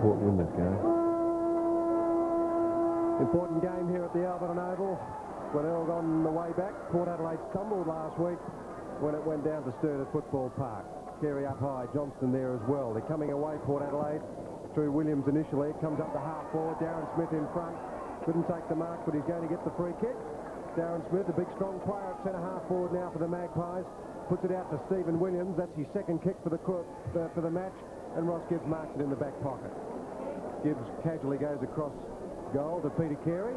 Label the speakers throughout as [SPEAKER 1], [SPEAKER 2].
[SPEAKER 1] Port win this game. Important game here at the Alberton Oval. Glenelg on the way back. Port Adelaide stumbled last week when it went down to Sturridge Football Park. Carey up high, Johnston there as well. They're coming away, Port Adelaide, through Williams initially. It comes up to half forward. Darren Smith in front. Couldn't take the mark, but he's going to get the free kick. Darren Smith, a big strong player at centre-half forward now for the Magpies. Puts it out to Stephen Williams. That's his second kick for the match. And Ross Gibbs marks it in the back pocket. Gibbs casually goes across goal to Peter Carey.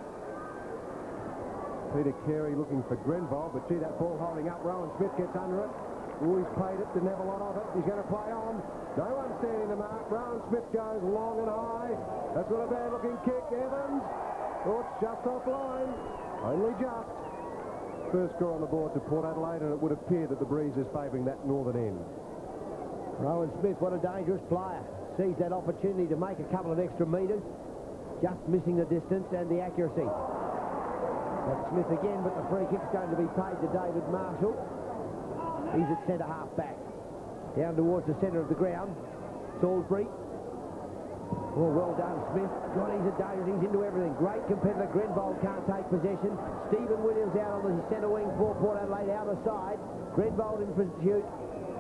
[SPEAKER 1] Peter Carey looking for Glenelg, but gee, that ball holding up. Rowan Smith gets under it. Oh, he's played it, didn't have a lot of it. He's going to play on. No one standing the mark. Rowan Smith goes long and high. That's not a bad-looking kick. Evans. Oh, it's just offline. Only just. First score on the board to Port Adelaide, and it would appear that the breeze is favouring that northern end.
[SPEAKER 2] Rowan Smith, what a dangerous player. Sees that opportunity to make a couple of extra metres. Just missing the distance and the accuracy. That's Smith again, but the free kick's going to be paid to David Marshall. He's at centre-half back. Down towards the centre of the ground. Salisbury. Oh, well done, Smith. God, he's a danger. He's into everything. Great competitor. Glenelg can't take possession. Stephen Williams out on the centre wing for Port Adelaide, out of side. Glenelg in pursuit,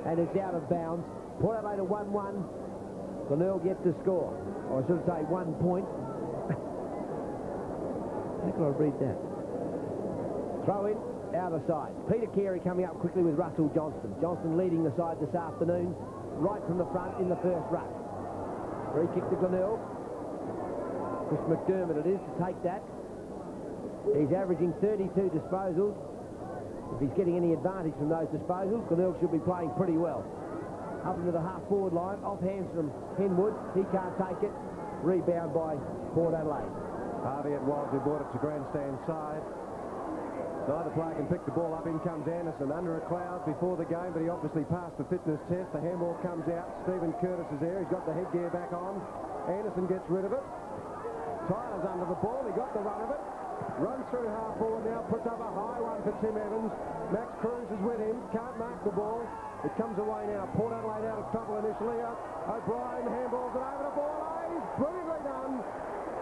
[SPEAKER 2] and it's out of bounds. Port Adelaide at 1-1. Glenelg yet to score. Or I should say 1 point. How can I read that? Throw in, out of side. Peter Carey coming up quickly with Russell Johnston. Johnston leading the side this afternoon, right from the front in the first ruck. Free kick to Glenelg. Chris McDermott it is to take that. He's averaging 32 disposals. If he's getting any advantage from those disposals, Glenelg should be playing pretty well. Up into the half-forward line, off hands from Henwood. He can't take it. Rebound by Port Adelaide.
[SPEAKER 1] Harvey at Walsey brought it to grandstand side. Neither player can pick the ball up. In comes Anderson under a cloud before the game, but he obviously passed the fitness test. The handball comes out. Stephen Curtis is there. He's got the headgear back on. Anderson gets rid of it. Tyler's under the ball. He got the run of it. Runs through half forward now. Puts up a high one for Tim Evans. Max Cruz is with him. Can't mark the ball. It comes away now. Port Adelaide out of trouble initially. O'Brien handballs it over the ball. He's brilliantly done.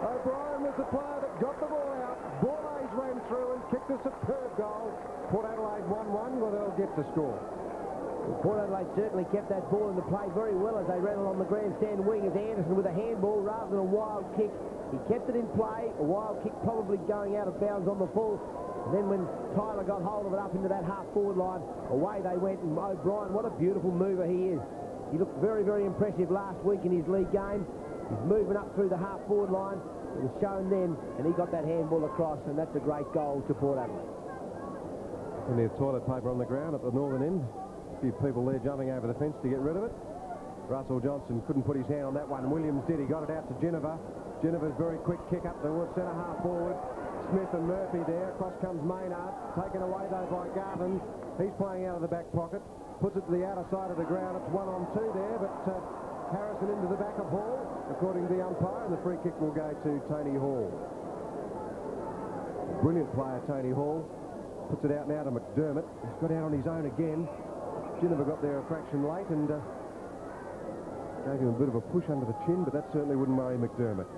[SPEAKER 1] O'Brien was the player that got the ball out. Borlase ran through and kicked a superb goal. Port Adelaide 1-1. Glenelg gets the score.
[SPEAKER 2] Well, Port Adelaide certainly kept that ball in the play very well as they ran along the grandstand wing as Anderson with a handball rather than a wild kick. He kept it in play. A wild kick probably going out of bounds on the full. And then when Tyler got hold of it up into that half-forward line, away they went. And O'Brien, what a beautiful mover he is. He looked very, very impressive last week in his league game. He's moving up through the half-forward line. It was shown then, and he got that handball across, and that's a great goal to Port Adelaide.
[SPEAKER 1] Plenty of toilet paper on the ground at the northern end. A few people there jumping over the fence to get rid of it. Russell Johnson couldn't put his hand on that one. Williams did. He got it out to Geneva. Geneva's very quick kick up towards centre-half forward. Smith and Murphy there. Across comes Maynard. Taken away, though, by Garvin. He's playing out of the back pocket. Puts it to the outer side of the ground. It's 1-on-2 there, but Harrison into the back of Hall, according to the umpire, and the free kick will go to Tony Hall. Brilliant player, Tony Hall. Puts it out now to McDermott. He's got out on his own again. Geneva got there a fraction late and gave him a bit of a push under the chin, but that certainly wouldn't worry McDermott.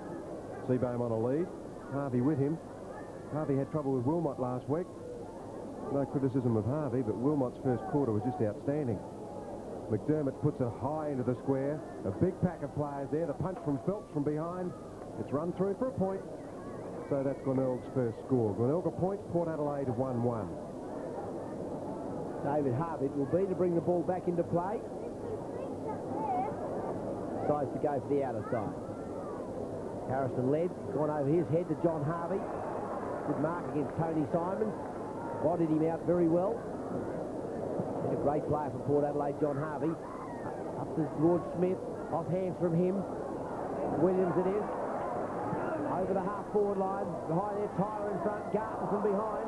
[SPEAKER 1] Seabohm on a lead. Harvey with him. Harvey had trouble with Wilmot last week. No criticism of Harvey, but Wilmot's first quarter was just outstanding. McDermott puts it high into the square. A big pack of players there. The punch from Phelps from behind. It's run through for a point. So that's Glenelg's first score. Glenelg a point, Port Adelaide 1-1.
[SPEAKER 2] David Harvey will be to bring the ball back into play. Decides to go for the outer side. Harrison led, gone over his head to John Harvey. Good mark against Tony Simons. Bodied him out very well. A great player for Port Adelaide, John Harvey. Up to Lord Smith, off hands from him. Williams it is. Over the half-forward line. Behind there, Tyler in front, Garton from behind.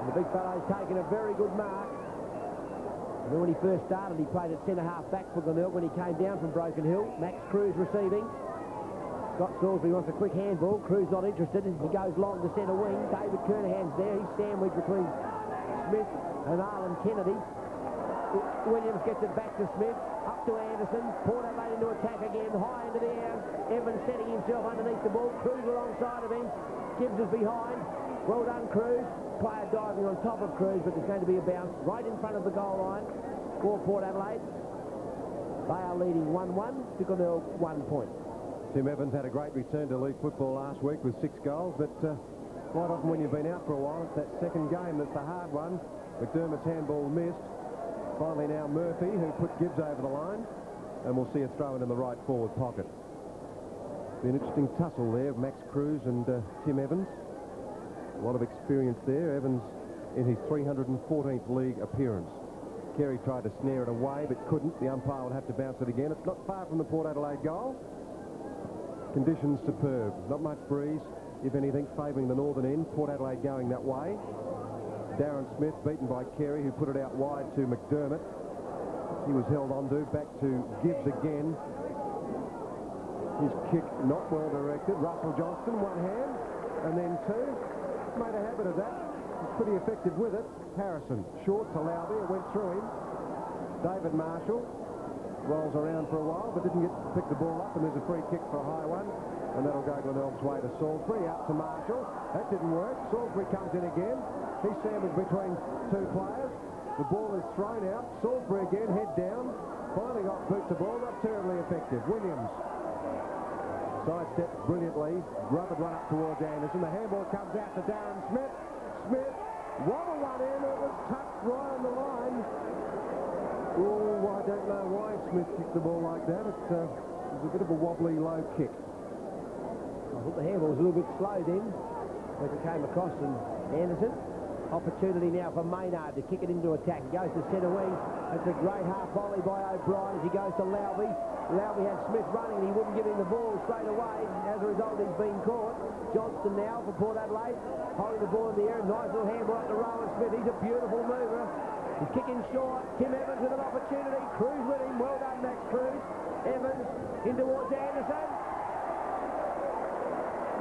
[SPEAKER 2] And the big fellow's taken a very good mark. And then when he first started, he played at centre-half back for Glenelg when he came down from Broken Hill. Max Cruz receiving. Scott Salisbury wants a quick handball. Cruz not interested. He goes long to centre wing. David Kernahan's there. He's sandwiched between Smith and Arlen Kennedy. Williams gets it back to Smith, up to Anderson. Port Adelaide into attack again, high into the air. Evans setting himself underneath the ball. Cruz alongside of him. Gibbs is behind. Well done, Cruz. Player diving on top of Cruz, but there's going to be a bounce right in front of the goal line for Port Adelaide. They are leading 1-1. Glenelg 1 point.
[SPEAKER 1] Tim Evans had a great return to league football last week with 6 goals, but quite often when you've been out for a while, it's that second game that's the hard one. McDermott's handball missed. Finally now Murphy, who put Gibbs over the line, and we'll see a throw in the right forward pocket. Be an interesting tussle there of Max Cruz and Tim Evans. A lot of experience there. Evans in his 314th league appearance. Carey tried to snare it away but couldn't. The umpire will have to bounce it again. It's not far from the Port Adelaide goal. Conditions superb. Not much breeze, if anything, favouring the northern end. Port Adelaide going that way. Darren Smith beaten by Carey, who put it out wide to McDermott. He was held onto. Back to Gibbs again. His kick not well directed. Russell Johnston, one hand, and then two. Made a habit of that. He's pretty effective with it. Harrison, short to Lowby. It went through him. David Marshall rolls around for a while, but didn't pick the ball up, and there's a free kick for a high one. And that'll go Glenelg's way to Salisbury. Out to Marshall. That didn't work. Salisbury comes in again. He's sandwiched between 2 players. The ball is thrown out. Salisbury again, head down. Finally got boot to ball. Not terribly effective. Williams sidestepped brilliantly. Rubbered one up towards Anderson. The handball comes out to Darren Smith. Smith wobbled one in. It was touched right on the line. Oh, I don't know why Smith kicked the ball like that. It was a bit of a wobbly low kick.
[SPEAKER 2] I thought the handball was a little bit slow then, as it came across from Anderson. Opportunity now for Maynard to kick it into attack. He goes to centre wing. That's a great half volley by O'Brien as he goes to Lowby. Lowby had Smith running and he wouldn't give him the ball straight away. As a result, he's been caught. Johnston now for Port Adelaide, holding the ball in the air. Nice little handball up to Rowan Smith. He's a beautiful mover. He's kicking short. Tim Evans with an opportunity. Cruz with him. Well done, Max Cruz. Evans in towards Anderson.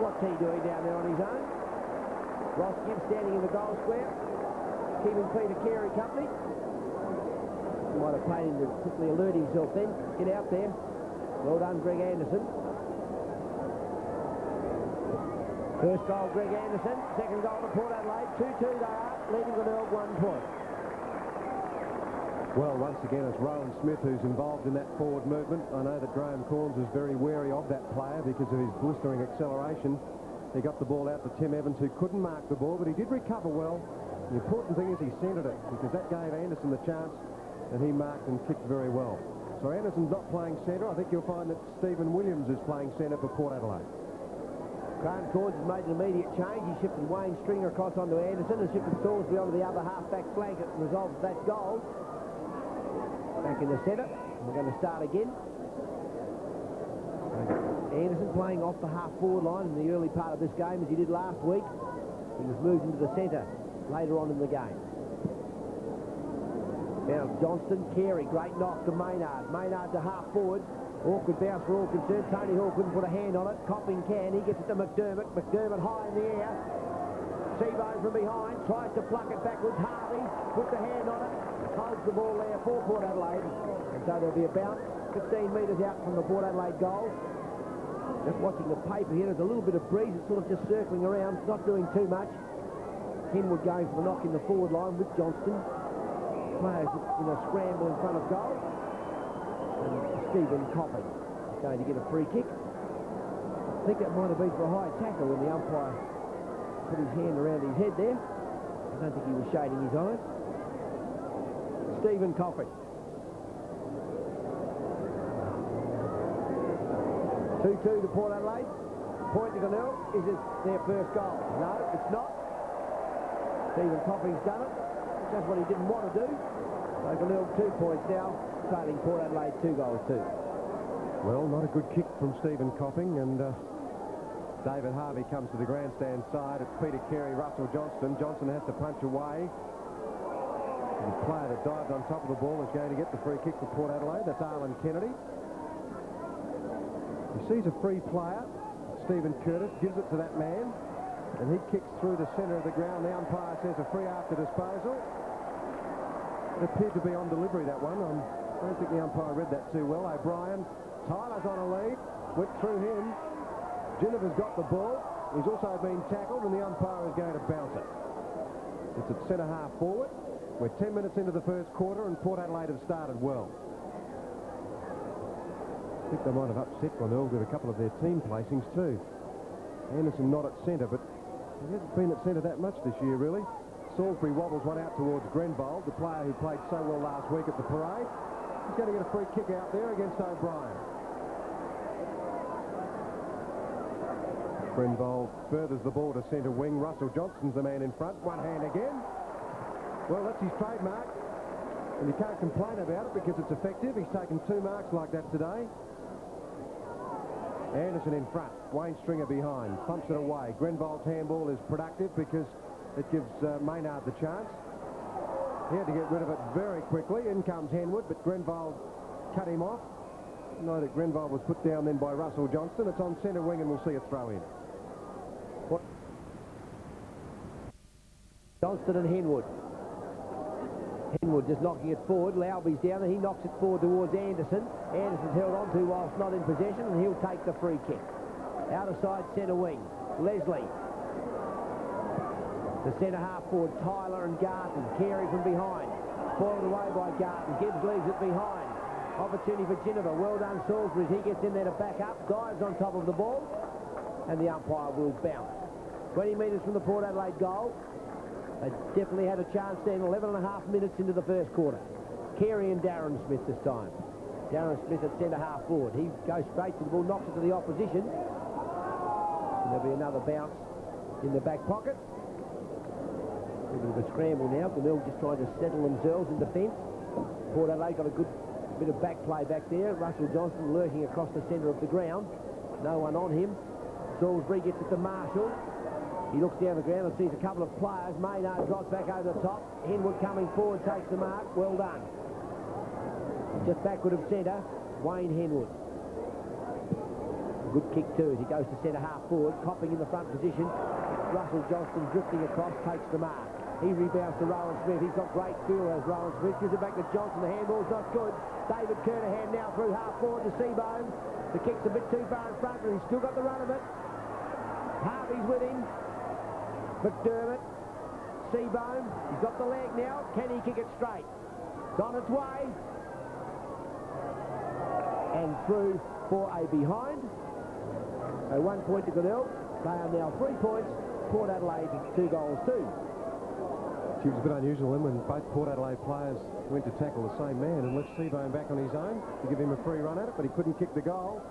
[SPEAKER 2] What's he doing down there on his own? Ross Gibbs standing in the goal square, keeping Peter Carey company. Might have paid him to quickly alert himself then. Get out there. Well done, Greg Anderson. First goal, Greg Anderson. Second goal to Port Adelaide. 2-2 they are, leading Glenelg 1 point.
[SPEAKER 1] Well, once again, it's Rowan Smith who's involved in that forward movement. I know that Graham Corns is very wary of that player because of his blistering acceleration. He got the ball out to Tim Evans, who couldn't mark the ball, but he did recover well. The important thing is he centred it, because that gave Anderson the chance, and he marked and kicked very well. So Anderson's not playing centre. I think you'll find that Stephen Williams is playing centre for Port Adelaide.
[SPEAKER 2] Graham Corns has made an immediate change. He shifted Wayne Stringer across onto Anderson and shifted Salisbury onto the other half-back flank as a result of that goal. Back in the centre. We're going to start again. Anderson playing off the half-forward line in the early part of this game, as he did last week. He was moved into the centre later on in the game. Now Johnston, Carey, great knock to Maynard. Maynard to half-forward. Awkward bounce for all concerned. Tony Hall couldn't put a hand on it. Copping can. He gets it to McDermott. McDermott high in the air. Seabone from behind. Tries to pluck it backwards. Harvey puts a hand on it. Holds the ball there for Port Adelaide. And so there'll be a bounce 15 metres out from the Port Adelaide goal. Just watching the paper here, there's a little bit of breeze. It's sort of just circling around, not doing too much. Henwood going for the knock in the forward line with Johnston. Players in a scramble in front of goal. And Stephen Copping is going to get a free kick. I think that might have been for a high tackle when the umpire put his hand around his head there. I don't think he was shading his eyes. Stephen Copping. 2-2 to Port Adelaide. Point to Glenelg. Is it their first goal? No, it's not. Stephen Copping's done it. Just what he didn't want to do. So Glenelg 2 points now, trailing Port Adelaide 2-2.
[SPEAKER 1] Well, not a good kick from Stephen Copping, and David Harvey comes to the grandstand side. It's Peter Carey, Russell Johnston. Johnson has to punch away. The player that dived on top of the ball is going to get the free kick for Port Adelaide. That's Arlen Kennedy. He sees a free player, Stephen Curtis, gives it to that man, and he kicks through the centre of the ground. The umpire says a free after disposal. It appeared to be on delivery, that one. I don't think the umpire read that too well. O'Brien, Tyler's on a lead, went through him. Ginniver's got the ball. He's also been tackled, and the umpire is going to bounce it. It's at centre-half forward. We're 10 minutes into the first quarter, and Port Adelaide have started well. I think they might have upset Glenelg with a couple of their team placings too. Anderson not at centre, but he hasn't been at centre that much this year, really. Salisbury wobbles one out towards Grenvold, the player who played so well last week at the parade. He's going to get a free kick out there against O'Brien. Grenvold furthers the ball to centre wing. Russell Johnston's the man in front. One hand again. Well, that's his trademark. And you can't complain about it because it's effective. He's taken 2 marks like that today. Anderson in front. Wayne Stringer behind. Pumps it away. Grenvold's handball is productive because it gives Maynard the chance. He had to get rid of it very quickly. In comes Henwood, but Grenvold cut him off. Know that Grenvold was put down then by Russell Johnston. It's on centre wing, and we'll see a throw in.
[SPEAKER 2] Johnston and Henwood. Henwood just knocking it forward. Laubie's down, and he knocks it forward towards Anderson. Anderson's held on to whilst not in possession, and he'll take the free kick. Outer side centre wing. Leslie. The centre half forward, Tyler and Garton. Carey from behind. Spoiled away by Garton. Gibbs leaves it behind. Opportunity for Ginniver. Well done, Salisbury. He gets in there to back up. Dives on top of the ball. And the umpire will bounce. 20 metres from the Port Adelaide goal. They definitely had a chance then. 11 and a half minutes into the first quarter. Carey and Darren Smith this time. Darren Smith at centre half forward. He goes straight to the ball, knocks it to the opposition. And there'll be another bounce in the back pocket. A bit of a scramble now. Glenelg just trying to settle themselves in defence. Port Adelaide got a good bit of back play back there. Russell Johnston lurking across the centre of the ground. No one on him. Salisbury gets it to Marshall. He looks down the ground and sees a couple of players. Maynard drops back over the top. Henwood coming forward, takes the mark. Well done. Just backward of centre, Wayne Henwood. Good kick too as he goes to centre half forward, copping in the front position. Russell Johnston drifting across, takes the mark. He rebounds to Rowan Smith. He's got great feel as Rowan Smith. Gives it back to Johnson. The handball's not good. David Kernahan now through half forward to Seabone. The kick's a bit too far in front, but he's still got the run of it. Harvey's with him. McDermott, Seabone, he's got the leg now. Can he kick it straight? It's on its way. And through for a behind. So 1 point to Glenelg. They are now 3 points. Port Adelaide 2 goals too.
[SPEAKER 1] It was a bit unusual then when both Port Adelaide players went to tackle the same man and left Seabone back on his own to give him a free run at it, but he couldn't kick the goal.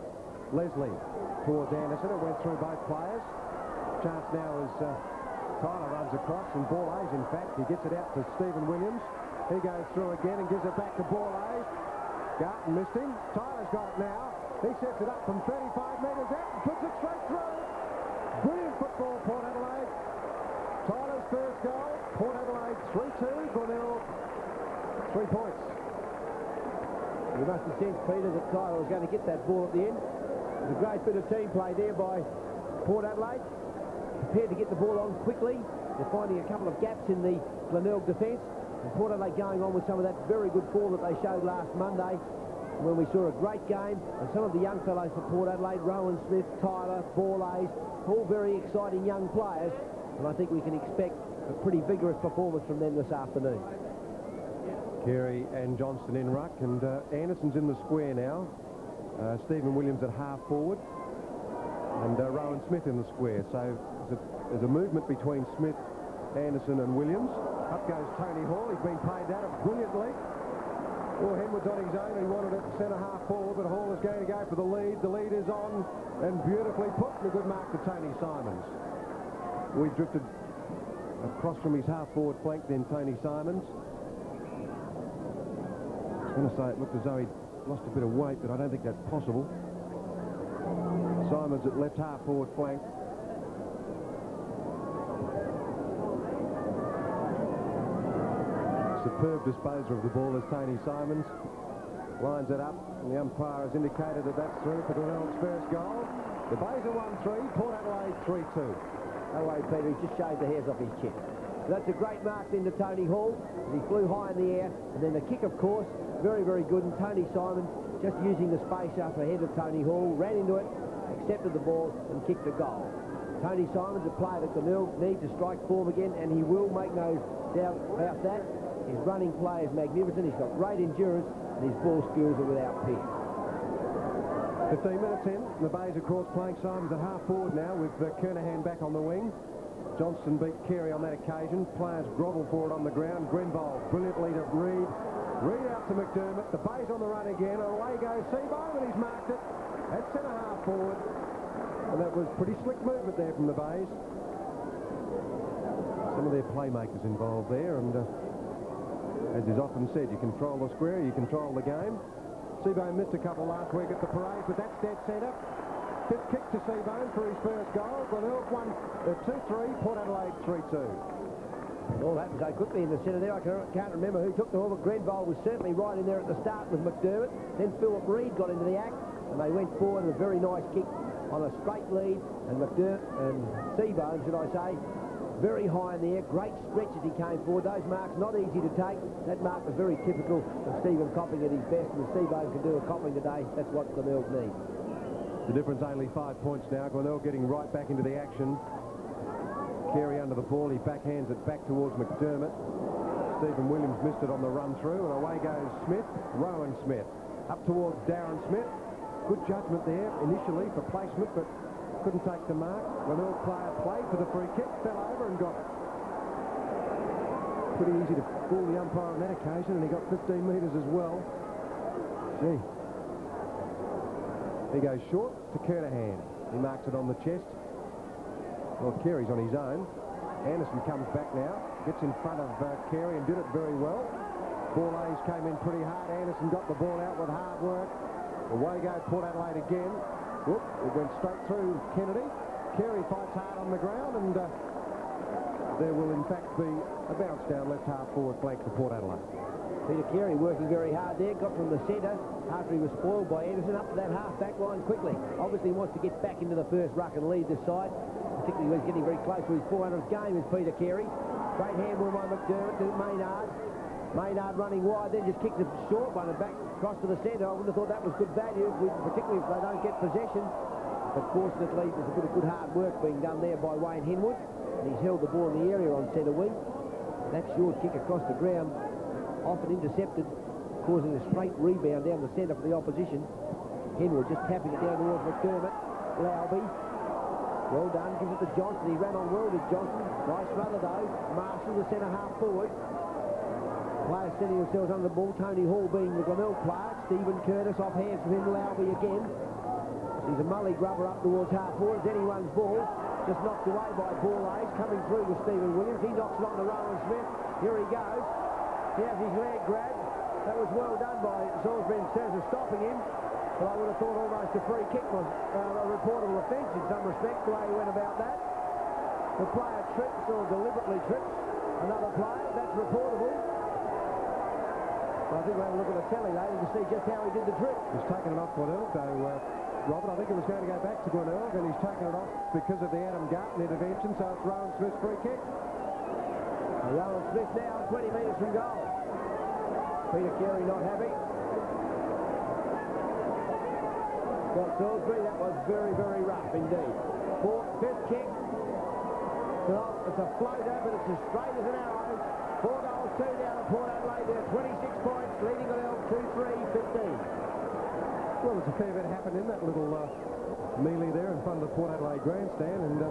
[SPEAKER 1] Leslie towards Anderson. It went through both players. Chance now is Tyler runs across, and Borlase, in fact, he gets it out to Stephen Williams. He goes through again and gives it back to Borlase. Garton missed him. Tyler's got it now. He sets it up from 35 metres out and puts it straight through. Brilliant football, Port Adelaide. Tyler's first goal. Port Adelaide 3-2. Glenelg 3 points.
[SPEAKER 2] You must have sensed, Peter, that Tyler was going to get that ball at the end. It was a great bit of team play there by Port Adelaide. Prepared to get the ball on quickly. They're finding a couple of gaps in the Glenelg defence. And Port Adelaide going on with some of that very good form that they showed last Monday when we saw a great game. And some of the young fellows for Port Adelaide, Rowan Smith, Tyler, Borlase, all very exciting young players. And I think we can expect a pretty vigorous performance from them this afternoon.
[SPEAKER 1] Carey and Johnston in ruck, and Anderson's in the square now. Stephen Williams at half forward, and Rowan Smith in the square. So there's a movement between Smith, Anderson and Williams. Up goes Tony Hall. He's been played out brilliantly. Well, Henwood's on his own. He wanted it centre half forward, but Hall is going to go for the lead. The lead is on and beautifully put, and a good mark to Tony Simons. We drifted across from his half forward flank, then Tony Simons. I was going to say it looked as though he'd lost a bit of weight, but I don't think that's possible. Simons at left half forward flank. Superb disposer of the ball is Tony Simons. Lines it up, and the umpire has indicated that that's through for Glenelg's first goal. The Bays are 1-3, Port Adelaide 3-2.
[SPEAKER 2] No way, Peter, he just shaved the hairs off his chin. That's a great mark then to Tony Hall. He flew high in the air. And then the kick, of course, very, very good. And Tony Simon just using the space up ahead of Tony Hall, ran into it, accepted the ball and kicked a goal. Tony Simon's a player that Glenelg needs to strike form again, and he will, make no doubt about that. His running play is magnificent. He's got great endurance, and his ball skills are without peer.
[SPEAKER 1] 15 minutes in, the Bays across playing Simons at half forward now with Kernahan back on the wing. Johnston beat Carey on that occasion. Players grovel for it on the ground. Grenville brilliantly to Reid. Reid out to McDermott. The Bays on the run again. Away goes Seabohm, and he's marked it at centre half forward. And that was pretty slick movement there from the Bays. Some of their playmakers involved there, and as is often said, you control the square, you control the game. Seabohm missed a couple last week at the parade, but that's dead centre. Fifth kick to Seabohm for his first goal. Glenelg won 2-3, Port Adelaide 3-2.
[SPEAKER 2] All happened so quickly in the centre there. I can't remember who took the ball, but Grenville was certainly right in there at the start with McDermott. Then Philip Reid got into the act, and they went forward with a very nice kick on a straight lead. And McDermott and Seabohm, should I say, very high in the air. Great stretch as he came forward. Those marks not easy to take. That mark was very typical of Stephen Copping at his best, and if Seabohm can do a Copping today, that's what Glenelg needs.
[SPEAKER 1] The difference only 5 points now. Glenelg getting right back into the action. Carey under the ball. He backhands it back towards McDermott. Stephen Williams missed it on the run through, and away goes Smith. Rowan Smith up towards Darren Smith. Good judgment there initially for placement, but couldn't take the mark. Glenelg player played for the free kick, fell over and got it. Pretty easy to fool the umpire on that occasion, and he got 15 metres as well. Gee. He goes short to Kernahan. He marks it on the chest. Well, Carey's on his own. Anderson comes back now, gets in front of Carey and did it very well. Borlays came in pretty hard. Anderson got the ball out with hard work. Away go Port Adelaide again. Whoop, it went straight through Kennedy. Carey fights hard on the ground, and there will in fact be a bounce down left half forward flank for Port Adelaide.
[SPEAKER 2] Peter Carey working very hard there, got from the centre after he was spoiled by Anderson up to that half-back line quickly. Obviously he wants to get back into the first ruck and lead this side, particularly when he's getting very close to his 400th game is Peter Carey. Great handball by McDermott to Maynard. Maynard running wide, then just kicked a short one and back across to the centre. I wouldn't have thought that was good value, particularly if they don't get possession. But fortunately, there's a bit of good hard work being done there by Wayne Henwood, and he's held the ball in the area on centre wing. That short kick across the ground, often intercepted, causing a straight rebound down the centre for the opposition. Henwood just tapping it down towards McDermott. Lowby, well done, gives it to Johnson. He ran on well, did Johnson. Nice run though. Marshall, the centre half forward. Players setting themselves under the ball. Tony Hall being the Glenelg player. Stephen Curtis off hands from him. Lowby again. He's a mully grubber up towards half forward. It's anyone's ball. Just knocked away by Borlays. Coming through with Stephen Williams. He knocks it on to Rowan Smith. Here he goes. He has his leg grabbed. That was well done by Salisbury in terms of stopping him. But I would have thought almost a free kick was a reportable offence in some respects, the way he went about that. The player trips or deliberately trips another player. That's reportable. I think we'll have a look at the telly later to see just how he did the trick. He's taken it off Glenelg, though, Robert. I think it was going to go back to Glenelg, and he's taken it off because of the Adam Garton intervention, so it's Rowan Smith's free kick. Rowan Smith now 20 metres from goal. Peter Carey not happy. Scott Salisbury, that was very, very rough indeed. Fifth kick. It's a floater, but it's as straight as an arrow. 4 goals, 2 down at Port Adelaide. There, 26 points, leading Glenelg 2-3-15. Well, there's a fair bit happened in that little melee there in front of the Port Adelaide grandstand, and I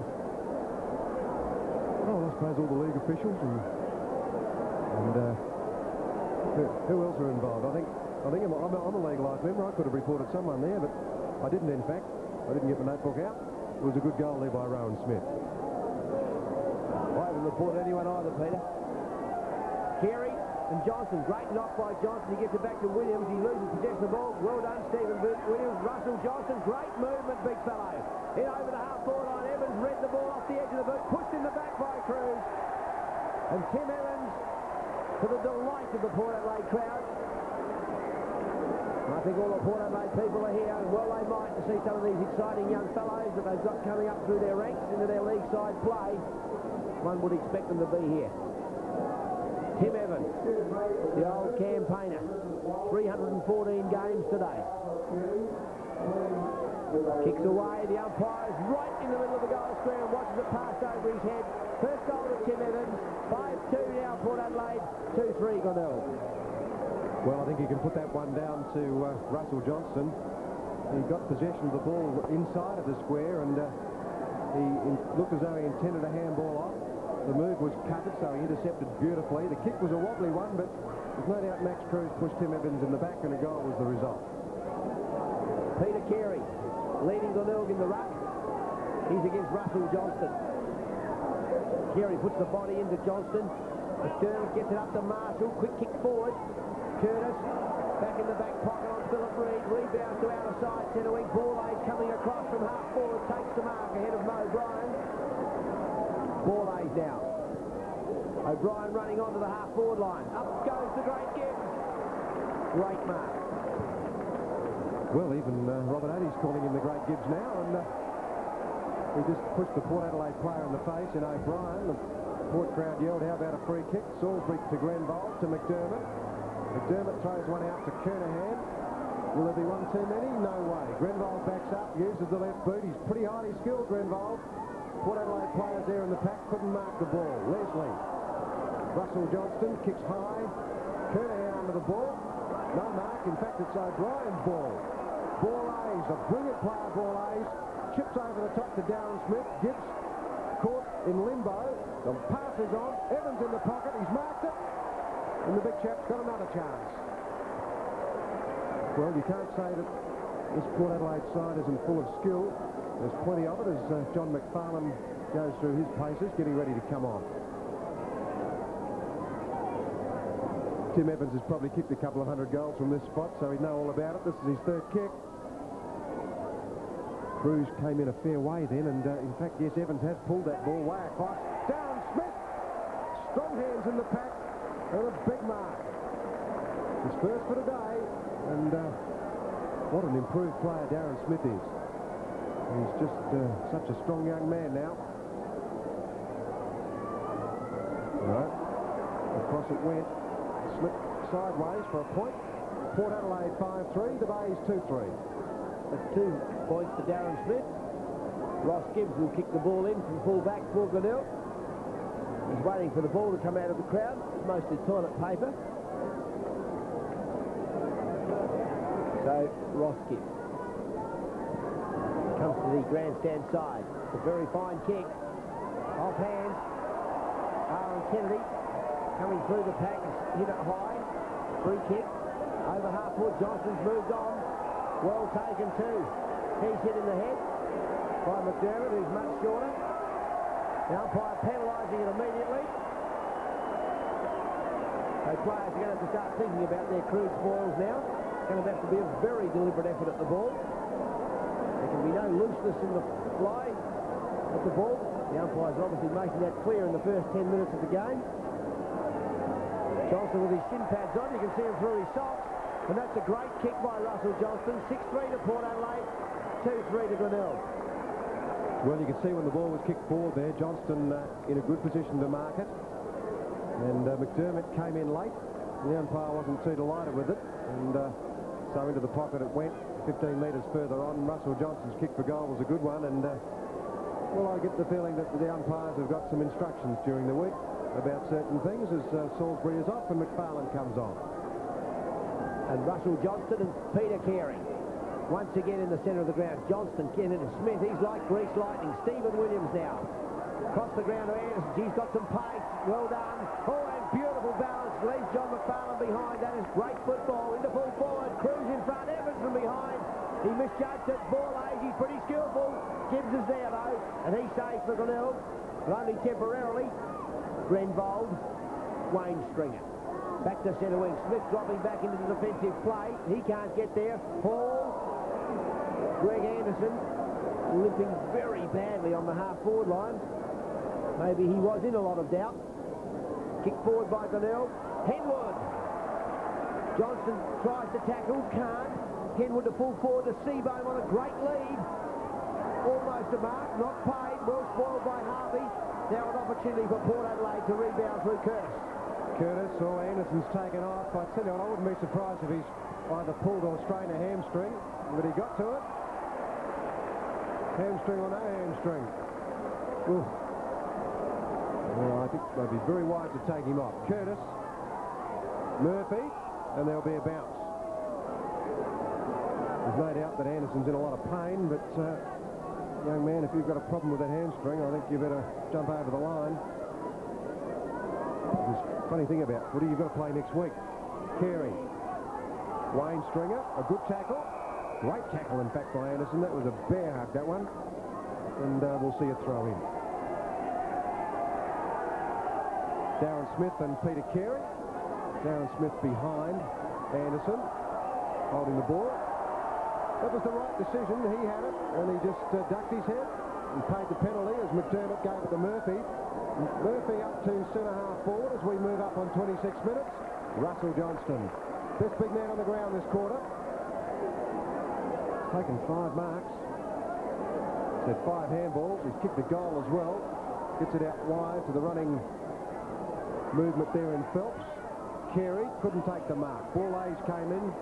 [SPEAKER 2] suppose all the league officials and who else are involved? I think I'm a legalised member. I could have reported someone there, but I didn't. In fact, I didn't get the notebook out. It was a good goal there by Rowan Smith. I haven't reported anyone either, Peter. Carey and Johnson, great knock by Johnson. He gets it back to Williams. He loses possession of the ball. Well done, Stephen Williams. Russell Johnson, great movement, big fellow. In over the half-forward line. Evans read the ball off the edge of the boot, pushed in the back by Cruz. And Tim Evans, to the delight of the Port Adelaide crowd. I think all the Port Adelaide people are here, and well they might, to see some of these exciting young fellows that they've got coming up through their ranks into their league side play. one would expect them to be here. Tim Evans, the old campaigner, 314 games today. Kicks away, the umpire's right in the middle of the goal square and watches it pass over his head. First goal to Tim Evans, 5-2 now Port Adelaide, 2-3 Glenelg.
[SPEAKER 1] Well, I think you can put that one down to Russell Johnston. He got possession of the ball inside of the square and he looked as though he intended a handball off. The move was covered, so he intercepted beautifully. The kick was a wobbly one, but there's no doubt Max Cruz pushed Tim Evans in the back and a goal was the result.
[SPEAKER 2] Peter Carey leading Glenelg in the ruck. He's against Russell Johnston. Carey puts the body into Johnston. McDermott gets it up to Marshall. Quick kick forward. Curtis back in the back pocket on Philip Reid. Rebound to outer side centre wing. Borlase coming across from half forward. Takes the mark ahead of Mo Bryan. Borlase now. O'Brien running onto the half forward line. Up goes the great Gibbs. Great mark.
[SPEAKER 1] Well, even Robert Addy's calling him the great Gibbs now, and he just pushed the Port Adelaide player in the face in O'Brien. The Port crowd yelled, how about a free kick? Salisbury to Glenelg to McDermott. McDermott throws one out to Kernahan. Will there be one too many? No way. Glenelg backs up, uses the left boot. He's pretty highly skilled, Glenelg. Port Adelaide players there in the pack couldn't mark the ball. Leslie. Russell Johnston kicks high. Kernahan under the ball. No mark. In fact, it's O'Brien's ball. Borlase, a brilliant player, Borlase. Chips over the top to Darren Smith. Gibbs caught in limbo. The pass is on. Evans in the pocket. He's marked it. And the big chap's got another chance. Well, you can't say that this Port Adelaide side isn't full of skill. There's plenty of it as John McFarlane goes through his paces, getting ready to come on. Tim Evans has probably kicked a couple of 100 goals from this spot, so he'd know all about it. This is his third kick. Cruz came in a fair way then, and in fact, yes, Evans has pulled that ball way across. Down Smith! Strong hands in the pack, and a big mark. His first for today, and what an improved player Darren Smith is. He's just such a strong young man now. Right. Across it went. Slipped sideways for a point. Port Adelaide 5-3. The Bays 2-3.
[SPEAKER 2] That's 2 points to Darren Smith. Ross Gibbs will kick the ball in from full back for Glenelg. He's waiting for the ball to come out of the crowd. It's mostly toilet paper. So, Ross Gibbs comes to the grandstand side. It's a very fine kick. Off hands. Aaron Kennedy coming through the pack. Hit it high. Free kick. Over half foot. Johnston's moved on. Well taken too. He's hit in the head by McDermott, who's much shorter. The umpire penalising it immediately. So players are going to have to start thinking about their crude spoils now. It's going to have to be a very deliberate effort at the ball. There can be no looseness in the fly at the ball. The umpire's obviously making that clear in the first 10 minutes of the game. Johnston with his shin pads on, you can see him through his socks. And that's a great kick by Russell Johnston. 6-3 to Port Adelaide, 2-3 to Glenelg.
[SPEAKER 1] Well, you can see when the ball was kicked forward there, Johnston in a good position to mark it. And McDermott came in late. The umpire wasn't too delighted with it. And so into the pocket it went, 15 metres further on. Russell Johnston's kick for goal was a good one. And, well, I get the feeling that the umpires have got some instructions during the week about certain things as Salisbury is off and McFarlane comes on.
[SPEAKER 2] And Russell Johnston and Peter Carey once again in the centre of the ground. Johnston, Kennedy, Smith, he's like grease lightning. Stephen Williams now. Across the ground to Anderson. He's got some pace. Well done. Oh, and beautiful balance. Leaves John McFarlane behind. That is great football. Into full forward. Cruz in front. Evans from behind. He misjudged it. Borlase, he's pretty skillful. Gibbs is there, though. And he saves for Glenelg. But only temporarily. Grenvold. Wayne Stringer. Back to centre wing. Smith dropping back into the defensive play. He can't get there. Hall. Greg Anderson limping very badly on the half-forward line. Maybe he was in a lot of doubt. Kick forward by Glenelg. Henwood. Johnston tries to tackle. Can't. Henwood to full forward to Seabohm on a great lead. Almost a mark. Not paid. Well spoiled by Harvey. Now an opportunity for Port Adelaide to rebound through Curtis.
[SPEAKER 1] Curtis, Anderson's taken off. I tell you what, I wouldn't be surprised if he's either pulled or strained a hamstring, but he got to it. Hamstring or no hamstring. Oof. Well, I think they'd be very wise to take him off. Curtis, Murphy, and there'll be a bounce. There's no doubt that Anderson's in a lot of pain, but young man, if you've got a problem with that hamstring, I think you better jump over the line. There's a funny thing about footy, you've got to play next week. Carey, Wayne Stringer, a good tackle. Great tackle, in fact, by Anderson. That was a bear hug, that one. And we'll see a throw in. Darren Smith and Peter Carey. Darren Smith behind Anderson, holding the ball. That was the right decision. He had it, and he just ducked his head and paid the penalty as McDermott gave it to Murphy. Murphy up to centre-half forward as we move up on 26 minutes. Russell Johnston, best big man on the ground this quarter. He's taken 5 marks. He's had 5 handballs. He's kicked a goal as well. Gets it out wide to the running movement there in Phelps. Carey couldn't take the mark. Borlays came in.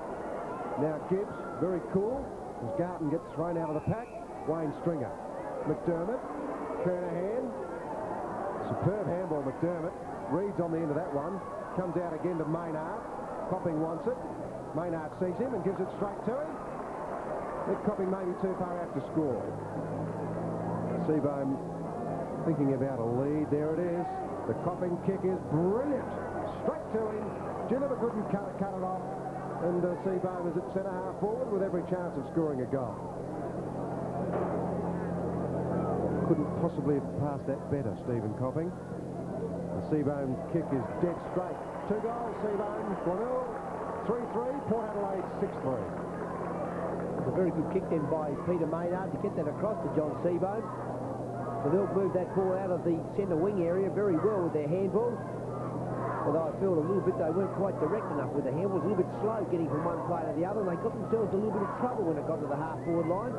[SPEAKER 1] Now Gibbs, very cool, as Garton gets thrown out of the pack. Wayne Stringer. McDermott, Kernahan. Superb handball, McDermott. Reed's on the end of that one. Comes out again to Maynard. Copping wants it. Maynard sees him and gives it straight to him. But Copping may be too far out to score. Seabohm thinking about a lead. There it is. The Copping kick is brilliant. Straight to him. Ginnivan couldn't cut it off. And Seabohm is at centre-half forward with every chance of scoring a goal. Couldn't possibly have passed that better, Stephen Copping. The Seabohm kick is dead straight. 2 goals, Seabohm. Glenelg, 3-3. Port Adelaide, 6-3.
[SPEAKER 2] A very good kick then by Peter Maynard to get that across to John Seabohm. So they'll move that ball out of the centre wing area very well with their handball. Although I felt a little bit they weren't quite direct enough with the handball. A little bit slow getting from one player to the other, and they got themselves a little bit of trouble when it got to the half-forward line.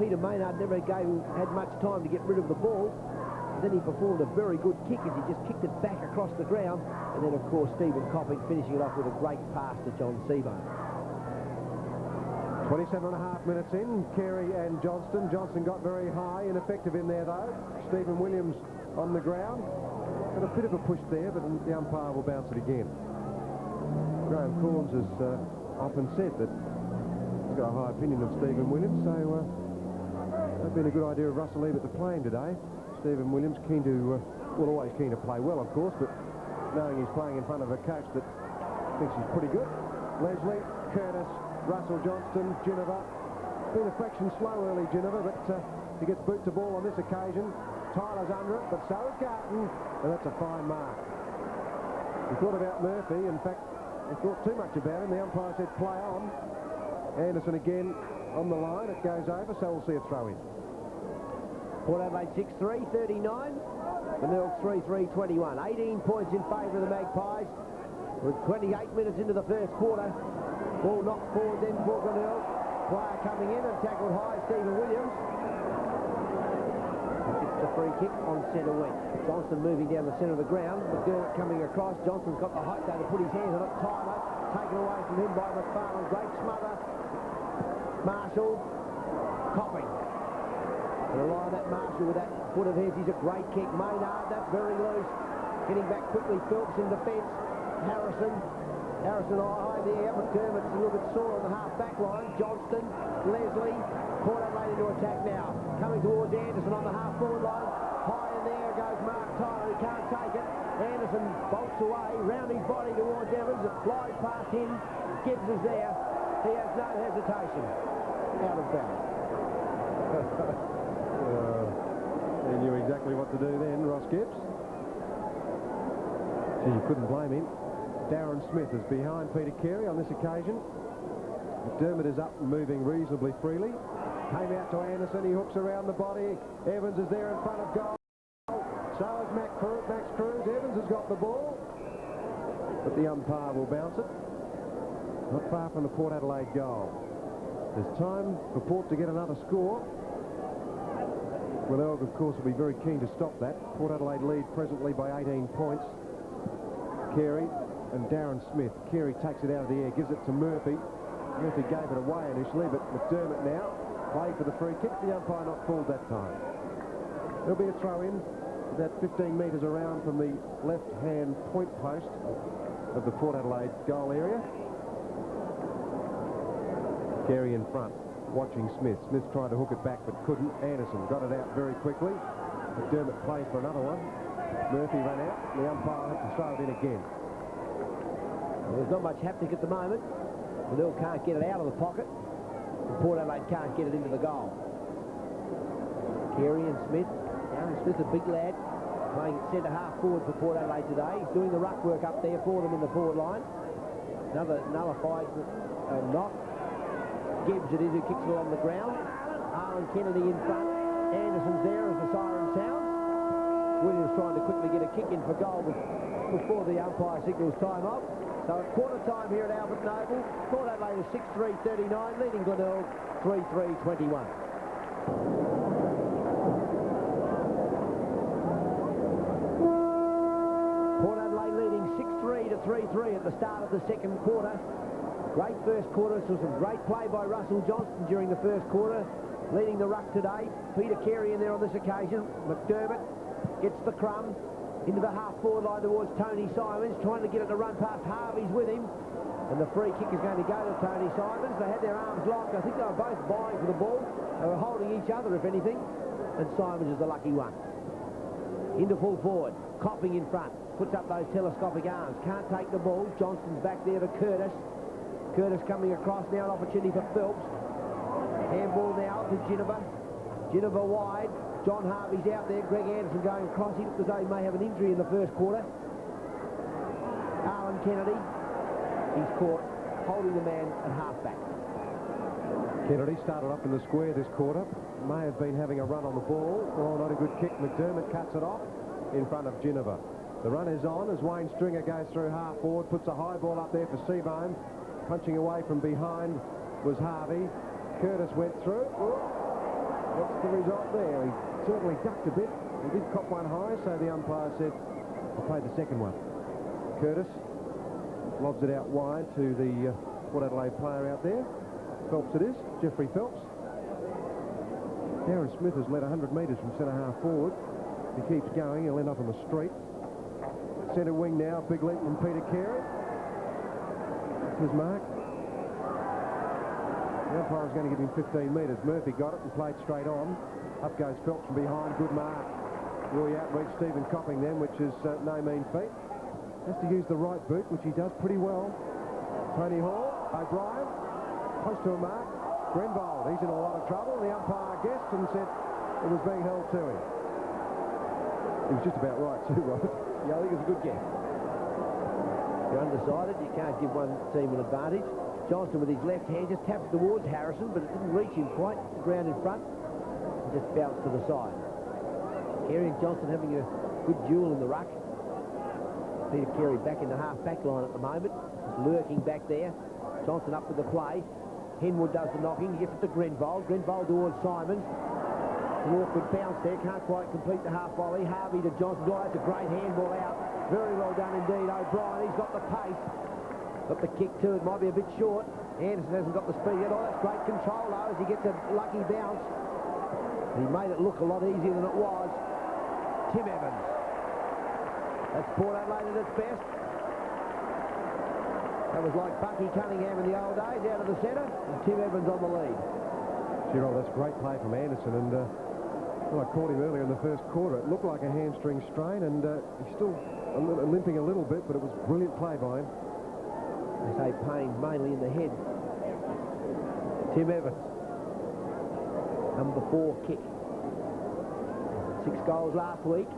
[SPEAKER 2] Peter Maynard never had much time to get rid of the ball. And then he performed a very good kick as he just kicked it back across the ground. And then, of course, Stephen Copping finishing it off with a great pass to John Seabohm.
[SPEAKER 1] 27.5 minutes in, Carey and Johnston. Johnston got very high, ineffective in there, though. Stephen Williams on the ground. Got a bit of a push there, but the umpire will bounce it again. Graham Corns has often said that he's got a high opinion of Stephen Williams, so that'd been a good idea of Russell Ebert to play him today. Stephen Williams keen to, well, always keen to play well, of course, but knowing he's playing in front of a coach that thinks he's pretty good. Leslie, Curtis, Russell Johnston, Ginnivan. Been a fraction slow early, Ginnivan, but he gets boot to ball on this occasion. Tyler's under it, but so is Garton, and that's a fine mark. We thought about Murphy. In fact, they thought too much about him. The umpire said play on. Anderson again on the line. It goes over, so we'll see a throw in.
[SPEAKER 2] Port Adelaide 6-3, 39. Glenelg 3-3, 21. 18 points in favour of the Magpies. We're 28 minutes into the first quarter. Ball knocked forward then for Glenelg. Player coming in and tackled high, Stephen Williams. It's a free kick on centre wing. Johnston moving down the centre of the ground. McDermott coming across. Johnston's got the height there to put his hands on it. Tyler taken away from him by McFarlane. Great smother. Marshall. Copping. And rely on that Marshall with that foot of his. He's a great kick. Maynard, that's very loose. Getting back quickly. Phelps in defence. Harrison high there. McDermott's a little bit sore on the half-back line. Johnston, Leslie, Port Adelaide into attack now. Coming towards Anderson on the half-forward line. High in there goes Mark Tyler, who can't take it. Anderson bolts away, round his body towards Evans. It flies past him. Gibbs is there. He has no hesitation. Out of bounds.
[SPEAKER 1] He knew exactly what to do then, Ross Gibbs. Gee, you couldn't blame him. Darren Smith is behind Peter Carey on this occasion. McDermott is up and moving reasonably freely. Came out to Anderson. He hooks around the body. Evans is there in front of goal. So is Max Cruz. Evans has got the ball. But the umpire will bounce it. Not far from the Port Adelaide goal. There's time for Port to get another score. Glenelg, of course, will be very keen to stop that. Port Adelaide lead presently by 18 points. Carey and Darren Smith. Carey takes it out of the air, gives it to Murphy. Murphy gave it away initially, but McDermott now played for the free kick. The umpire not called that time. There'll be a throw-in about 15 metres around from the left-hand point post of the Port Adelaide goal area. Carey in front, watching Smith. Smith tried to hook it back but couldn't. Anderson got it out very quickly. McDermott plays for another one. Murphy ran out. The umpire had to throw it in again.
[SPEAKER 2] Well, there's not much happening at the moment. Glenelg can't get it out of the pocket. And Port Adelaide can't get it into the goal. Carey and Smith. Darren Smith, a big lad, playing centre-half forward for Port Adelaide today. He's doing the ruck work up there for them in the forward line. Another nullified knock. Gibbs it is who kicks it along the ground. Arlen Kennedy in front. Anderson's there as the siren sounds. Williams trying to quickly get a kick in for goal before the umpire signals time off. So at quarter time here at Albert Noble, Port Adelaide is 6-3-39, leading Glenelg 3-3-21. Port Adelaide leading 6-3 to 3-3 at the start of the second quarter. Great first quarter, so some great play by Russell Johnston during the first quarter, leading the ruck today. Peter Carey in there on this occasion. McDermott gets the crumb into the half-forward line towards Tony Simons, trying to get it to run past Harvey's with him. And the free kick is going to go to Tony Simons. They had their arms locked. I think they were both vying for the ball. They were holding each other, if anything. And Simons is the lucky one. Into full forward. Copping in front. Puts up those telescopic arms. Can't take the ball. Johnston's back there to Curtis. Curtis coming across now, an opportunity for Phelps. Handball now to Ginniver. Ginniver wide. John Harvey's out there. Greg Anderson going across. He looks as though he may have an injury in the first quarter. Arlen Kennedy. He's caught holding the man at half-back.
[SPEAKER 1] Kennedy started up in the square this quarter. May have been having a run on the ball. Oh, not a good kick. McDermott cuts it off in front of Ginniver. The run is on as Wayne Stringer goes through half-forward. Puts a high ball up there for Seabohm. Punching away from behind was Harvey. Curtis went through. What's the result there? He certainly ducked a bit. He did cop one high, so the umpire said, I'll play the second one. Curtis lobs it out wide to the Port Adelaide player out there. Phelps it is, Jeffrey Phelps. Darren Smith has led 100 metres from centre-half forward. If he keeps going, he'll end up on the street. Centre wing now, big leap from Peter Carey. His mark. The umpire is going to give him 15 metres. Murphy got it and played straight on. Up goes Phelps from behind. Good mark. Roy outreached Stephen Copping then, which is no mean feat. Has to use the right boot, which he does pretty well. Tony Hall, O'Brien, close to a mark. Grenvold, he's in a lot of trouble. The umpire guessed and said it was being held to him. He was just about right too, Robert.
[SPEAKER 2] Yeah, I think it's a good guess. You're undecided, you can't give one team an advantage. Johnston with his left hand just tapped towards Harrison, but it didn't reach him quite. The ground in front, and just bounced to the side. Carey and Johnston having a good duel in the ruck. Peter Carey back in the half-back line at the moment. He's lurking back there. Johnston up with the play. Henwood does the knocking. He gets it to Grenvold. Grenvold towards Simons. An awkward bounce there. Can't quite complete the half volley. Harvey to Johnston. Oh, that's a great handball out. Very well done indeed. O'Brien, he's got the pace. Got the kick too. It might be a bit short. Anderson hasn't got the speed yet. Oh, that's great control though as he gets a lucky bounce. He made it look a lot easier than it was. Tim Evans. That's Port Adelaide at its best. That was like Bucky Cunningham in the old days, out of the centre, and Tim Evans on the lead.
[SPEAKER 1] Giro, that's great play from Anderson, and well, I caught him earlier in the first quarter. It looked like a hamstring strain, and he's still limping a little bit, but it was brilliant play by him.
[SPEAKER 2] They say pain mainly in the head. Tim Evans, number 4 kick. 6 goals last week.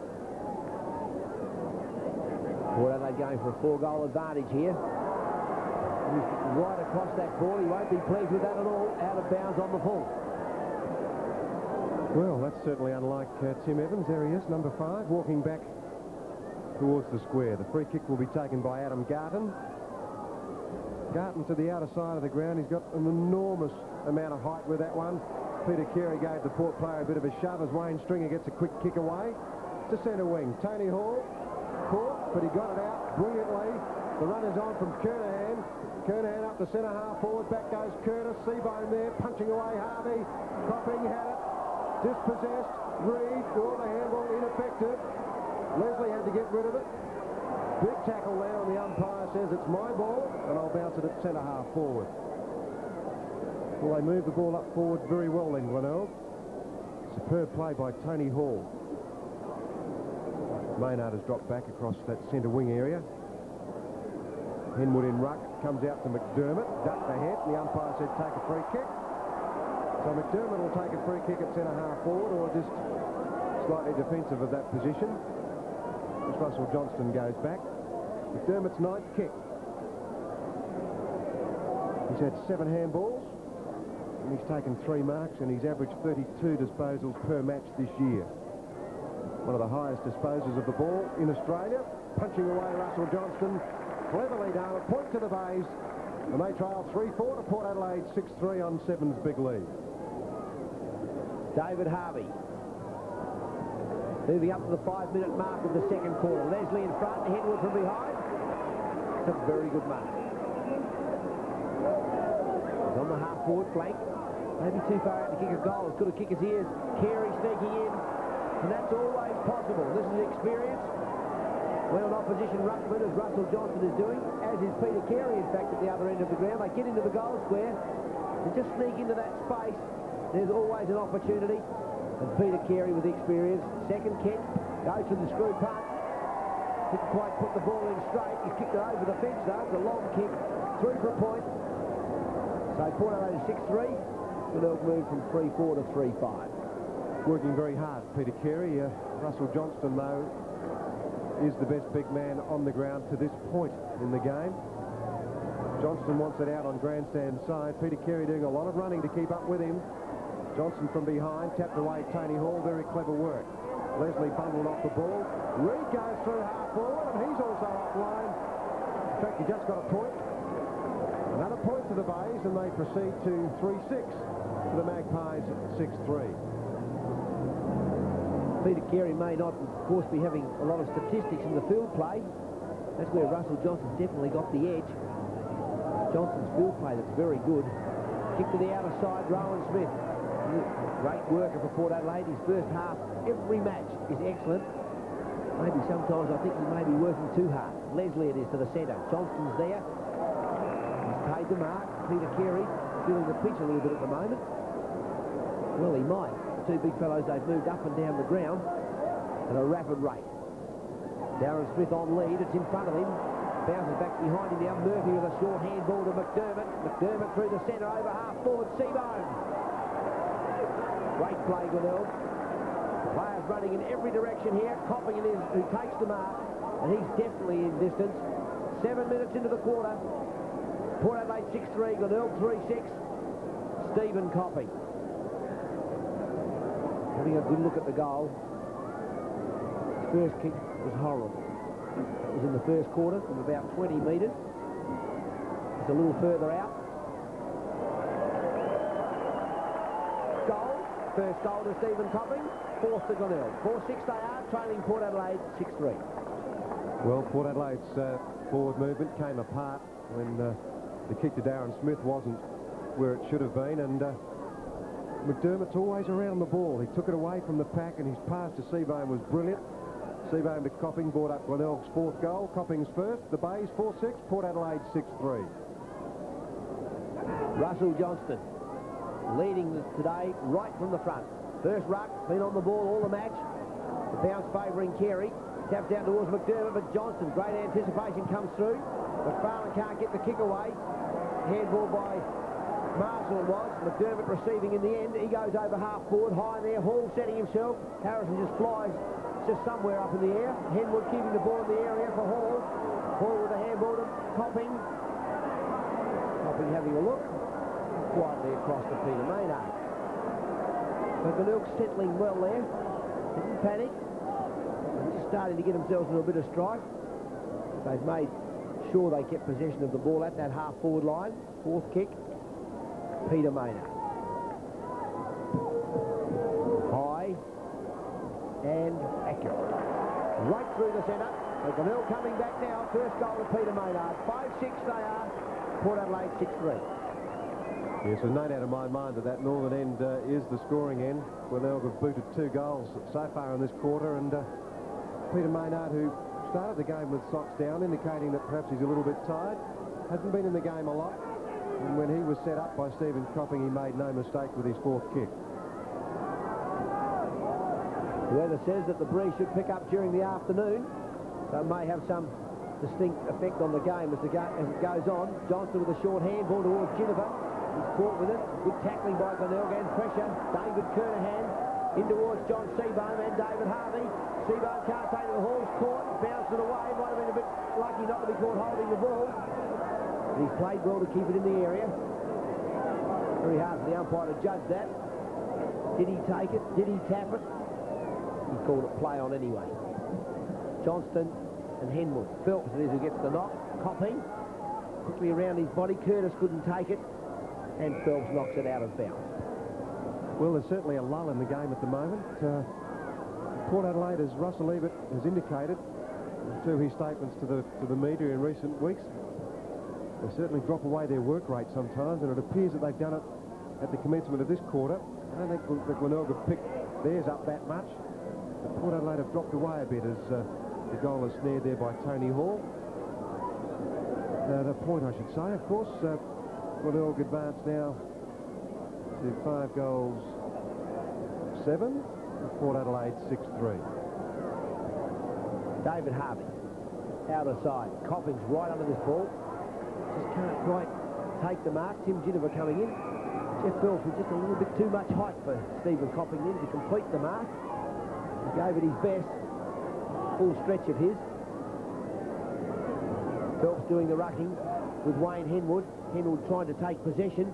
[SPEAKER 2] Port Adelaide going for a 4-goal advantage here. He's right across that ball. He won't be pleased with that at all. Out of bounds on the full.
[SPEAKER 1] Well, that's certainly unlike Tim Evans. There he is, number 5, walking back towards the square. The free kick will be taken by Adam Garton. Garton to the outer side of the ground. He's got an enormous amount of height with that one. Peter Carey gave the Port player a bit of a shove as Wayne Stringer gets a quick kick away to centre wing. Tony Hall caught, but he got it out brilliantly. The run is on from Kernahan. Kernahan up to centre half forward. Back goes Curtis. Seabone there, punching away Harvey. Copping had it. Dispossessed. Reed, the handball ineffective. Leslie had to get rid of it. Big tackle there, and the umpire says it's my ball, and I'll bounce it at centre half forward. Well, they moved the ball up forward very well then, Glenelg. Superb play by Tony Hall. Maynard has dropped back across that centre wing area. Henwood in ruck, comes out to McDermott, ducked the head, and the umpire said take a free kick. So McDermott will take a free kick at centre half forward, or just slightly defensive of that position. As Russell Johnston goes back. McDermott's 9th kick. He's had 7 handballs, and he's taken 3 marks, and he's averaged 32 disposals per match this year. One of the highest disposals of the ball in Australia. Punching away Russell Johnston. Cleverly done. A point to the Bays. And they trail 3-4 to Port Adelaide, 6-3 on 7's big lead.
[SPEAKER 2] David Harvey. Moving up to the 5-minute mark of the second quarter. Leslie in front, Henwood from behind. It's a very good mark. He's on the half-forward flank. Maybe too far out to kick a goal. As good a kick as he is. Carey sneaking in. And that's always possible. This is experience. When an opposition ruckman, as Russell Johnston is doing, as is Peter Carey, in fact, at the other end of the ground, they get into the goal square and just sneak into that space. There's always an opportunity. And Peter Carey with experience. Second kick, goes to the screw punt. Didn't quite put the ball in straight. He's kicked it over the fence though. It's a long kick. Through for a point. So Port Adelaide 6-3. Glenelg moved from 3-4 to 3-5.
[SPEAKER 1] Working very hard, Peter Carey. Russell Johnston, though, is the best big man on the ground to this point in the game. Johnston wants it out on grandstand side. Peter Carey doing a lot of running to keep up with him. Johnson from behind, tapped away Tony Hall, very clever work. Leslie bundled off the ball. Reed goes through half forward, and he's also offline. In fact, he just got a point. Another point to the Bays, and they proceed to 3-6 to the Magpies 6-3.
[SPEAKER 2] Peter Carey may not, of course, be having a lot of statistics in the field play. That's where Russell Johnston's definitely got the edge. Johnston's field play that's very good. Kick to the outer side, Rowan Smith. Great worker for Port Adelaide. His first half, every match is excellent. Maybe sometimes I think he may be working too hard. Leslie it is to the centre. Johnston's there. He's paid the mark. Peter Carey feeling the pinch a little bit at the moment. Well, he might. The two big fellows, they've moved up and down the ground at a rapid rate. Darren Smith on lead. It's in front of him. Bounces back behind him now. Murphy with a short handball to McDermott. McDermott through the centre over half forward. Seabone. Great play, Glenelg. Players running in every direction here. Copping it is who takes the mark, and he's definitely in distance. 7 minutes into the quarter. Port Adelaide 6-3, Glenelg 3-6. Stephen Copping. Having a good look at the goal. His first kick was horrible. It was in the first quarter from about 20 metres. It's a little further out. Goal. First goal to Stephen Copping. Fourth to Glenelg. 4-6 they are, trailing Port Adelaide 6-3.
[SPEAKER 1] Well, Port Adelaide's forward movement came apart when the kick to Darren Smith wasn't where it should have been, and McDermott's always around the ball. He took it away from the pack, and his pass to Seabone was brilliant. Seabone to Copping brought up Glenelg's fourth goal. Copping's first. The Bays 4-6. Port Adelaide 6-3.
[SPEAKER 2] Russell Johnston leading today right from the front. First ruck, been on the ball all the match. The bounce favouring Carey. Taps down towards McDermott, but Johnston, great anticipation, comes through. McFarlane can't get the kick away. Handball by Marshall it was. McDermott receiving in the end. He goes over half forward, high in there. Hall setting himself. Harrison just flies just somewhere up in the air. Henwood keeping the ball in the area for Hall. Hall with a handball to Copping. Copping having a look. Quietly across to Peter Maynard. But Glenelg settling well there. Didn't panic. Just starting to get themselves into a bit of strike. They've made sure they kept possession of the ball at that half-forward line. Fourth kick, Peter Maynard. and accurate. Right through the centre. Glenelg coming back now. First goal to Peter Maynard. 5-6 they are. Port Adelaide 6-3.
[SPEAKER 1] Yes, there's no doubt in my mind that that northern end is the scoring end. Glenelg have booted 2 goals so far in this quarter, and Peter Maynard, who started the game with socks down, indicating that perhaps he's a little bit tired, hasn't been in the game a lot, and when he was set up by Stephen Copping, he made no mistake with his 4th kick.
[SPEAKER 2] The weather says that the breeze should pick up during the afternoon, so it may have some distinct effect on the game as it goes on. Johnston with a short handball towards Ginnivan. He's caught with it. Good tackling by Glenelg and pressure. David Kernahan in towards John Seabohm and David Harvey. Seabohm can't take it. The Hall's caught. Bounced it away. Might have been a bit lucky not to be caught holding the ball. But he's played well to keep it in the area. Very hard for the umpire to judge that. Did he take it? Did he tap it? He called it play on anyway. Johnston and Henwood. Phelps it is who gets the knock. Copping quickly around his body. Curtis couldn't take it, and Phelps knocks it out of bounds.
[SPEAKER 1] Well, there's certainly a lull in the game at the moment. Port Adelaide, as Russell Ebert has indicated through his statements to the media in recent weeks, they certainly drop away their work rate sometimes, and it appears that they've done it at the commencement of this quarter. I don't think the Glenelg have picked theirs up that much. But Port Adelaide have dropped away a bit as the goal is snared there by Tony Hall. The point, I should say, of course. Glenelg advance now to 5 goals 7. Port Adelaide 6-3.
[SPEAKER 2] David Harvey, outer side. Copping's right under this ball. Just can't quite take the mark. Tim Ginnivan coming in. Jeff Phelps with just a little bit too much height for Stephen Copping then to complete the mark. He gave it his best. Full stretch of his. Phelps doing the rucking with Wayne Henwood. Henwood trying to take possession.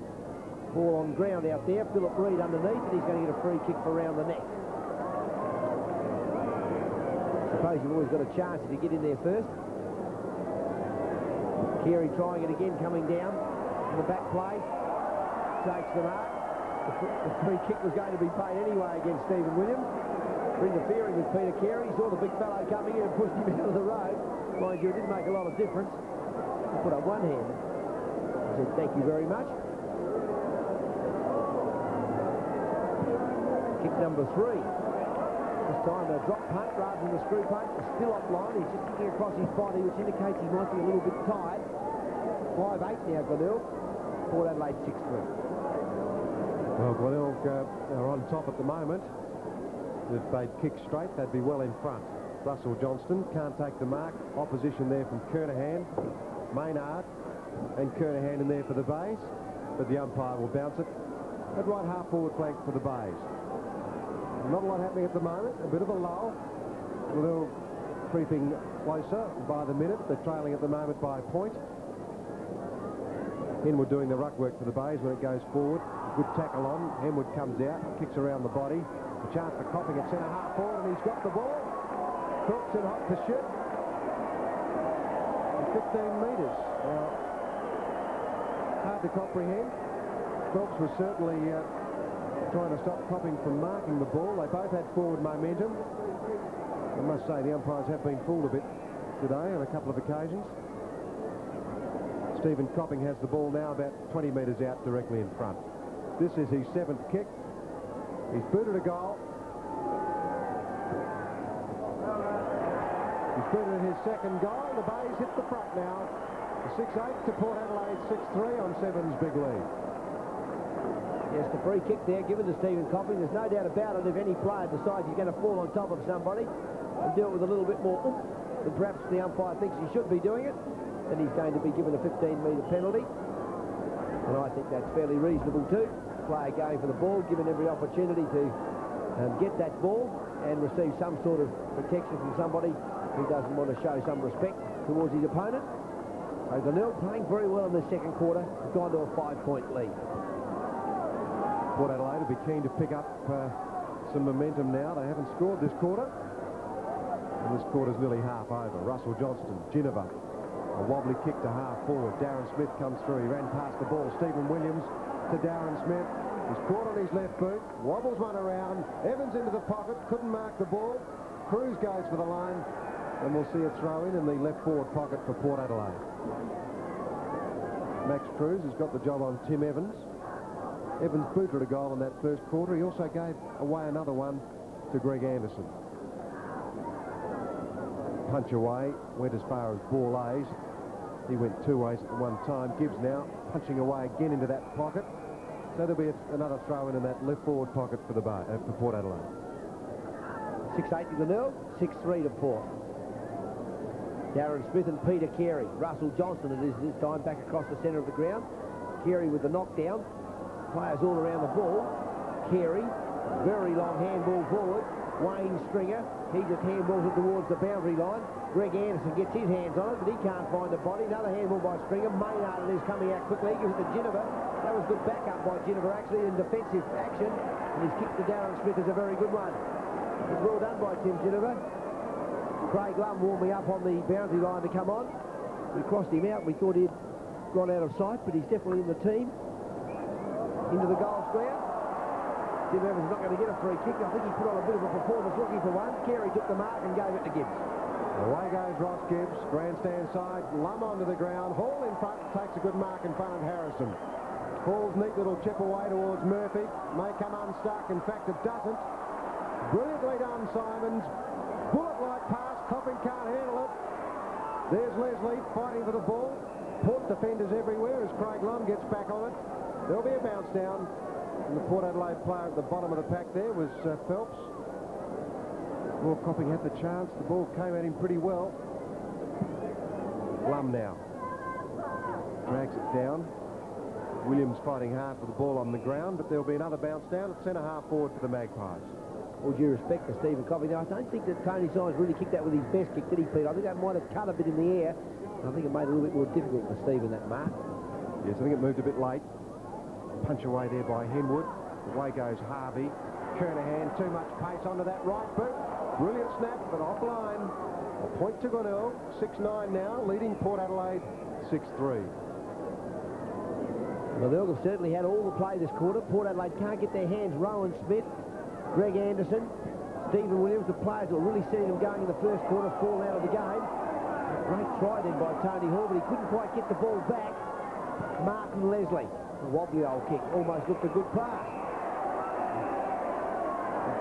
[SPEAKER 2] Ball on ground out there. Philip Reid underneath, and he's going to get a free kick for round the neck. Suppose you've always got a chance if you get in there first. Carey trying it again, coming down on the back play. Takes the mark. The free kick was going to be paid anyway against Stephen Williams. For interfering with Peter Carey. He saw the big fellow coming in and pushed him out of the road. Mind you, it didn't make a lot of difference. He put up one hand. He said, thank you very much. Kick number 3. This time a drop punt rather than a screw punt. Still offline. He's just kicking across his body, which indicates he might be a little bit tired. 5-8 now, Glenelg. Port Adelaide 6-3.
[SPEAKER 1] Well, Glenelg are on top at the moment. If they'd kick straight, they'd be well in front. Russell Johnston can't take the mark. Opposition there from Kernahan, Maynard, and Kernahan in there for the Bays. But the umpire will bounce it. At right half forward flank for the Bays. Not a lot happening at the moment. A bit of a lull. Glenelg creeping closer by the minute. They're trailing at the moment by a point. Henwood doing the ruck work for the Bays when it goes forward. Good tackle on. Henwood comes out, kicks around the body. A chance for Copping at centre half forward, and he's got the ball. Crooks in hot pursuit. 15 metres. Now, hard to comprehend. Phelps was certainly trying to stop Copping from marking the ball. They both had forward momentum. I must say the umpires have been fooled a bit today on a couple of occasions. Stephen Copping has the ball now about 20 metres out directly in front. This is his 7th kick. He's booted a goal. He's booted his 2nd goal. The Bays hit the front now. 6-8 to Port Adelaide 6-3 on 7's big lead.
[SPEAKER 2] Yes, the free kick there given to Stephen Copping. There's no doubt about it. If any player decides he's going to fall on top of somebody and do it with a little bit more oomph than perhaps the umpire thinks he should be doing it, then he's going to be given a 15-metre penalty. And I think that's fairly reasonable too. Player going for the ball, given every opportunity to get that ball and receive some sort of protection from somebody who doesn't want to show some respect towards his opponent. So Glenelg playing very well in the 2nd quarter. Has gone to a 5-point lead.
[SPEAKER 1] Port Adelaide will be keen to pick up some momentum now. They haven't scored this quarter. And this quarter's nearly half over. Russell Johnston, Ginnivan. A wobbly kick to half forward. Darren Smith comes through. He ran past the ball. Stephen Williams to Darren Smith. He's caught on his left boot, wobbles one around. Evans into the pocket, couldn't mark the ball. Cruz goes for the line, and we'll see a throw in the left forward pocket for Port Adelaide. Max Cruz has got the job on Tim Evans. Evans booted a goal in that first quarter. He also gave away another one to Greg Anderson. Punch away, went as far as ball A's. He went 2 ways at one time. Gibbs now punching away again into that pocket. So there'll be another throw in that left forward pocket for for Port Adelaide.
[SPEAKER 2] 6-8 to Glenelg, 6-3 to Port. Darren Smith and Peter Carey. Russell Johnson it is this time back across the centre of the ground. Carey with the knockdown. Players all around the ball. Carey, very long handball forward. Wayne Stringer, he just handballs it towards the boundary line. Greg Anderson gets his hands on it, but he can't find the body. Another handball by Stringer. Maynard is coming out quickly. He gives it to Ginniver. That was good backup by Ginniver, actually, in defensive action. And his kick to Darren Smith is a very good one. It's well done by Tim Ginniver. Craig Lum warming up on the boundary line to come on. We crossed him out. We thought he'd gone out of sight, but he's definitely in the team. Into the goal square. Tim Evans is not going to get a free kick. I think he put on a bit of a performance looking for one. Carey took the mark and gave it to Gibbs.
[SPEAKER 1] Away goes Ross Gibbs, grandstand side, Lum onto the ground. Hall in front, takes a good mark in front of Harrison. Hall's neat little chip away towards Murphy. May come unstuck. In fact, it doesn't. Brilliantly done, Simons. Bullet-like pass. Copping can't handle it. There's Leslie fighting for the ball. Port defenders everywhere as Craig Lum gets back on it. There'll be a bounce down. And the Port Adelaide player at the bottom of the pack there was Phelps. Well, Copping had the chance. The ball came at him pretty well. Lum now. Drags it down. Williams fighting hard for the ball on the ground, but there'll be another bounce down at centre-half forward for the Magpies.
[SPEAKER 2] All due respect to Stephen Copping. I don't think that Tony Simons really kicked that with his best kick, did he, Pete? I think that might have cut a bit in the air. I think it made it a little bit more difficult for Stephen, that mark.
[SPEAKER 1] Yes, I think it moved a bit late. Punch away there by Henwood. Away goes Harvey. Kernahan, too much pace onto that right boot. Brilliant snap, but offline. A point to Glenelg. 6-9 now, leading Port Adelaide 6-3.
[SPEAKER 2] Glenelg have certainly had all the play this quarter. Port Adelaide can't get their hands. Rowan Smith, Greg Anderson, Stephen Williams, the players that were really setting them going in the first quarter, fallen out of the game. Great try then by Tony Hall, but he couldn't quite get the ball back. Martin Leslie, a wobbly old kick, almost looked a good pass.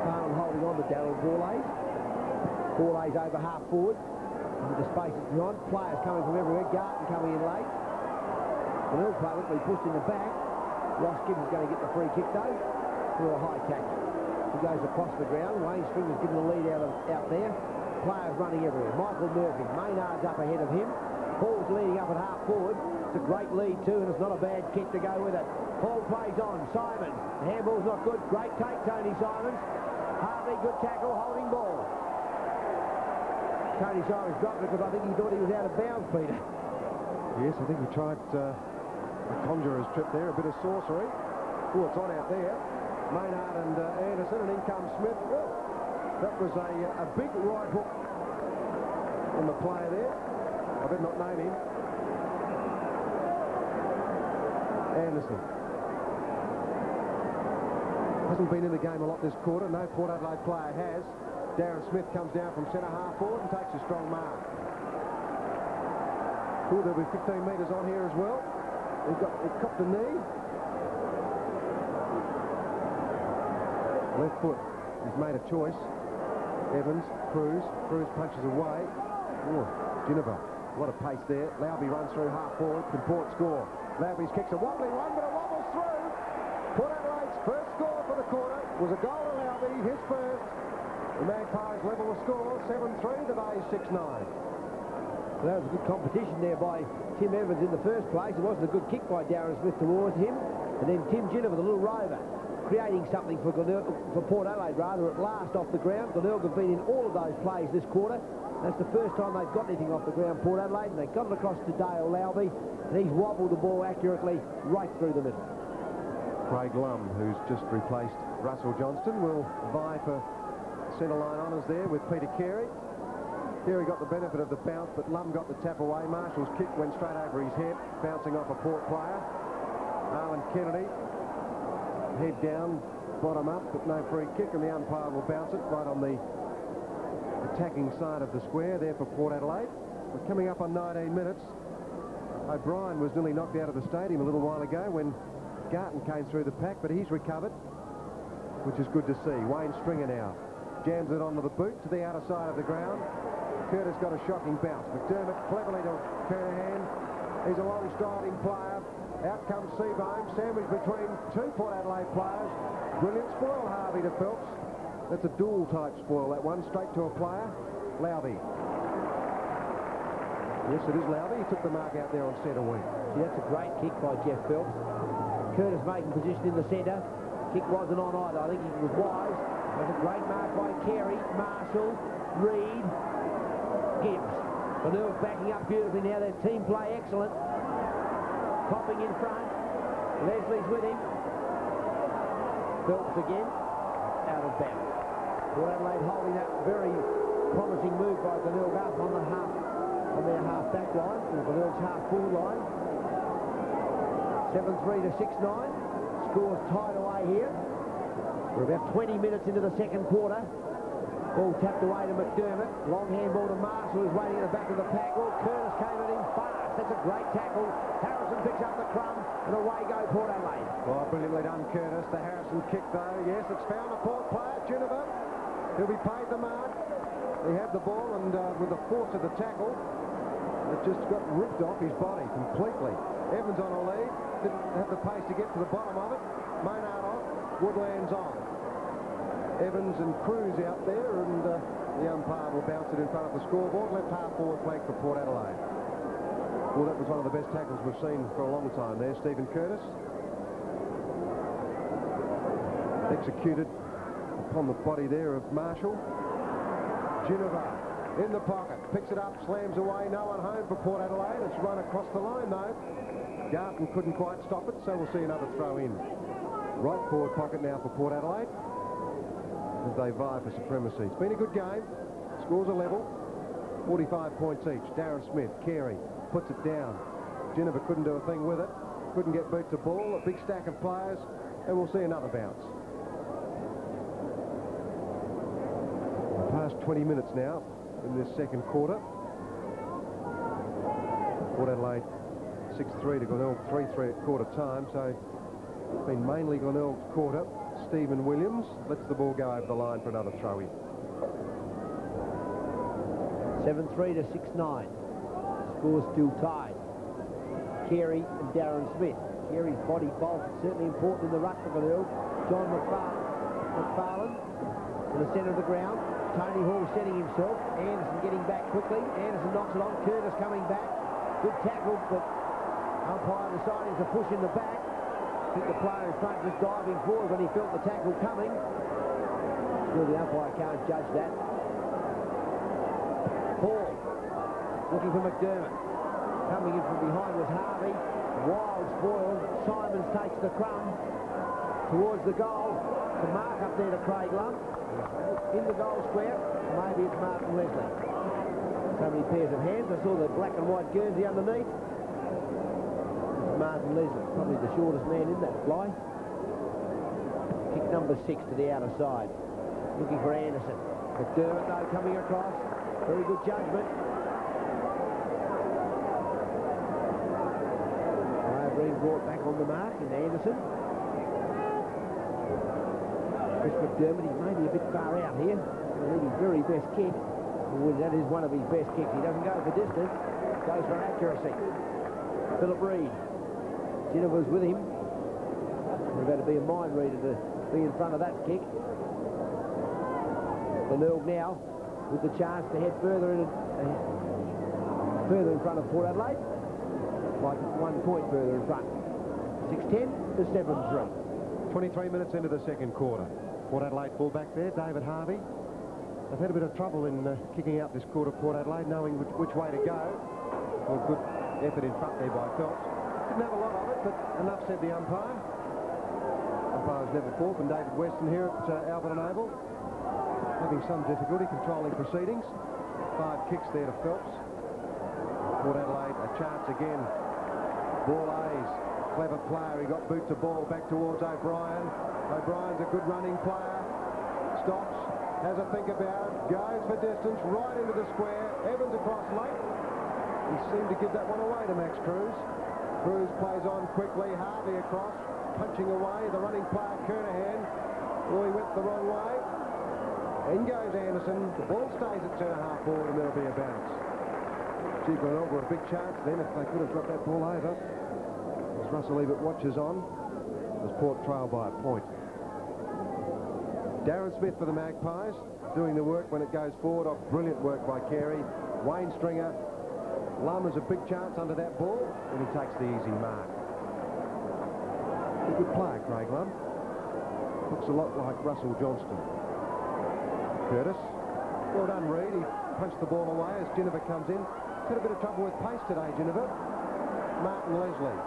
[SPEAKER 2] Farnham holding on to Darryl Borlays. Borlays over half forward. Into the spaces behind. Players coming from everywhere. Garton coming in late. The little player literally pushed in the back. Ross Gibbs is going to get the free kick though for a high tackle. He goes across the ground. Wayne Stringer's given the lead out there. Players running everywhere. Michael Murphy. Maynard's up ahead of him. Paul's leading up at half forward. It's a great lead too, and it's not a bad kick to go with it. Paul plays on. Simon. The handball's not good. Great take, Tony Simons. Harvey, good tackle, holding ball. Tony Simons dropped it because I think he thought he was out of bounds, Peter.
[SPEAKER 1] Yes, I think he tried a conjurer's trip there, a bit of sorcery. Oh, it's on out there. Maynard and Anderson, and in comes Smith. Oh, that was a big right hook on the player there. I better not name him. Anderson. Hasn't been in the game a lot this quarter. No Port Adelaide player has. Darren Smith comes down from centre-half forward and takes a strong mark. Oh, there'll be 15 metres on here as well. He copped a knee. Left foot. He's made a choice. Evans, Cruz punches away. Oh, Ginniver. What a pace there. Laube runs through half forward. Can Port score? Laube's kicks a wobbly one, but it wobbles through. Port Adelaide's first score for the quarter was a goal to Laube, his first. The Magpies level the score, 7-3, the Bays 6-9.
[SPEAKER 2] Well, that was a good competition there by Tim Evans in the first place. It wasn't a good kick by Darren Smith towards him. And then Tim Ginniver, the little rover, creating something for Port Adelaide, rather, at last off the ground. Glenelg have been in all of those plays this quarter. That's the first time they've got anything off the ground, Port Adelaide, and they got it across to Dale Laube, and he's wobbled the ball accurately right through the middle.
[SPEAKER 1] Craig Lum, who's just replaced Russell Johnston, will vie for centre line honours there with Peter Carey. Carey got the benefit of the bounce, but Lum got the tap away. Marshall's kick went straight over his head, bouncing off a Port player. Arlen Kennedy. Head down, bottom up, but no free kick, and the umpire will bounce it right on the attacking side of the square there for Port Adelaide. We're coming up on 19 minutes. O'Brien was nearly knocked out of the stadium a little while ago when Garton came through the pack, but he's recovered, which is good to see. Wayne Stringer now jams it onto the boot to the outer side of the ground. Curtis got a shocking bounce. McDermott cleverly to Kernahan. He's a long striding player. Out comes Seabohm, sandwiched between two Port Adelaide players. Brilliant spoil, Harvey to Phelps. That's a dual type spoil, that one, straight to a player. Lowby. Yes, it is Lowby. He took the mark out there on centre wing.
[SPEAKER 2] See, that's a great kick by Jeff Phelps. Curtis making position in the centre. Kick wasn't on either. I think he was wise. There's a great mark by Carey, Marshall, Reid, Gibbs. Glenelg backing up beautifully now. Their team play excellent. Copping in front. Leslie's with him. Phelps again. Out of bounds. Port Adelaide holding that very promising move by Glenelg up on the half, on their half back line, or Glenelg's half full line. 7-3 to 6-9. Scores tied away here. We're about 20 minutes into the second quarter. Ball tapped away to McDermott. Long handball to Marshall, who's waiting at the back of the pack. Well, Curtis came at him fast. That's a great tackle. Harrison picks up the crumb, and away go Port Adelaide.
[SPEAKER 1] Oh, brilliantly done, Curtis. The Harrison kick, though. Yes, it's found a Port player, Ginnivan. He'll be paid the mark. He had the ball, and with the force of the tackle, it just got ripped off his body completely. Evans on a lead. Didn't have the pace to get to the bottom of it. Maynard off. Woodland's on. Evans and Cruz out there, and the umpire will bounce it in front of the scoreboard. Left half forward flank for Port Adelaide. Well, that was one of the best tackles we've seen for a long time there, Stephen Curtis. Executed upon the body there of Marshall. Ginnivan in the pocket, picks it up, slams away, no one home for Port Adelaide. It's run across the line though. Garton couldn't quite stop it, so we'll see another throw in. Right forward pocket now for Port Adelaide as they vie for supremacy. It's been a good game. Scores are level. 45 points each. Darren Smith, Carey, puts it down. Ginnivan couldn't do a thing with it. Couldn't get boot to ball. A big stack of players, and we'll see another bounce. Past 20 minutes now in this second quarter. Port Adelaide 6-3 to Glenelg 3-3 at quarter time, so it's been mainly Glenelg's quarter. Stephen Williams lets the ball go over the line for another throw in.
[SPEAKER 2] 7-3 to 6-9. Scores still tied. Carey and Darren Smith. Carey's body bulk is certainly important in the ruck for Glenelg. John McFarlane in the centre of the ground. Tony Hall setting himself. Anderson getting back quickly. Anderson knocks it on. Curtis coming back. Good tackle, but umpire deciding to push in the back. I think the player in front just diving forward when he felt the tackle coming. Still, the umpire can't judge that. Hall looking for McDermott. Coming in from behind was Harvey. Wild spoil. Simons takes the crumb towards the goal. The mark up there to Craig Lumb. In the goal square, maybe it's Martin Leslie. So many pairs of hands. I saw the black and white jersey underneath. It's Martin Leslie, probably the shortest man in that fly. Kick number 6 to the outer side. Looking for Anderson. McDermott, though, coming across. Very good judgment. Being brought back on the mark in Anderson. Chris McDermott, he's maybe a bit far out here. Going to need his very best kick. Well, that is one of his best kicks. He doesn't go for distance, goes for accuracy. Philip Reid. Ginnivan was with him. There's about to be a mind reader to be in front of that kick. Glenelg now with the chance to head further in front of Port Adelaide. Like 1 point further in front. 6-10 to 7-3.
[SPEAKER 1] 23 minutes into the second quarter. Port Adelaide fullback there, David Harvey. They've had a bit of trouble in kicking out this quarter, Port Adelaide, knowing which way to go. Well, good effort in front there by Phelps. Didn't have a lot of it, but enough, said the umpire. Umpire's never fought, and David Weston here at Albert and Oval, having some difficulty controlling proceedings. 5 kicks there to Phelps. Port Adelaide a chance again. Ball A's. Clever player. He got boot to ball back towards O'Brien. O'Brien's a good running player. Stops, has a think about it, goes for distance, right into the square. Evans across late. He seemed to give that one away to Max Cruz. Cruz plays on quickly. Harvey across, punching away. The running player, Kernahan. Oh, he went the wrong way. In goes Anderson. The ball stays at centre-half forward and there'll be a bounce. Gee, Glenelg were a big chance then if they could have got that ball over. As Russell Ebert watches on, as Port trail by a point. Darren Smith for the Magpies, doing the work when it goes forward. Off brilliant work by Carey. Wayne Stringer. Lum has a big chance under that ball, and he takes the easy mark. A good player, Craig Lum. Looks a lot like Russell Johnston. Curtis. Well done, Reid. He punched the ball away as Ginniver comes in. Had a bit of trouble with pace today, Ginniver. Martin Leslie.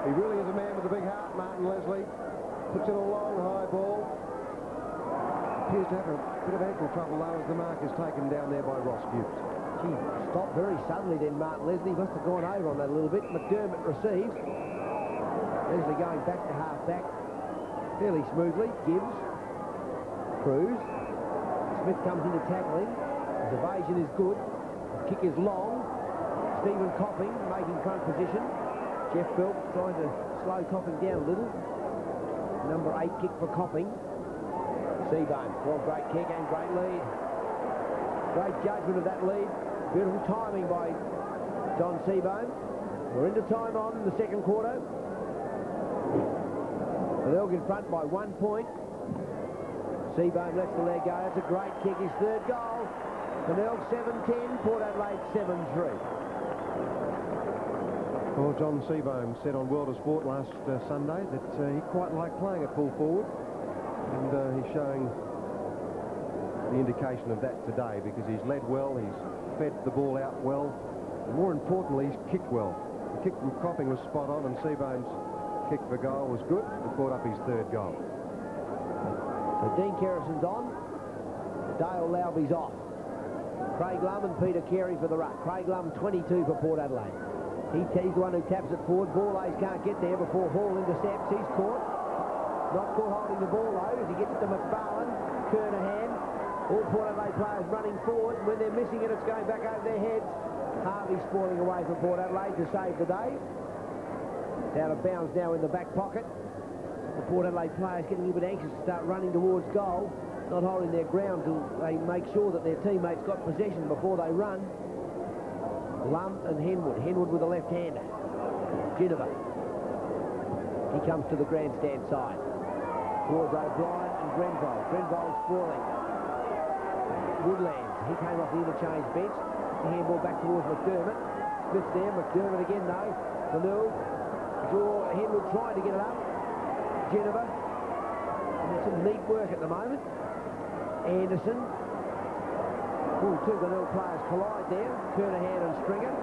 [SPEAKER 1] He really is a man with a big heart, Martin Leslie. Puts in a long, high ball. Appears to have a bit of ankle trouble, though, as the mark is taken down there by Ross Gibbs.
[SPEAKER 2] Gee, stopped very suddenly then, Martin Leslie. Must have gone over on that a little bit. McDermott receives. Leslie going back to half-back fairly smoothly. Gibbs. Cruz. Smith comes into tackling. His evasion is good. His kick is long. Stephen Copping making front position. Jeff Belt trying to slow Copping down a little. Number 8 kick for Copping. Seabohm. Well, great kick and great lead. Great judgment of that lead. Beautiful timing by John Seabohm. We're into time on in the second quarter. Glenelg in front by 1 point. Seabohm lets the leg go. That's a great kick. His third goal. Glenelg 7-10. Port Adelaide 7-3.
[SPEAKER 1] Well, John Seabohm said on World of Sport last Sunday that he quite liked playing at full forward. And he's showing the indication of that today because he's led well, he's fed the ball out well, and more importantly, he's kicked well. The kick from Copping was spot on, and Seabohm's kick for goal was good. He caught up his third goal.
[SPEAKER 2] So Dean Kerrison's on. Dale Lowby's off. Craig Lum and Peter Carey for the ruck. Craig Lum 22 for Port Adelaide. He's the one who taps it forward. Ball can't get there before Hall intercepts. He's caught. Not caught holding the ball though as he gets it to McFarlane. Kernahan. All Port Adelaide players running forward. When they're missing it, it's going back over their heads. Harvey spoiling away from Port Adelaide to save the day. It's out of bounds now in the back pocket. The Port Adelaide players getting a little bit anxious to start running towards goal, not holding their ground till they make sure that their teammates got possession before they run. Lum and Henwood. Henwood with a left-hander. Ginniver. He comes to the grandstand side. Towards O'Brien and Grenville. Grenville spoiling. Woodlands. He came off the interchange bench. The handball back towards McDermott. Smith there. McDermott again though. Glenelg. Henwood trying to get it up. Ginniver. And there's some neat work at the moment. Anderson. Two Glenelg players collide there. Kernahan and Stringer.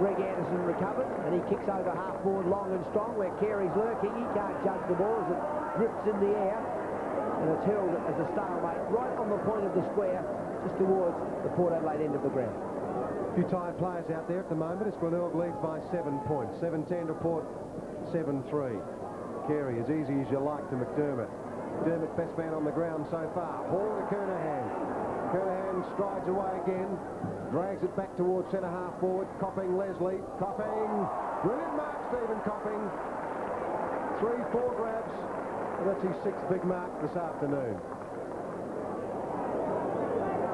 [SPEAKER 2] Greg Anderson recovers and he kicks over half forward long and strong where Carey's lurking. He can't judge the ball as it drifts in the air and it's held as a stalemate right on the point of the square just towards the Port Adelaide end of the ground.
[SPEAKER 1] A few tired players out there at the moment. It's Glenelg leads by 7 points. 7-10 to Port, 7-3. Carey as easy as you like to McDermott. McDermott best man on the ground so far. Hall to Kernahan. Kernahan strides away again. Drags it back towards centre-half forward. Copping, Leslie. Copping. Brilliant mark, Stephen Copping. 3-4 grabs. And that's his 6th big mark this afternoon.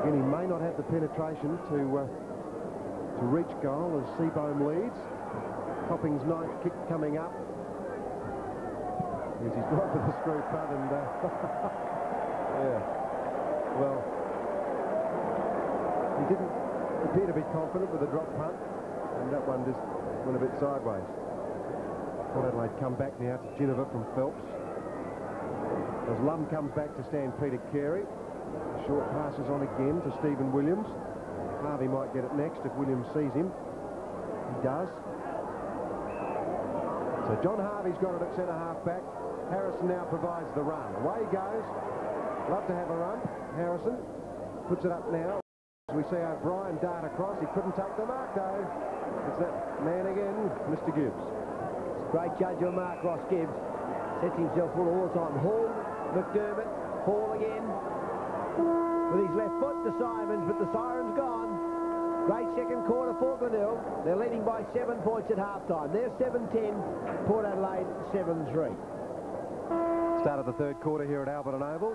[SPEAKER 1] Again, he may not have the penetration to reach goal as Seabohm leads. Copping's 9th kick coming up. He's gone for the screw punt and... yeah. Well, he didn't appear to be confident with the drop punt, and that one just went a bit sideways. Port Adelaide come back now to Ginniver from Phelps. As Lum comes back to stand Peter Carey. Short passes on again to Stephen Williams. Harvey might get it next if Williams sees him. He does. So John Harvey's got it at centre-half back. Harrison now provides the run. Away he goes. Love to have a run. Harrison puts it up now. We see O'Brien dart across. He couldn't take the mark though. It's that man again, Mr. Gibbs.
[SPEAKER 2] Great judge of mark, Ross Gibbs. Sets himself full all the time. Hall, McDermott, Hall again. With his left foot to Simons, but the siren's gone. Great second quarter for Glenelg. They're leading by 7 points at half-time. They're 7-10, Port Adelaide 7-3.
[SPEAKER 1] Start of the third quarter here at Alberton Oval.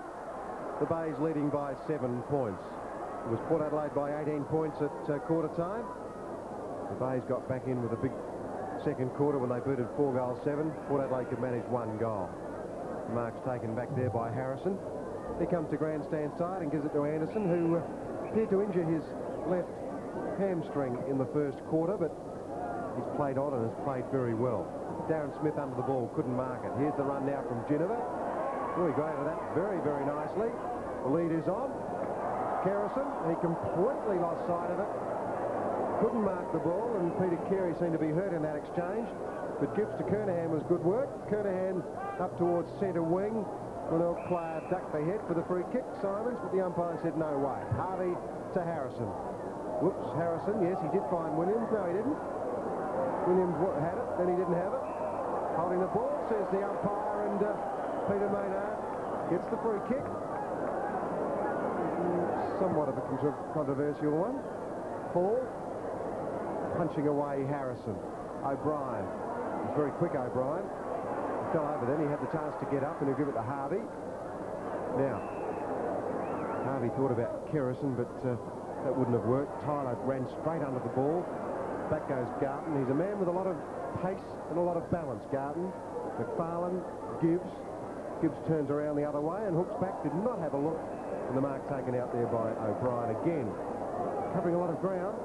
[SPEAKER 1] The Bay's leading by 7 points. It was Port Adelaide by 18 points at quarter time. The Bay's got back in with a big second quarter when they booted 4-7. Port Adelaide could manage 1 goal. The mark's taken back there by Harrison. He comes to grandstand side and gives it to Anderson, who appeared to injure his left hamstring in the first quarter, but he's played on and has played very well. Darren Smith under the ball, couldn't mark it. Here's the run now from Ginniver. Really great at that, very, very nicely. The lead is on. Kerrison, he completely lost sight of it. Couldn't mark the ball, and Peter Carey seemed to be hurt in that exchange. But Gibbs to Kernahan was good work. Kernahan up towards centre wing. Glenelg player ducked the head for the free kick, Simons, but the umpire said no way. Harvey to Harrison. Whoops, Harrison, yes, he did find Williams. No, he didn't. Williams had it, then he didn't have it. Holding the ball, says the umpire, and Peter Maynard gets the free kick. Somewhat of a controversial one. Paul punching away Harrison. O'Brien. He's very quick, O'Brien. He fell over then. He had the chance to get up, and he'll give it to Harvey. Now, Harvey thought about Kerrison, but that wouldn't have worked. Tyler ran straight under the ball. Back goes Garton. He's a man with a lot of pace and a lot of balance, Garton. McFarlane, Gibbs. Gibbs turns around the other way and hooks back. Did not have a look. And the mark taken out there by O'Brien again. Covering a lot of ground.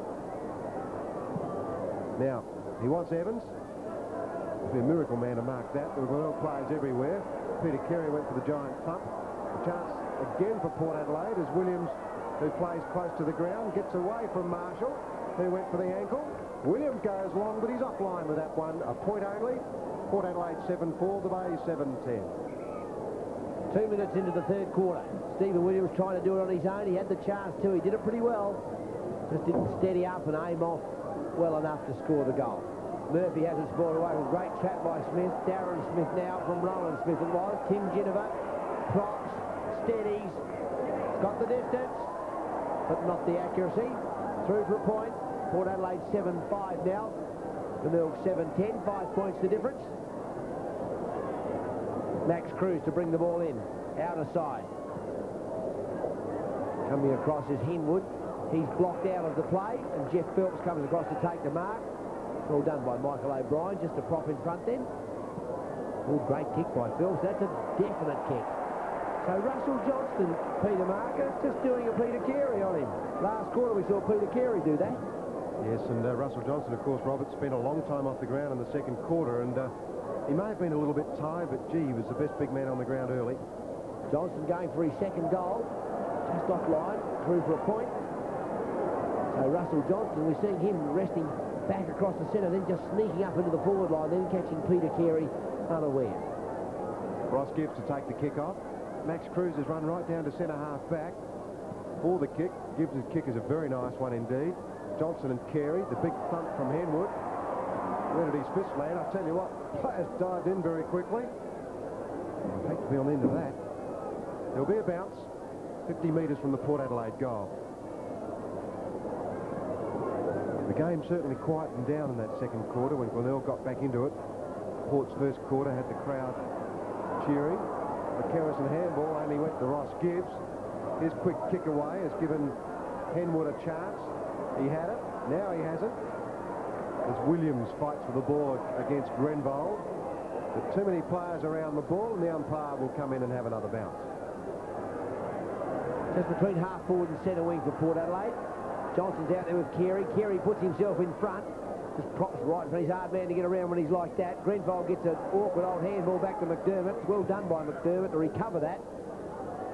[SPEAKER 1] Now, he wants Evans. It'd be a miracle man to mark that. There were Glenelg players everywhere. Peter Carey went for the giant thump. A chance again for Port Adelaide as Williams, who plays close to the ground, gets away from Marshall, who went for the ankle. Williams goes long, but he's offline with that one. A point only. Port Adelaide 7-4, the Bay 7-10.
[SPEAKER 2] 2 minutes into the third quarter. Stephen Williams trying to do it on his own. He had the chance to. He did it pretty well. Just didn't steady up and aim off well enough to score the goal. Murphy has it scored away with great trap by Smith. Darren Smith now from Rowan Smith it was. Tim Ginniver props, steadies, got the distance, but not the accuracy. Through for a point. Port Adelaide 7-5 now. Glenelg 7-10, 5 points the difference. Max Cruz to bring the ball in. Outer side. Coming across is Henwood. He's blocked out of the play, and Jeff Phelps comes across to take the mark. Well done by Michael O'Brien, just a prop in front then. Oh, great kick by Phelps. That's a definite kick. So Russell Johnston, Peter Marker, just doing a Peter Carey on him. Last quarter we saw Peter Carey do that.
[SPEAKER 1] Yes, and Russell Johnston, of course, Robert, spent a long time off the ground in the second quarter, and he may have been a little bit tired, but gee, he was the best big man on the ground early.
[SPEAKER 2] Johnston going for his second goal. Just offline, through for a point. So Russell Johnston, we're seeing him resting back across the centre, then just sneaking up into the forward line, then catching Peter Carey unaware.
[SPEAKER 1] Ross Gibbs to take the kick off. Max Cruz has run right down to centre half back for the kick. Gibbs' kick is a very nice one indeed. Johnson and Carey, the big thump from Henwood. Where did his fist land? I'll tell you what, players dived in very quickly. I hate to be on the end of that. There'll be a bounce, 50 metres from the Port Adelaide goal. The game certainly quietened down in that second quarter when Glenelg got back into it. Port's first quarter had the crowd cheering. The Kerrison handball only went to Ross Gibbs. His quick kick away has given Henwood a chance. He had it, now he hasn't. As Williams fights for the ball against Grenvold. But too many players around the ball, and the umpire will come in and have another bounce.
[SPEAKER 2] Just between half forward and centre wing for Port Adelaide. Johnson's out there with Carey. Carey puts himself in front. Just props right for his hard man to get around when he's like that. Grenvold gets an awkward old handball back to McDermott. It's well done by McDermott to recover that.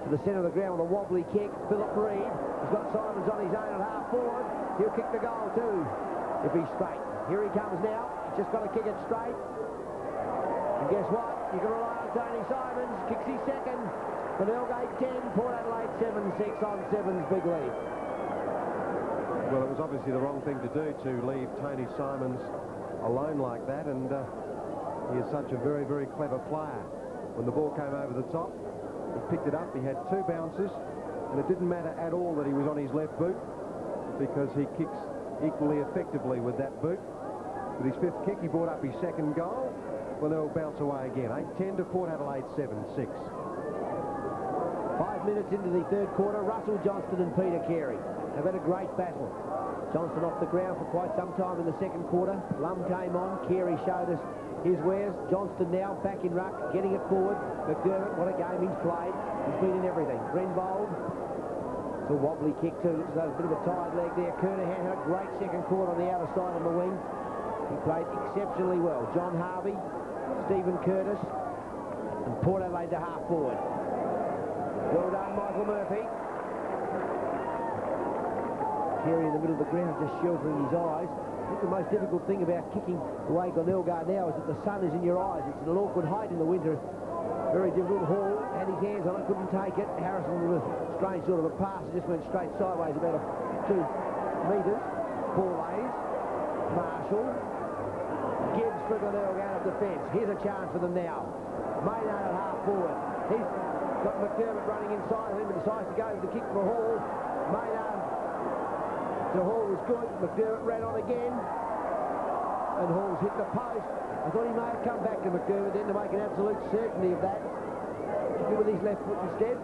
[SPEAKER 2] To the centre of the ground with a wobbly kick. Philip Reid has got Simons on his own at half forward. He'll kick the goal too, if he's straight. Here he comes now. He's just got to kick it straight. And guess what? You can rely on Tony Simons. Kicks his second. Glenelg 8-10. Port Adelaide 7-6 on 7's big lead.
[SPEAKER 1] Well, it was obviously the wrong thing to do to leave Tony Simons alone like that, and He is such a very, very clever player. When the ball came over the top, he picked it up. He had 2 bounces, and it didn't matter at all that he was on his left boot, because he kicks equally effectively with that boot. With his 5th kick, he brought up his 2nd goal. Well, they'll bounce away again. 8-10 to Port Adelaide 7-6.
[SPEAKER 2] 5 minutes into the 3rd quarter, Russell Johnston and Peter Carey have had a great battle. Johnston off the ground for quite some time in the 2nd quarter. Lum came on. Carey showed us his wares. Johnston now back in ruck, getting it forward. McDermott, what a game he's played. He's been in everything. Renbold, it's a wobbly kick too. Looks like a bit of a tired leg there. Kernahan had a great 2nd quarter on the outer side on the wing. He played exceptionally well. John Harvey, Stephen Curtis, and Port Adelaide to half forward. Well done, Michael Murphy. Carey in the middle of the ground, just sheltering his eyes. I think the most difficult thing about kicking the way Glenelg are now is that the sun is in your eyes. It's an awkward height in the winter. Very difficult. Hall had his hands on it, couldn't take it. Harrison with a strange sort of a pass. It just went straight sideways about 2 metres. Ball lays. Marshall. Gibbs for Glenelg out of defence. Here's a chance for them now. Maynard at half forward. He's got McDermott running inside of him and decides to go to the kick for Hall. Maynard to Hall was good. McDermott ran on again. And Hall's hit the post. I thought he may have come back to McDermott then to make an absolute certainty of that. He with his left foot instead.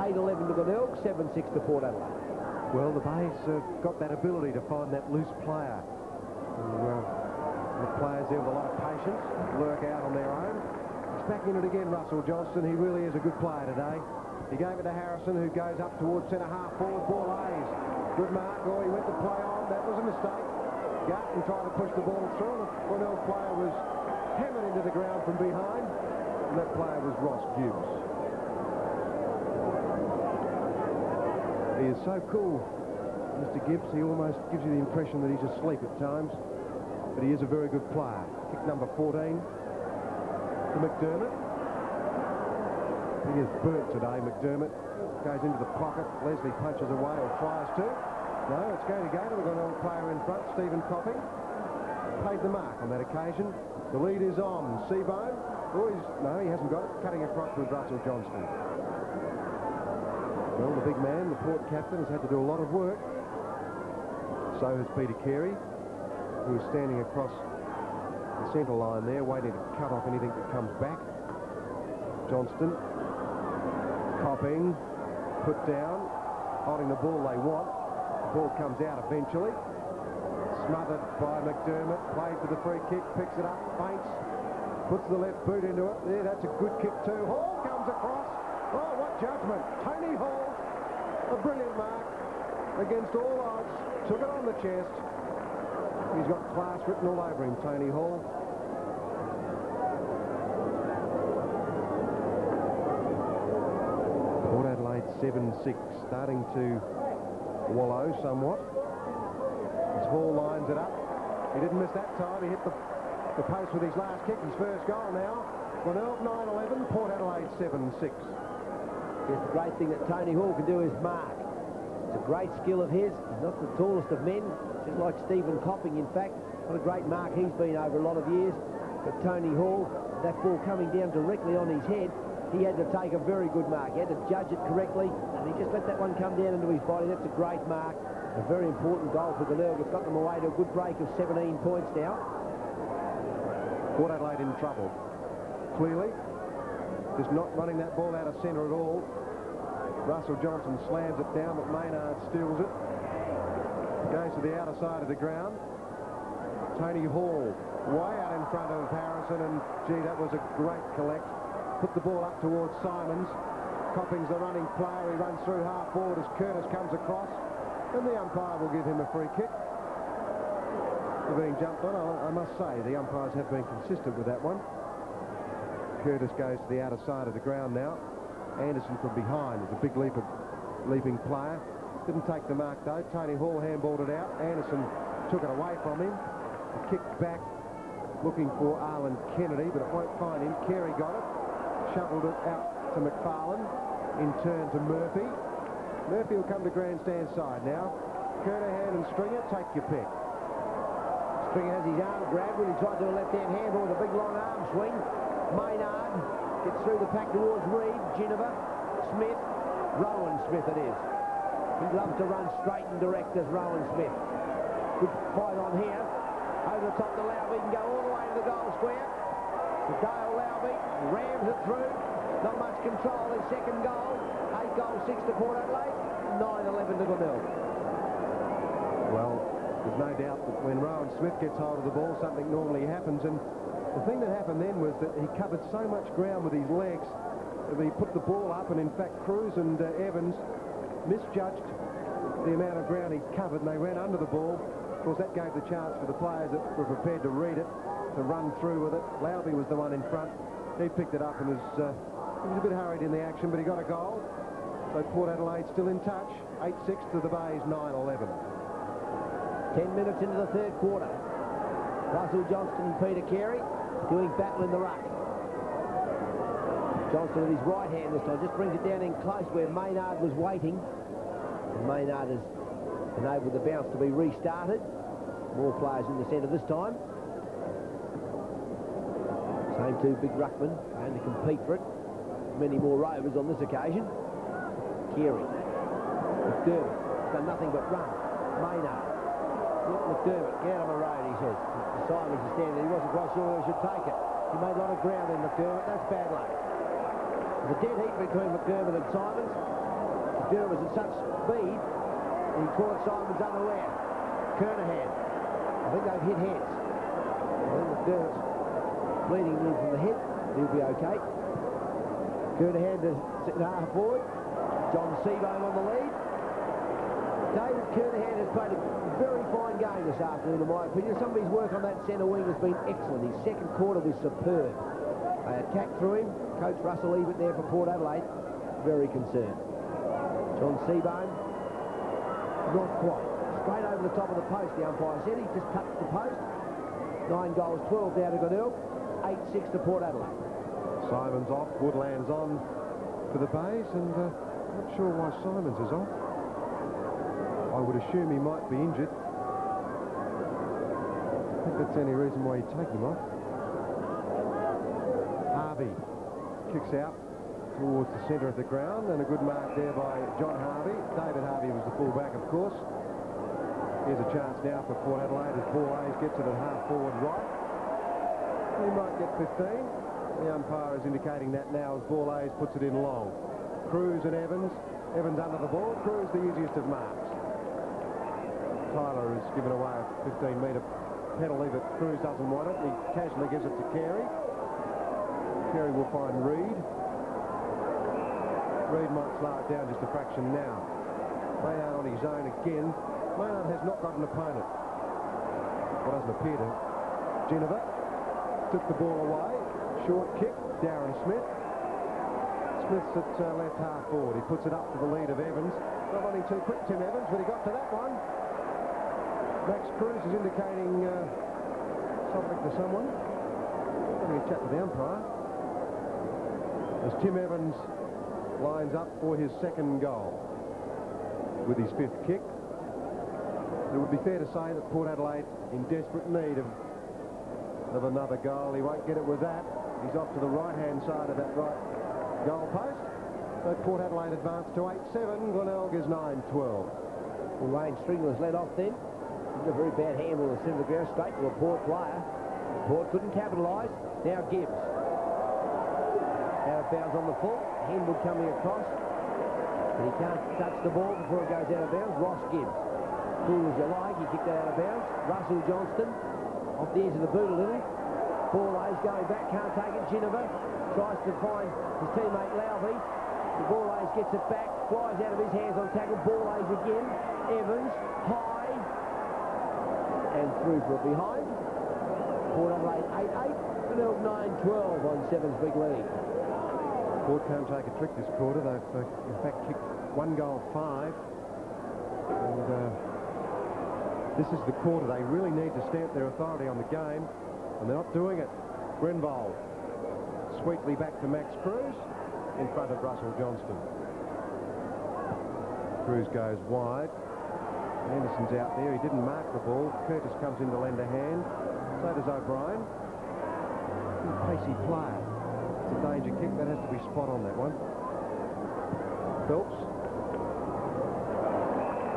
[SPEAKER 2] 8-11 to Glenelg, 7-6 to Port Adelaide.
[SPEAKER 1] Well, the Bays have got that ability to find that loose player. And, the players there with a lot of patience work out on their own. He's back in it again, Russell Johnston. He really is a good player today. He gave it to Harrison, who goes up towards centre half forward. Ball lays. Good mark. Oh, he went to play on. That was a mistake. Gut and tried to push the ball through. The Glenelg player was hammered into the ground from behind. And that player was Ross Gibbs. He is so cool, Mr. Gibbs. He almost gives you the impression that he's asleep at times. But he is a very good player. Kick number 14 to McDermott. He is burnt today, McDermott. Goes into the pocket. Leslie punches away or tries to. No, it's going to go to the Glenelg player in front, Stephen Copping. Paid the mark on that occasion. The lead is on. Seabone. Oh, no, he hasn't got it. Cutting across with Russell Johnston. Well, the big man, the Port captain, has had to do a lot of work. So has Peter Carey, who is standing across the centre line there, waiting to cut off anything that comes back. Johnston. Copping. Put down. Holding the ball they want. The ball comes out eventually. Smothered by McDermott. Played for the free kick. Picks it up. Feints. Puts the left boot into it. There, that's a good kick too. Hall comes across. Oh, what judgment. Tony Hall. A brilliant mark. Against all odds. Took it on the chest. He's got class written all over him, Tony Hall. Port Adelaide 7-6, starting to wallow somewhat. As Hall lines it up. He didn't miss that time. He hit the post with his last kick, his first goal now. Glenelg 9-11, Port Adelaide 7-6.
[SPEAKER 2] Yes, the great thing that Tony Hall can do is mark. It's a great skill of his. He's not the tallest of men, just like Stephen Copping, in fact. What a great mark he's been over a lot of years. But Tony Hall, that ball coming down directly on his head, he had to take a very good mark. He had to judge it correctly, and he just let that one come down into his body. That's a great mark. A very important goal for Glenelg. It's got them away to a good break of 17 points now.
[SPEAKER 1] Port Adelaide in trouble. Clearly, just not running that ball out of centre at all. Russell Johnson slams it down, but Maynard steals it. Goes to the outer side of the ground. Tony Hall way out in front of Harrison, and gee, that was a great collect. Put the ball up towards Simons. Copping's the running player. He runs through half forward as Curtis comes across, and the umpire will give him a free kick for being jumped on. I must say, the umpires have been consistent with that one. Curtis goes to the outer side of the ground now. Anderson from behind is a big leaping player. Didn't take the mark though. Tony Hall handballed it out. Anderson took it away from him. He kicked back looking for Arlen Kennedy, but it won't find him. Carey got it. Shoveled it out to McFarlane. In turn to Murphy. Murphy will come to grandstand side now. Kernahan and Stringer, take your pick.
[SPEAKER 2] Springer has his arm grabbed when he tried to do a left-hand handball with a big long arm swing. Maynard gets through the pack towards Reed, Ginniver, Smith, Rowan Smith it is. He loves to run straight and direct as Rowan Smith. Good fight on here. Over the top to Lowby, can go all the way to the goal square. To Dale Lowby, rams it through. Not much control, his second goal. 8 goals, 6 to Port Adelaide, 9-11 to Glenelg.
[SPEAKER 1] Well, there's no doubt that when Rowan Smith gets hold of the ball, something normally happens. And the thing that happened then was that he covered so much ground with his legs that he put the ball up, and in fact Cruz and Evans misjudged the amount of ground he covered, and they ran under the ball. Of course, that gave the chance for the players that were prepared to read it to run through with it. Lowby was the one in front. He picked it up and he was a bit hurried in the action, but he got a goal. So Port Adelaide still in touch. 8-6 to the Bays, 9-11.
[SPEAKER 2] 10 minutes into the third quarter. Russell Johnston and Peter Carey doing battle in the ruck. Johnston with his right hand this time just brings it down in close where Maynard was waiting. And Maynard has enabled the bounce to be restarted. More players in the centre this time. Same two big ruckmen going to compete for it. Many more rovers on this occasion. Carey. McDermott. Done nothing but run. Maynard. Look, McDermott, get out of the road, he says. Simons is standing there. He wasn't quite sure whether he should take it. He made a lot of ground in McDermott. That's bad luck. There's a dead heat between McDermott and Simons. McDermott was at such speed, he caught Simons unaware. Kernahan. I think they've hit heads. I think McDermott's bleeding a little from the head. He'll be okay. Kernahan to sit half forward. John Seabohm on the lead. David Kernahan has played a very fine game this afternoon, in my opinion. Some of his work on that centre wing has been excellent. His second quarter was superb. They attacked through him. Coach Russell Ebert there for Port Adelaide, very concerned. John Seabohm, not quite. Straight over the top of the post, the umpire said. He just touched the post. 9 goals, 12 down to Glenelg. 8-6 to Port Adelaide.
[SPEAKER 1] Simons off, Woodland's on for the Bays, and not sure why Simons is off. I would assume he might be injured. I think that's the only reason why you take him off. Harvey kicks out towards the centre of the ground, and a good mark there by John Harvey. David Harvey was the fullback, of course. Here's a chance now for Port Adelaide as Paul Hayes gets it at half-forward right. He might get 15. The umpire is indicating that now as Paul Hayes puts it in long. Cruz and Evans. Evans under the ball. Cruz the easiest of marks. Tyler has given away a 15-metre penalty, but Cruz doesn't want it. He casually gives it to Carey. Carey will find Reed. Reed might slow it down just a fraction now. Maynard on his own again. Maynard has not got an opponent. Well, doesn't appear to. Ginniver took the ball away. Short kick. Darren Smith. Smith's at left half forward. He puts it up to the lead of Evans. Not running too quick, Tim Evans, but he got to that one. Max Cruz is indicating something to someone. Having a chat with the umpire. As Tim Evans lines up for his second goal with his 5th kick. It would be fair to say that Port Adelaide in desperate need of another goal. He won't get it with that. He's off to the right-hand side of that right goal post. So Port Adelaide advance to 8-7. Glenelg is 9-12.
[SPEAKER 2] Well, Wayne Stringer was let off then. A very bad handball in the centre of the ground, straight to a Port player. Port couldn't capitalise. Now Gibbs. Out of bounds on the full. Henwood coming across. But he can't touch the ball before it goes out of bounds. Ross Gibbs. Cool as you like, he kicked it out of bounds. Russell Johnston off the edge of the boot a little. Paul Hayes going back, can't take it. Ginniver tries to find his teammate Lowby. The Ball Hayes gets it back, flies out of his hands on tackle. Ball Hayes again. Evans, high. And through for a behind. Port Adelaide 8-8. Glenelg 9-12 on 7's big lead.
[SPEAKER 1] Port can't take a trick this quarter. They've in fact kicked 1 goal 5. And this is the quarter they really need to stamp their authority on the game, and they're not doing it. Grenvold sweetly back to Max Cruz in front of Russell Johnston. Cruz goes wide. Anderson's out there. He didn't mark the ball. Curtis comes in to lend a hand. So does O'Brien. He's a pacey player. It's a danger kick. That has to be spot on, that one. Phelps.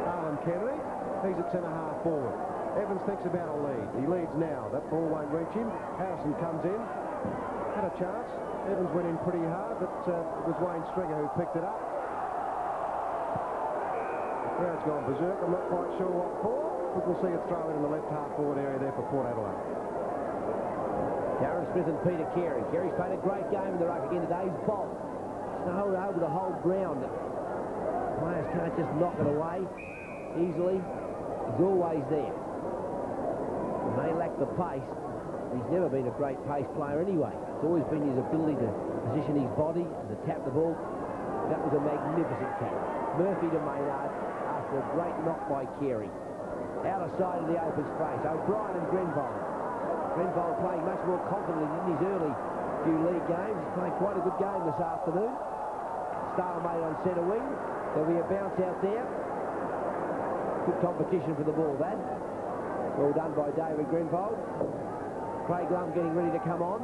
[SPEAKER 1] Alan Kennedy. He's at centre-half forward. Evans thinks about a lead. He leads now. That ball won't reach him. Harrison comes in. Had a chance. Evans went in pretty hard, but it was Wayne Stringer who picked it up. The crowd's gone berserk. I'm not quite sure what for, but we'll see it thrown in the left half forward area there for Port Adelaide.
[SPEAKER 2] Darren Smith and Peter Carey. Carey's played a great game in the ruck again today. He's bolt. Snowed over the whole ground. Players can't just knock it away easily. He's always there. He may lack the pace. He's never been a great pace player anyway. It's always been his ability to position his body and to tap the ball. That was a magnificent tap. Murphy to Maynard after a great knock by Carey. Out of sight of the open space. O'Brien and Grenville. Grenville playing much more confidently than his early few league games. He's playing quite a good game this afternoon. Stalemate on centre wing. There'll be a bounce out there. Good competition for the ball, that. Well done by David Grenville. Craig Lum getting ready to come on.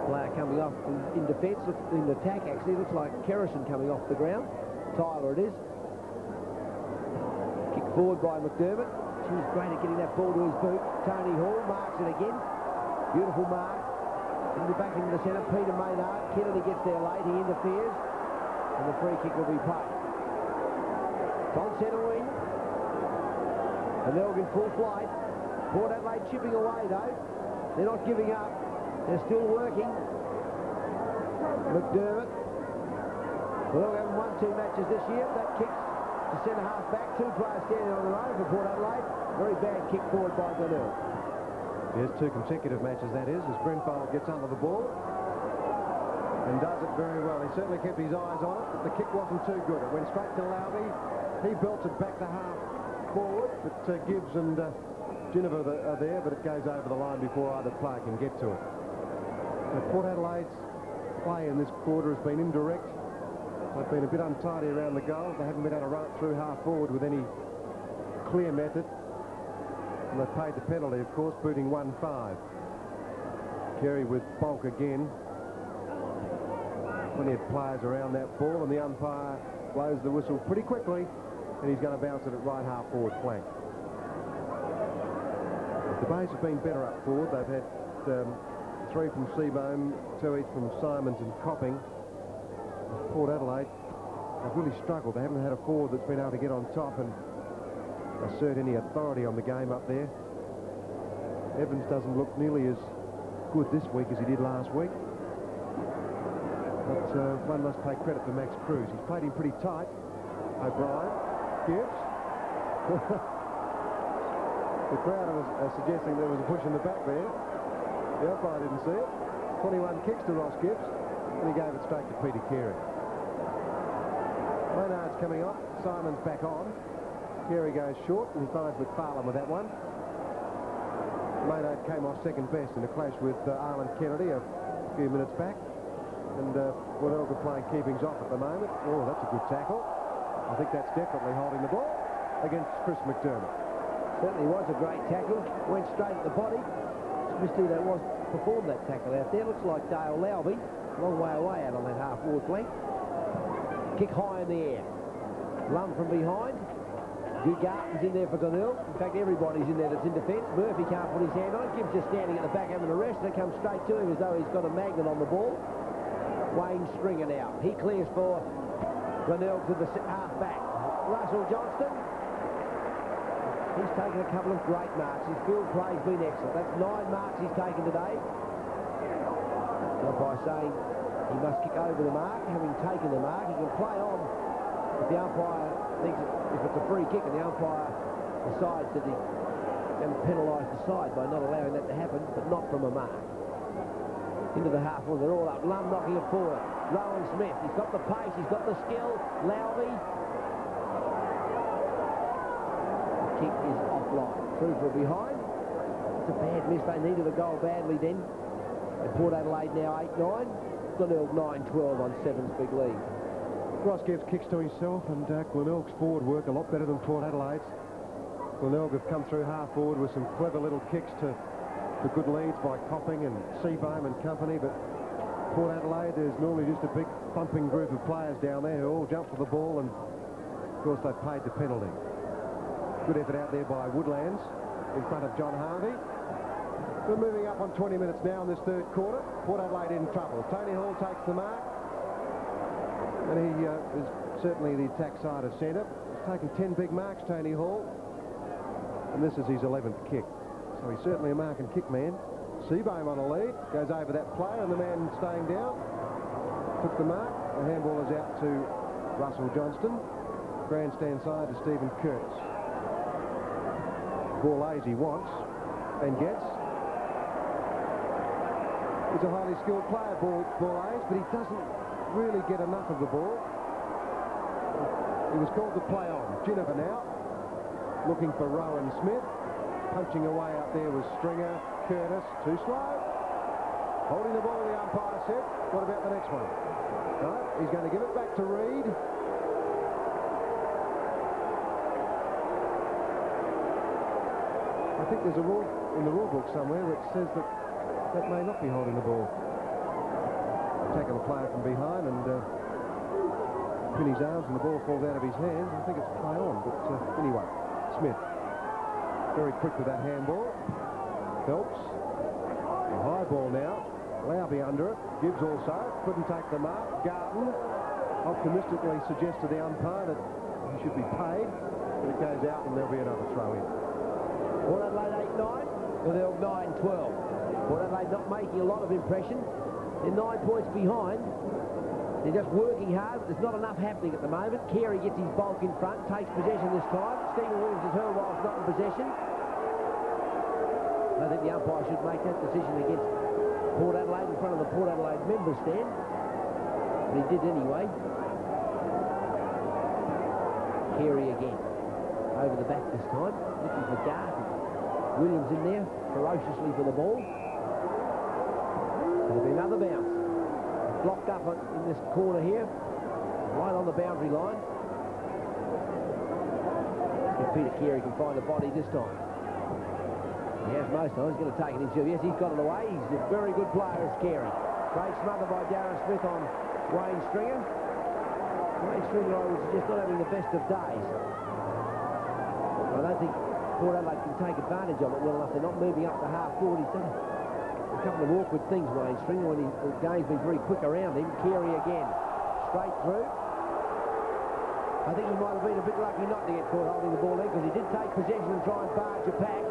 [SPEAKER 2] Player coming off in defence, in attack actually. Looks like Kerrison coming off the ground. Tyler it is. Kick forward by McDermott. She was great at getting that ball to his boot. Tony Hall marks it again. Beautiful mark. In the back into the centre, Peter Maynard. Kennedy gets there late, he interferes. And the free kick will be paid. It's on centre wing. Glenelg in full flight. Port Adelaide chipping away though. They're not giving up. They're still working. McDermott. Well, we haven't won 2 matches this year. That kicks to centre half back. 2 players standing on their own for Port Adelaide. Very bad kick forward by Glenelg.
[SPEAKER 1] There's 2 consecutive matches, that is, as Grenfell gets under the ball and does it very well. He certainly kept his eyes on it, but the kick wasn't too good. It went straight to Lowry. He belts it back to half forward, but Gibbs and Ginniver are there, but it goes over the line before either player can get to it. Port Adelaide's play in this quarter has been indirect. They've been a bit untidy around the goal. They haven't been able to run it through half forward with any clear method. And they paid the penalty, of course, booting 1-5. Carey with Bonk again. Plenty of players around that ball, and the umpire blows the whistle pretty quickly, and he's going to bounce it at right half forward flank. The Bays have been better up forward. They've had 3 from Seabohm, 2 each from Simons and Copping. Port Adelaide, they've really struggled. They haven't had a forward that's been able to get on top and assert any authority on the game up there. Evans doesn't look nearly as good this week as he did last week. But one must pay credit to Max Cruz. He's played him pretty tight. O'Brien, Gibbs. The crowd was suggesting there was a push in the back there. The umpire didn't see it. 21 kicks to Ross Gibbs, and he gave it straight to Peter Carey. Maynard's coming off. Simon's back on. Carey goes short, and he follows McFarlane with that one. Maynard came off second best in a clash with Arlen Kennedy a few minutes back. And Glenelg are playing keepings off at the moment. Oh, that's a good tackle. I think that's definitely holding the ball against Chris McDermott.
[SPEAKER 2] Certainly was a great tackle. Went straight at the body. Mystery that was performed that tackle out there. Looks like Dale Lowby. Long way away out on that half-forward flank. Kick high in the air. Lum from behind. Garton's in there for Glenelg. In fact, everybody's in there that's in defence. Murphy can't put his hand on it. Gibbs just standing at the back having a rest. They come straight to him as though he's got a magnet on the ball. Wayne Stringer now. He clears for Glenelg to the half-back. Russell Johnston. He's taken a couple of great marks. His field play's been excellent. That's 9 marks he's taken today. By saying he must kick over the mark. Having taken the mark, he can play on. If the umpire thinks if it's a free kick and the umpire decides that he's going to penalise the side by not allowing that to happen, but not from a mark. Into the half forward, they're all up. Lum knocking it forward. Rowan Smith, he's got the pace, he's got the skill. Lowry. The kick is offline. Through for behind. It's a bad miss. They needed a goal badly then. And Port Adelaide now 8-9. Glenelg 9-12 on 7's big lead.
[SPEAKER 1] Ross gives kicks to himself, and Glenelg's forward work a lot better than Port Adelaide's. Glenelg have come through half forward with some clever little kicks to good leads by Copping and Seabohm and company, but Port Adelaide, there's normally just a big thumping group of players down there who all jump for the ball, and of course they've paid the penalty. Good effort out there by Woodlands in front of John Harvey. We're moving up on 20 minutes now in this third quarter. Port Adelaide in trouble. Tony Hall takes the mark, and he is certainly the attack side of centre. He's taken 10 big marks, Tony Hall, and this is his 11th kick. So he's certainly a mark and kick man. Seabohm on a lead, goes over that player, and the man staying down took the mark. The handball is out to Russell Johnston. Grandstand side to Stephen Kurtz. Borlase he wants and gets. He's a highly skilled player, Borlase, but he doesn't really get enough of the ball. He was called to play on. Ginniver now, looking for Rowan Smith. Punching away out there was Stringer. Curtis, too slow. Holding the ball, the umpire said. What about the next one? No, he's going to give it back to Reid. I think there's a rule in the rule book somewhere which says that may not be holding the ball. Taking the player from behind and pin his arms, and the ball falls out of his hands. I think it's play on, but anyway, Smith very quick with that handball. Phelps, a high ball now. Lowby under it. Gibbs also couldn't take the mark. Garton optimistically suggests to the umpire that he should be paid, but it goes out and there'll be another throw in.
[SPEAKER 2] Port Adelaide 8-9, Glenelg 9-12. Port Adelaide not making a lot of impression. They're 9 points behind. They're just working hard, but there's not enough happening at the moment. Carey gets his bulk in front, takes possession this time. Stephen Williams is hurled whilst not in possession. I think the umpire should make that decision against Port Adelaide in front of the Port Adelaide member stand. But he did anyway. Carey again. Over the back this time, looking for Garton. Williams in there, ferociously for the ball. There'll be another bounce. Blocked up in this corner here, right on the boundary line. If Peter Carey can find a body this time. He has most times. He's going to take it himself. Yes, he's got it away. He's a very good player, is Carey. Great smother by Darren Smith on Wayne Stringer. Wayne Stringer, I would suggest, not having the best of days. I don't think Port Adelaide can take advantage of it well enough. They're not moving up to half forward. He's done a couple of awkward things, Wayne Stringer, when the game's been very quick around him. Carey again, straight through. I think he might have been a bit lucky not to get caught holding the ball there, because he did take possession and try and barge a pack.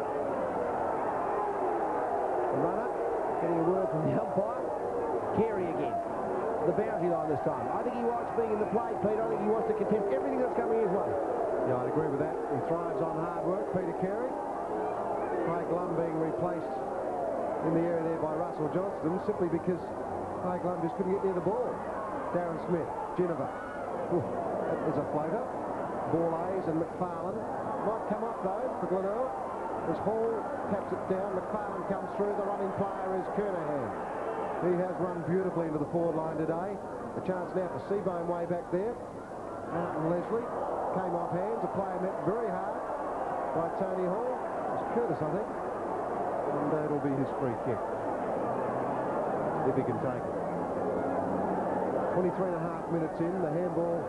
[SPEAKER 2] The runner getting a word from the umpire. Carey again, the boundary line this time. I think he likes being in the play, Peter. I think he wants to contest everything that's coming his way.
[SPEAKER 1] Yeah, I'd agree with that. He thrives on hard work, Peter Carey. Craig Lum being replaced in the area there by Russell Johnston, simply because Craig Lum just couldn't get near the ball. Darren Smith, Ginniver. That was a floater. Borlase and McFarlane. Might come up though for Glenelg. As Hall taps it down, McFarlane comes through. The running player is Kernahan. He has run beautifully into the forward line today. A chance now for Seabohm way back there. Martin Leslie came off hands. A player met very hard by Tony Hall. It was Curtis, I think. And it'll be his free kick, if he can take it. 23.5 minutes in, the handball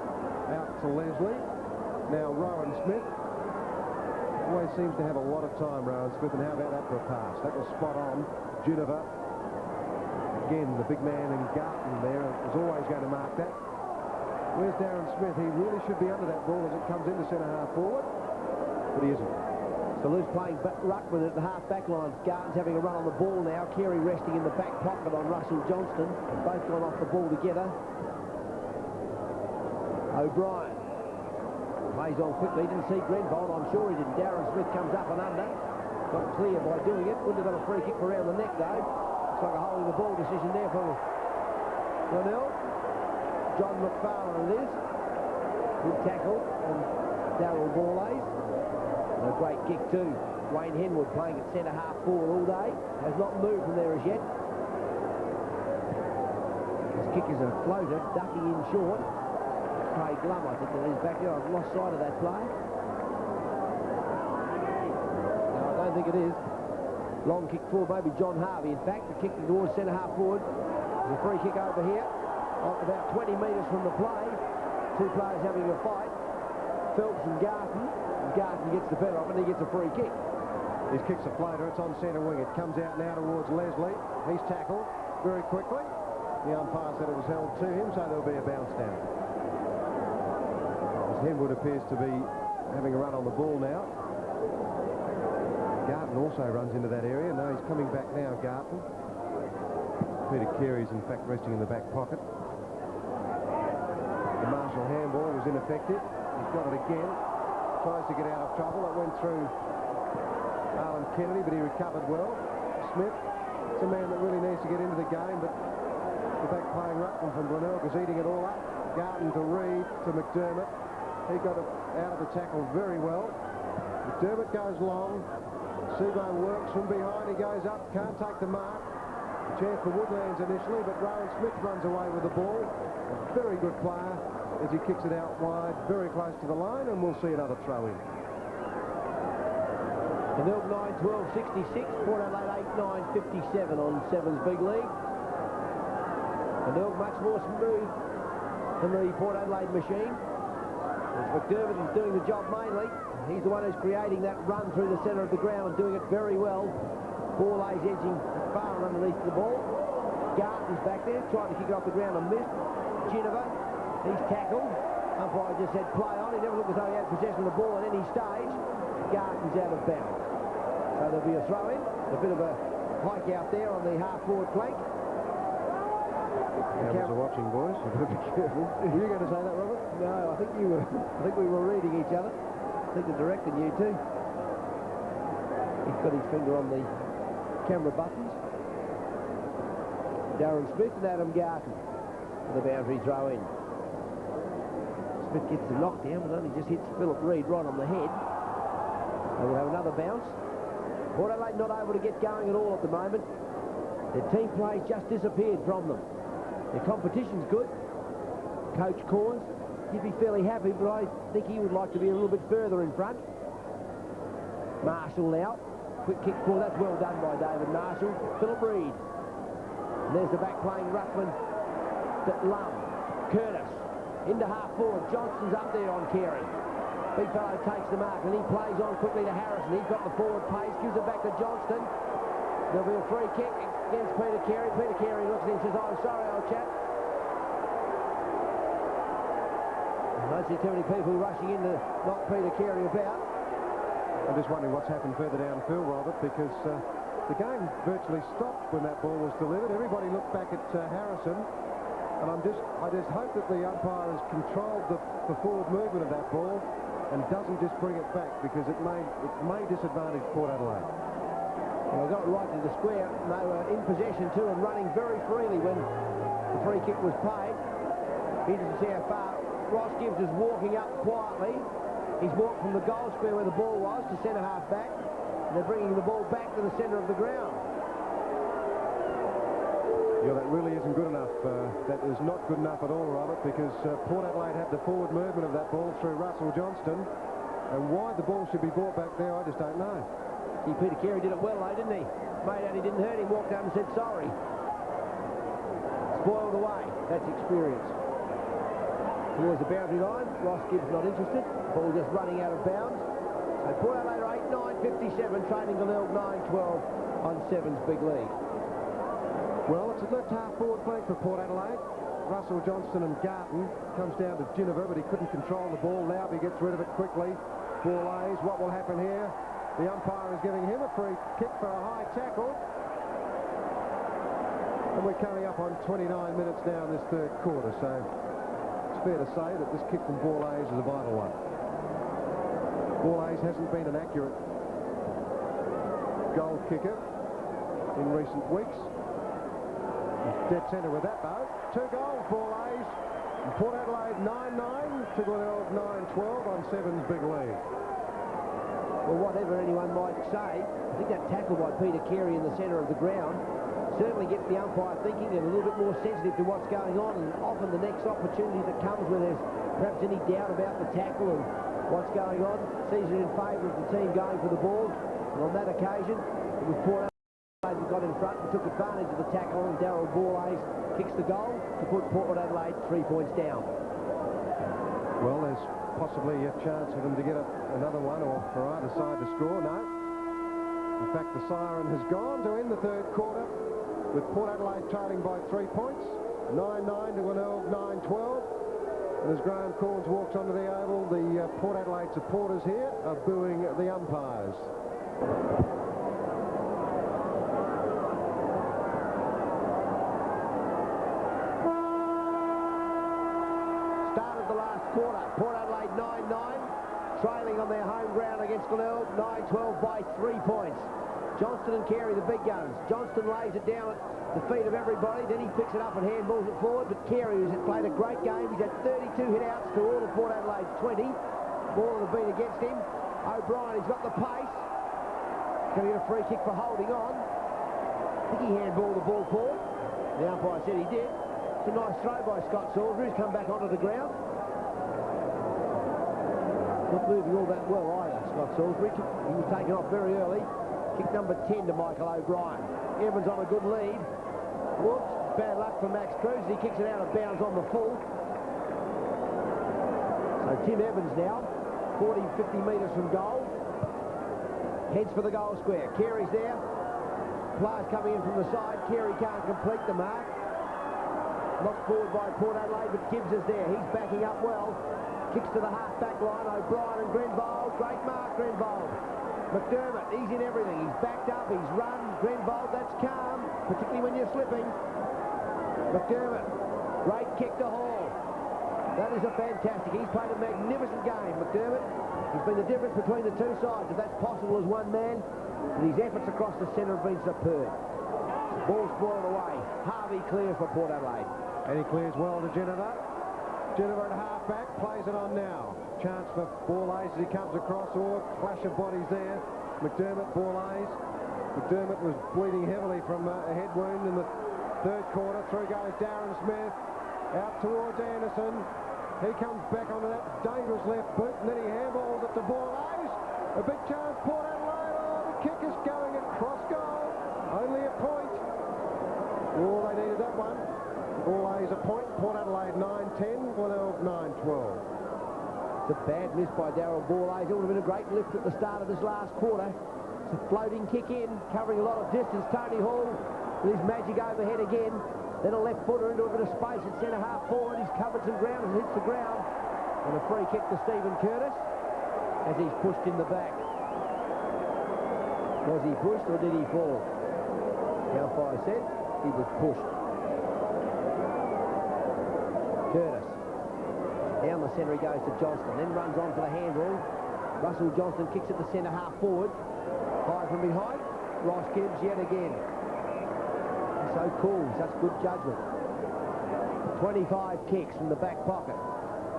[SPEAKER 1] out to Leslie. Now Rowan Smith. Always seems to have a lot of time, Rowan Smith, and how about that for a pass? That was spot on. Ginniver. Again, the big man in Garton there was always going to mark that. Where's Darren Smith? He really should be under that ball as it comes into centre-half forward, but he isn't.
[SPEAKER 2] So loose playing ruck with it at the half-back line. Garton's having a run on the ball now. Carey resting in the back pocket on Russell Johnston. Both gone off the ball together. O'Brien plays on quickly. Didn't see Grenbold. I'm sure he didn't. Darren Smith comes up and under. Got clear by doing it. Wouldn't have got a free kick around the neck though. Looks like a holding the ball decision there for Glenelg. John McFarlane it is. Good tackle from Darryl Borlase. And a great kick too. Wayne Henwood playing at centre half forward all day. Has not moved from there as yet. His kick is a floater, ducking in short. Craig Glum, I think that is back there. I've lost sight of that play. No, I don't think it is. Long kick forward, maybe John Harvey. In fact, the kick towards centre-half forward. There's a free kick over here. About 20 metres from the play. Two players having a fight. Phelps and Garton. Garton gets the better of it and he gets a free kick.
[SPEAKER 1] His kick's a floater. It's on centre wing. It comes out now towards Leslie. He's tackled very quickly. The umpire said it was held to him, so there'll be a bounce down. As Henwood appears to be having a run on the ball now. Garton also runs into that area. No, he's coming back now, Garton. Peter Carey's in fact resting in the back pocket. The Marshall handball was ineffective. He's got it again. Tries to get out of trouble. It went through Alan Kennedy, but he recovered well. Smith, it's a man that really needs to get into the game, but the back playing ruckman from Glenelg is eating it all up. Garton to Reid, to McDermott. He got it out of the tackle very well. McDermott goes long. Seabourn works from behind. He goes up, can't take the mark. Chance for Woodlands initially, but Rowan Smith runs away with the ball. A very good player as he kicks it out wide, very close to the line, and we'll see another throw in.
[SPEAKER 2] Glenelg 9-12-66, Port Adelaide 8-9-57 on Sevens Big League. Glenelg much more smooth than the Port Adelaide machine. As McDermott is doing the job mainly. He's the one who's creating that run through the centre of the ground, doing it very well. Ball lays edging far and underneath the ball. Garton's back there, trying to kick it off the ground and missed. Ginniver, he's tackled. Umpire just said play on. He never looked as though he had possession of the ball at any stage. Garton's out of bounds. So there'll be a throw in. A bit of a hike out there on the half-forward flank.
[SPEAKER 1] Cameras are watching, boys. You've got to be careful. Were you going to say that, Robert?
[SPEAKER 2] No, I think you were. I think we were reading each other. I think the director knew too. He's got his finger on the camera buttons. Darren Smith and Adam Garton for the boundary throw in. Smith gets the knockdown, but only just hits Philip Reid right on the head. They will have another bounce. Port Adelaide not able to get going at all at the moment. Their team play just disappeared from them. Their competition's good. Coach Corns, he'd be fairly happy, but I think he would like to be a little bit further in front. Marshall now. Quick kick for, that's well done by David Marshall. Philip Reid. And there's the back playing ruckman. Lum. Curtis. Into half forward. Johnston's up there on Carey. Big fellow takes the mark and he plays on quickly to Harrison. He's got the forward pace, gives it back to Johnston. There'll be a free kick against Peter Carey. Peter Carey looks at him and says, "Oh, I'm sorry, old chap." I don't see too many people rushing in to knock Peter Carey about.
[SPEAKER 1] I'm just wondering what's happened further downfield, Robert, because the game virtually stopped when that ball was delivered. Everybody looked back at Harrison, and I just hope that the umpire has controlled the forward movement of that ball and doesn't just bring it back, because it may disadvantage Port Adelaide.
[SPEAKER 2] Well, they got it right to the square, and they were in possession too and running very freely when the free kick was paid. Interesting to see how far Ross Gibbs is walking up quietly. He's walked from the goal square where the ball was to centre-half back, and they're bringing the ball back to the centre of the ground.
[SPEAKER 1] Yeah, that really isn't good enough. That is not good enough at all, Robert, because Port Adelaide had the forward movement of that ball through Russell Johnston, and why the ball should be brought back there, I just don't know.
[SPEAKER 2] See, Peter Carey did it well, though, didn't he? Made out he didn't hurt him, walked out and said sorry. Spoiled away. That's experience. Towards the boundary line. Ross Gibbs not interested. Ball just running out of bounds. So Port Adelaide 8-9-57, training Glenelg 9-12 on Sevens Big League.
[SPEAKER 1] Well, it's a left half forward flank for Port Adelaide. Russell Johnston and Garton. Comes down to Ginniver, but he couldn't control the ball. Lowby gets rid of it quickly. Ball lays. What will happen here? The umpire is giving him a free kick for a high tackle. And we're coming up on 29 minutes now in this third quarter, so it's fair to say that this kick from Borlase is a vital one. Borlase hasn't been an accurate goal kicker in recent weeks. He's dead centre with that, though. 2 goals, Borlase. And Port Adelaide 9-9 to Glenelg 9-12 on Sevens Big League.
[SPEAKER 2] Well, whatever anyone might say, I think that tackle by Peter Carey in the centre of the ground certainly gets the umpire thinking and a little bit more sensitive to what's going on, and often the next opportunity that comes where there's perhaps any doubt about the tackle and what's going on sees it in favour of the team going for the ball. And on that occasion, it was Port Adelaide that got in front and took advantage of the tackle, and Darryl Borlase kicks the goal to put Port Adelaide 3 points down.
[SPEAKER 1] Well, there's possibly a chance for them to get another one, or for either side to score. No. In fact, the siren has gone to end the third quarter, with Port Adelaide trailing by 3 points, 9-9 to Glenelg 9-12. And as Graham Corns walks onto the oval, the Port Adelaide supporters here are booing the umpires.
[SPEAKER 2] Started the last quarter. Port Adelaide 9-9, trailing on their home ground against Glenelg 9-12 by 3 points. Johnston and Carey, the big guns. Johnston lays it down at the feet of everybody, then he picks it up and handballs it forward, but Carey, who's played a great game, he's had 32 hit-outs to all of Port Adelaide's 20. More than have been against him. O'Brien, he's got the pace. Going to get a free kick for holding on. I think he handballed the ball forward. The umpire said he did. It's a nice throw by Scott Salisbury, who's come back onto the ground. Not moving all that well either, Scott Salisbury. He was taken off very early. Kick number 10 to Michael O'Brien. Evans on a good lead. Whoops, bad luck for Max Cruz. He kicks it out of bounds on the full. So Tim Evans now, 40, 50 metres from goal. Heads for the goal square. Carey's there. Players coming in from the side. Carey can't complete the mark. Knocked forward by Port Adelaide, but Gibbs is there. He's backing up well. Kicks to the half-back line. O'Brien and Grenville. Great mark, Grenville. McDermott, he's in everything. He's backed up, he's run. Grenville, that's calm, particularly when you're slipping. McDermott, great kick to Hall. That is a fantastic. He's played a magnificent game, McDermott. He's been the difference between the two sides, if that's possible as one man. And his efforts across the centre have been superb. Ball's spoiled away. Harvey clears for Port Adelaide.
[SPEAKER 1] And he clears well to Geneva. Geneva at half-back, plays it on now. Chance for Borlase as he comes across, or clash of bodies there. McDermott, Borlase. McDermott was bleeding heavily from a head wound in the third quarter. Through goes Darren Smith, out towards Anderson. He comes back onto that dangerous left boot, and then he handballs it to Borlase. A big chance, Port Adelaide. Oh, the kick is going across goal. Only a point. Oh, they needed that one. Borlase a point. Port Adelaide 9-10, Glenelg 9-12.
[SPEAKER 2] It's a bad miss by Darryl Borlase. It would have been a great lift at the start of this last quarter. It's a floating kick in, covering a lot of distance. Tony Hall with his magic overhead again. Then a left footer into a bit of space at centre half forward. He's covered some ground and hits the ground. And a free kick to Stephen Curtis as he's pushed in the back. Was he pushed or did he fall? The umpire said he was pushed. Curtis. Down the centre he goes to Johnston, then runs on for the handball. Russell Johnston kicks at the centre half forward. High from behind. Ross Gibbs yet again. He's so cool, such good judgment. 25 kicks from the back pocket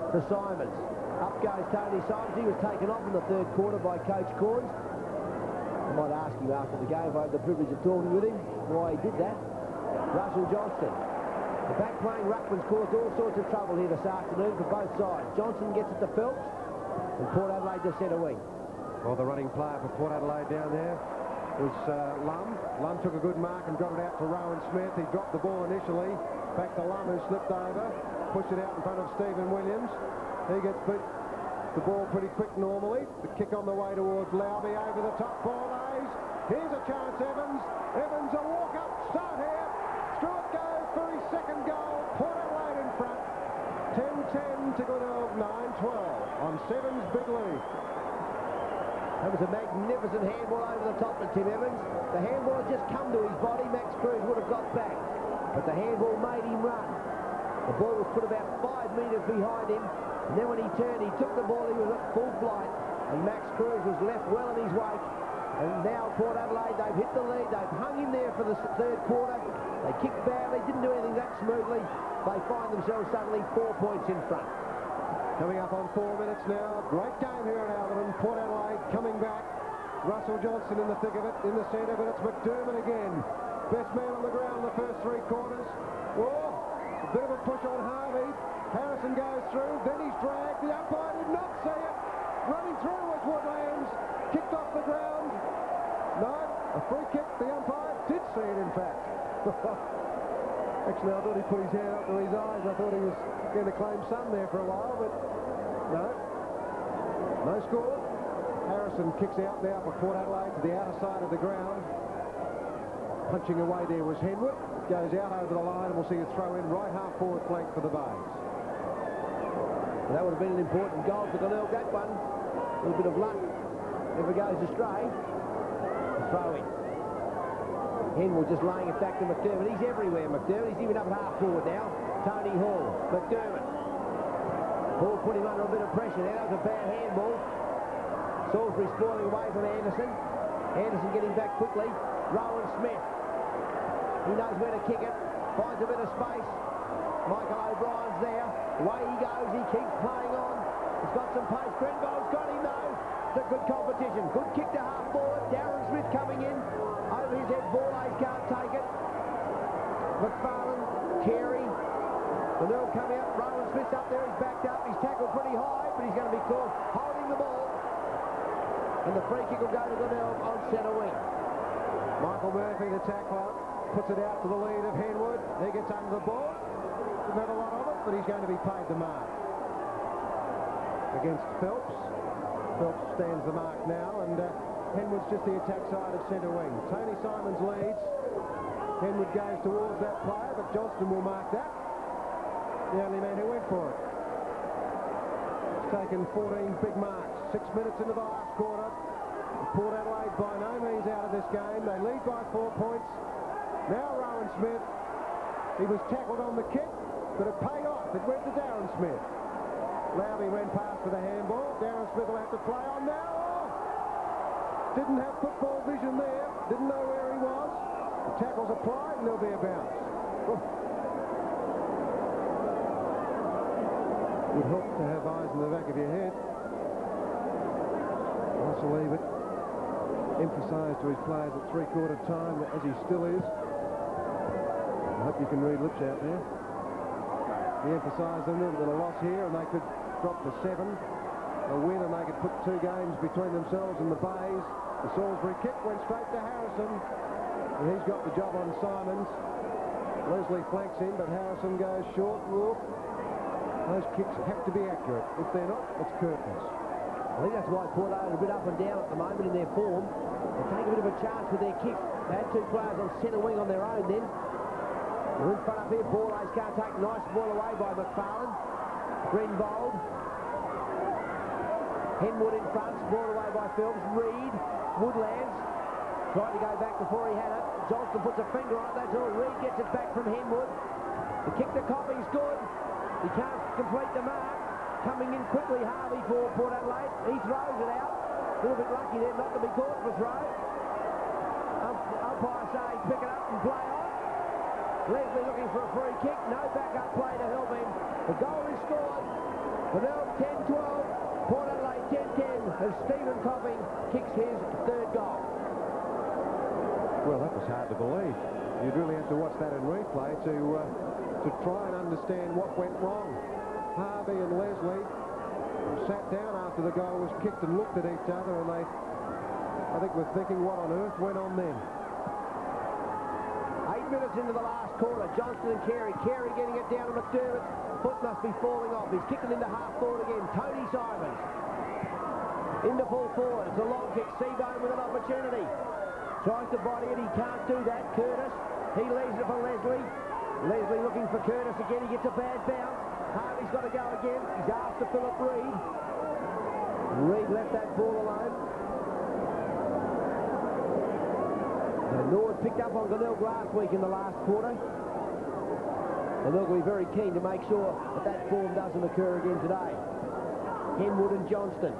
[SPEAKER 2] to Simons. Up goes Tony Simons. He was taken off in the third quarter by Coach Corns. I might ask him after the game if I had the privilege of talking with him why he did that. Russell Johnston. The back playing ruckman's caused all sorts of trouble here this afternoon for both sides. Johnson gets it to Phelps, and Port Adelaide to centre wing.
[SPEAKER 1] Well, the running player for Port Adelaide down there was Lum. Lum took a good mark and got it out to Rowan Smith. He dropped the ball initially. Back to Lum, who slipped over. Pushed it out in front of Stephen Williams. He gets beat the ball pretty quick normally. The kick on the way towards Lowby over the top. Borlase. Here's a chance, Evans. Evans, a walk-up start here. Through it goes for his second goal. Port Adelaide in front. 10-10 to Glenelg, 9-12 on Sevens big lead.
[SPEAKER 2] That was a magnificent handball over the top to Tim Evans. The handball had just come to his body. Max Cruz would have got back, but the handball made him run. The ball was put about 5 metres behind him, and then when he turned, he took the ball. He was at full flight, and Max Cruz was left well in his wake. And now Port Adelaide, they've hit the lead. They've hung in there for the third quarter. They kicked badly, didn't do anything that smoothly. They find themselves suddenly 4 points in front.
[SPEAKER 1] Coming up on 4 minutes now. Great game here at Alderton. Port Adelaide coming back. Russell Johnston in the thick of it, in the centre, but it's McDermott again. Best man on the ground in the first 3 quarters. Oh, a bit of a push on Harvey. Harrison goes through, then he's dragged. The umpire did not see it. Running through was Woodlands. Kicked off the ground. No, a free kick. The umpire did see it, in fact. Actually, I thought he put his hand up to his eyes. I thought he was going to claim some there for a while, but no. No score. Harrison kicks out now for Port Adelaide to the outer side of the ground. Punching away there was Henwood. Goes out over the line, and we'll see a throw in right half forward flank for the Bays.
[SPEAKER 2] That would have been an important goal for Glenelg, that one. A little bit of luck. Never goes astray. Throw in. Henwood just laying it back to McDermott. He's everywhere, McDermott. He's even up at half forward now. Tony Hall. McDermott. Hall put him under a bit of pressure there. That was a bad handball. Salisbury spoiling away from Anderson. Anderson getting back quickly. Rowan Smith. He knows where to kick it. Finds a bit of space. Michael O'Brien's there. Away he goes. He keeps playing on. He's got some pace. Grenville's got him though. It's a good competition. Good kick to half forward. Darren Smith coming in. Over his head. Borlays can't take it. McFarlane. Carey. Glenelg come out. Rowan Smith's up there. He's backed up. He's tackled pretty high, but he's going to be caught holding the ball. And the free kick will go to Glenelg on centre wing.
[SPEAKER 1] Michael Murphy, the tackler, puts it out to the lead of Henwood. He gets under the ball. Doesn't have a lot of it, but he's going to be paid the mark. Against Phelps. Phelps stands the mark now, and Henwood's just the attack side of centre wing. Tony Simons leads. Henwood goes towards that player, but Johnston will mark that. The only man who went for it. It's taken 14 big marks. 6 minutes into the last quarter. Port Adelaide by no means out of this game. They lead by 4 points. Now Rowan Smith. He was tackled on the kick, but it paid off. It went to Darren Smith. Lowry went past for the handball. Darren Smith will have to play on now. Oh! Didn't have football vision there. Didn't know where he was. The tackle's applied and there'll be a bounce. Oh. Would help to have eyes in the back of your head. Russell Ebert emphasised to his players at 3/4 time, as he still is. I hope you can read lips out there. He emphasised them that a loss here and they could drop to 7. A win and they could put 2 games between themselves and the Bays. The Salisbury kick went straight to Harrison. And he's got the job on Simons. Leslie flanks him, but Harrison goes short. Whoop. Those kicks have to be accurate. If they're not, it's curtains.
[SPEAKER 2] I think that's why Port are a bit up and down at the moment in their form. They take a bit of a chance with their kicks. They had 2 players on centre wing on their own then. They're in front up here. Borlays can't take. Nice ball away by McFarlane. Greenvold. Henwood in front. Ball away by Phelps. Reed. Woodlands. Tried to go back before he had it. Johnston puts a finger on it. That's all. Reed gets it back from Henwood. The kick to Coppy's good. He can't complete the mark. Coming in quickly, Harvey for Port Adelaide. He throws it out. A little bit lucky there not to be caught for throw. Umpire saying pick it up and play on. Leslie looking for a free kick. No backup play to help him. The goal is scored. Glenelg 10-12. Port Adelaide 10-10 as Stephen Copping kicks his 3rd goal.
[SPEAKER 1] Well, that was hard to believe. You'd really have to watch that in replay to try and understand what went wrong. Harvey and Leslie sat down after the goal was kicked and looked at each other, and they, I think, were thinking what on earth went on then.
[SPEAKER 2] 8 minutes into the last quarter. Johnston and Carey. Carey getting it down to McDermott. Foot must be falling off. He's kicking into half forward again. Tony Simons into full forward. It's a long kick. Seabone with an opportunity. Tries to body it. He can't do that. Curtis. He leaves it for Leslie. Leslie looking for Curtis again. He gets a bad bounce. Harvey's got to go again. He's after Philip Reed. Reed left that ball alone. So Norwood picked up on Glenelg last week in the last quarter. Glenelg will be very keen to make sure that form doesn't occur again today. Henwood and Johnston.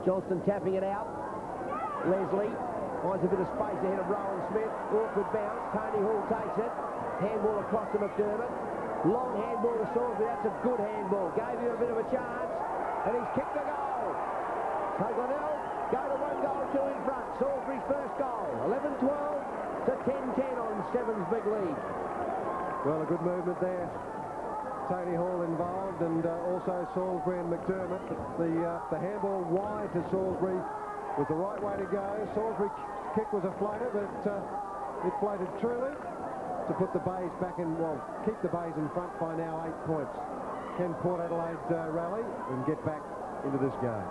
[SPEAKER 2] Johnston tapping it out. Leslie finds a bit of space ahead of Rowan Smith. Awkward bounce. Tony Hall takes it. Handball across to McDermott. Long handball to Salisbury. That's a good handball. Gave him a bit of a chance. And he's kicked the goal. So Glenelg go to 1 goal, 2 in front. Salisbury's first goal. 11-12. to 10-10 on Sevens big lead.
[SPEAKER 1] Well, a good movement there. Tony Hall involved, and also Salisbury and McDermott. The handball wide to Salisbury was the right way to go. Salisbury's kick was a floater, but it floated truly to put the Bays back in, well, keep the Bays in front by now 8 points. Can Port Adelaide rally and get back into this game?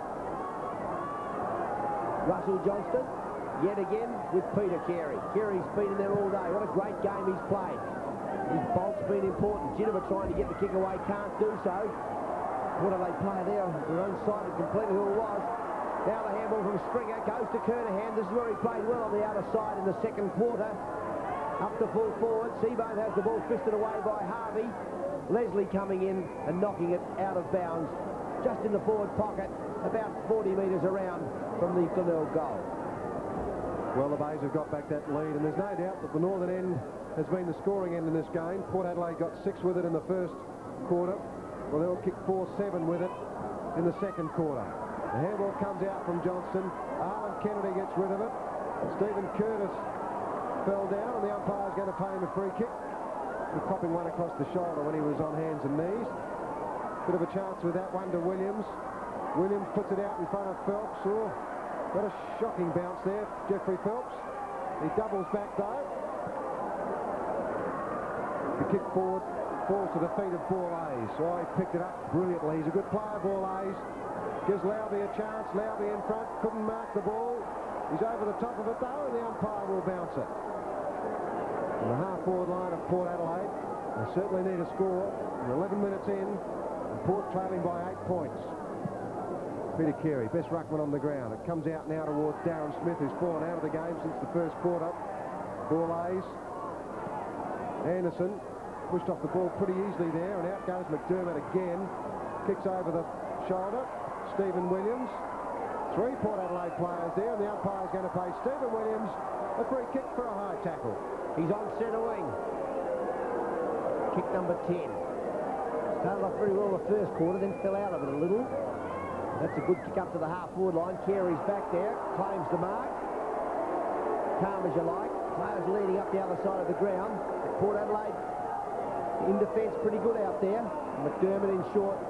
[SPEAKER 2] Russell Johnston, yet again with Peter Carey. Carey's been in there all day. What a great game he's played. His bolt's been important. Ginnivan trying to get the kick away, can't do so. Port Adelaide player there, they're unsighted completely who it was. Now the handball from Stringer goes to Kernahan. This is where he played well on the outer side in the second quarter. Up to full forward. Seabone has the ball fisted away by Harvey. Leslie coming in and knocking it out of bounds just in the forward pocket, about 40 metres around from the Glenelg goal.
[SPEAKER 1] Well, the Bays have got back that lead, and there's no doubt that the northern end has been the scoring end in this game. Port Adelaide got 6 with it in the first quarter. Well, they'll kick 4-7 with it in the second quarter. The handball comes out from Johnston. Arlen Kennedy gets rid of it. Stephen Curtis fell down, and the umpire's going to pay him a free kick. He's popping one across the shoulder when he was on hands and knees. Bit of a chance with that one to Williams. Williams puts it out in front of Phelps. Oh, what a shocking bounce there, Jeffrey Phelps. He doubles back though. The kick forward falls to the feet of Ball Hayes. Oh, he picked it up brilliantly. He's a good player, Ball Hayes. Gives Lowby a chance. Lowby in front. Couldn't mark the ball. He's over the top of it though, and the umpire will bounce it. And the half-forward line of Port Adelaide, they certainly need a score. We're 11 minutes in, and Port trailing by 8 points. Peter Carey, best ruckman on the ground. It comes out now towards Darren Smith, who's fallen out of the game since the first quarter. Ball Hayes. Anderson pushed off the ball pretty easily there, and out goes McDermott again. Kicks over the shoulder. Stephen Williams. 3 Port Adelaide players there, and the umpire's going to pay Stephen Williams a free kick for a high tackle.
[SPEAKER 2] He's on centre wing. Kick number 10. Started off very well the first quarter, then fell out of it a little. That's a good kick up to the half-forward line. Carey's back there, claims the mark. Calm as you like. Players leading up the other side of the ground. Port Adelaide in defence pretty good out there. McDermott in short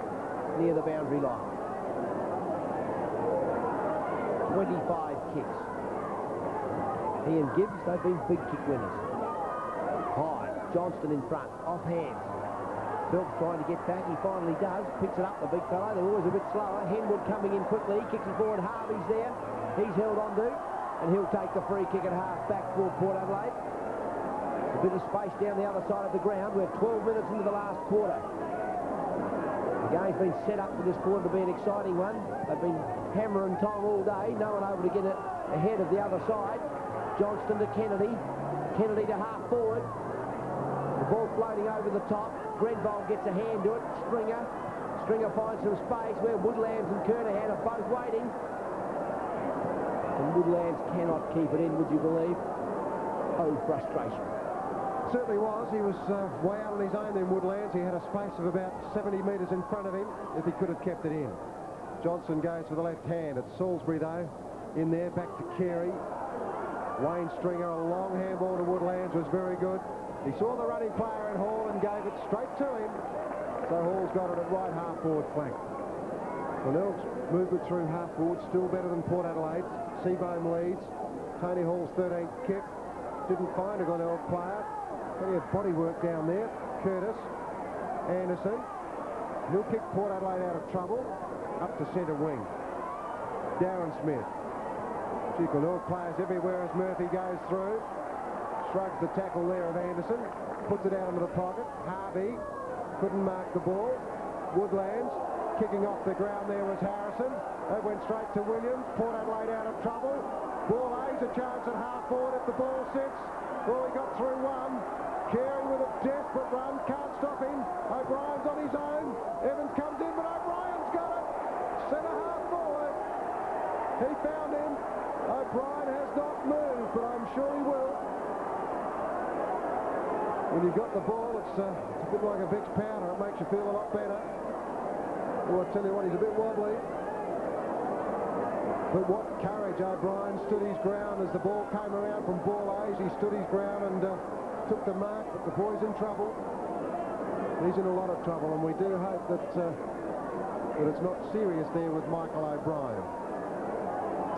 [SPEAKER 2] near the boundary line. 25 kicks. He and Gibbs, they've been big kick winners. High. Johnston in front. Off hands. Phelps trying to get back. He finally does. Picks it up, the big fellow. They're always a bit slower. Henwood coming in quickly. Kicks it forward. Harvey's there. He's held on to. And he'll take the free kick at half back for Port Adelaide. A bit of space down the other side of the ground. We're 12 minutes into the last quarter. The game's been set up for this quarter to be an exciting one. They've been hammering Tom all day. No one able to get it ahead of the other side. Johnston to Kennedy. Kennedy to half forward. The ball floating over the top. Grenville gets a hand to it. Stringer. Stringer finds some space where Woodlands and Kernahan are both waiting. And Woodlands cannot keep it in, would you believe? Oh, frustration.
[SPEAKER 1] Certainly was. He was way out on his own then, Woodlands. He had a space of about 70 metres in front of him if he could have kept it in. Johnson goes for the left hand. It's Salisbury, though, in there. Back to Carey. Wayne Stringer, a long handball to Woodlands was very good. He saw the running player in Hall and gave it straight to him. So Hall's got it at right half-forward flank. Glenelg's movement through half-forward, still better than Port Adelaide. Seabohm leads. Tony Hall's 13th kick. Didn't find a Glenelg player. Plenty of body work down there. Curtis. Anderson. He'll kick Port Adelaide out of trouble. Up to centre wing. Darren Smith. Glenelg players everywhere as Murphy goes through. Shrugs the tackle there of Anderson. Puts it out into the pocket. Harvey couldn't mark the ball. Woodlands kicking off the ground there was Harrison. That went straight to Williams. Port Adelaide out of trouble. Ball Hayes a chance at half forward if the ball sits. Well, he got through one. Carey with a desperate run. Can't stop him. O'Brien's on his own. Evans comes in, but O'Brien's got it. Centre half forward. He found him. O'Brien has not moved, but I'm sure he will. When you've got the ball, it's a bit like a Vicks powder. It makes you feel a lot better. Oh, I tell you what, he's a bit wobbly. But what courage. O'Brien stood his ground as the ball came around from ball A's. He stood his ground and took the mark, but the boy's in trouble. He's in a lot of trouble, and we do hope that it's not serious there with Michael O'Brien.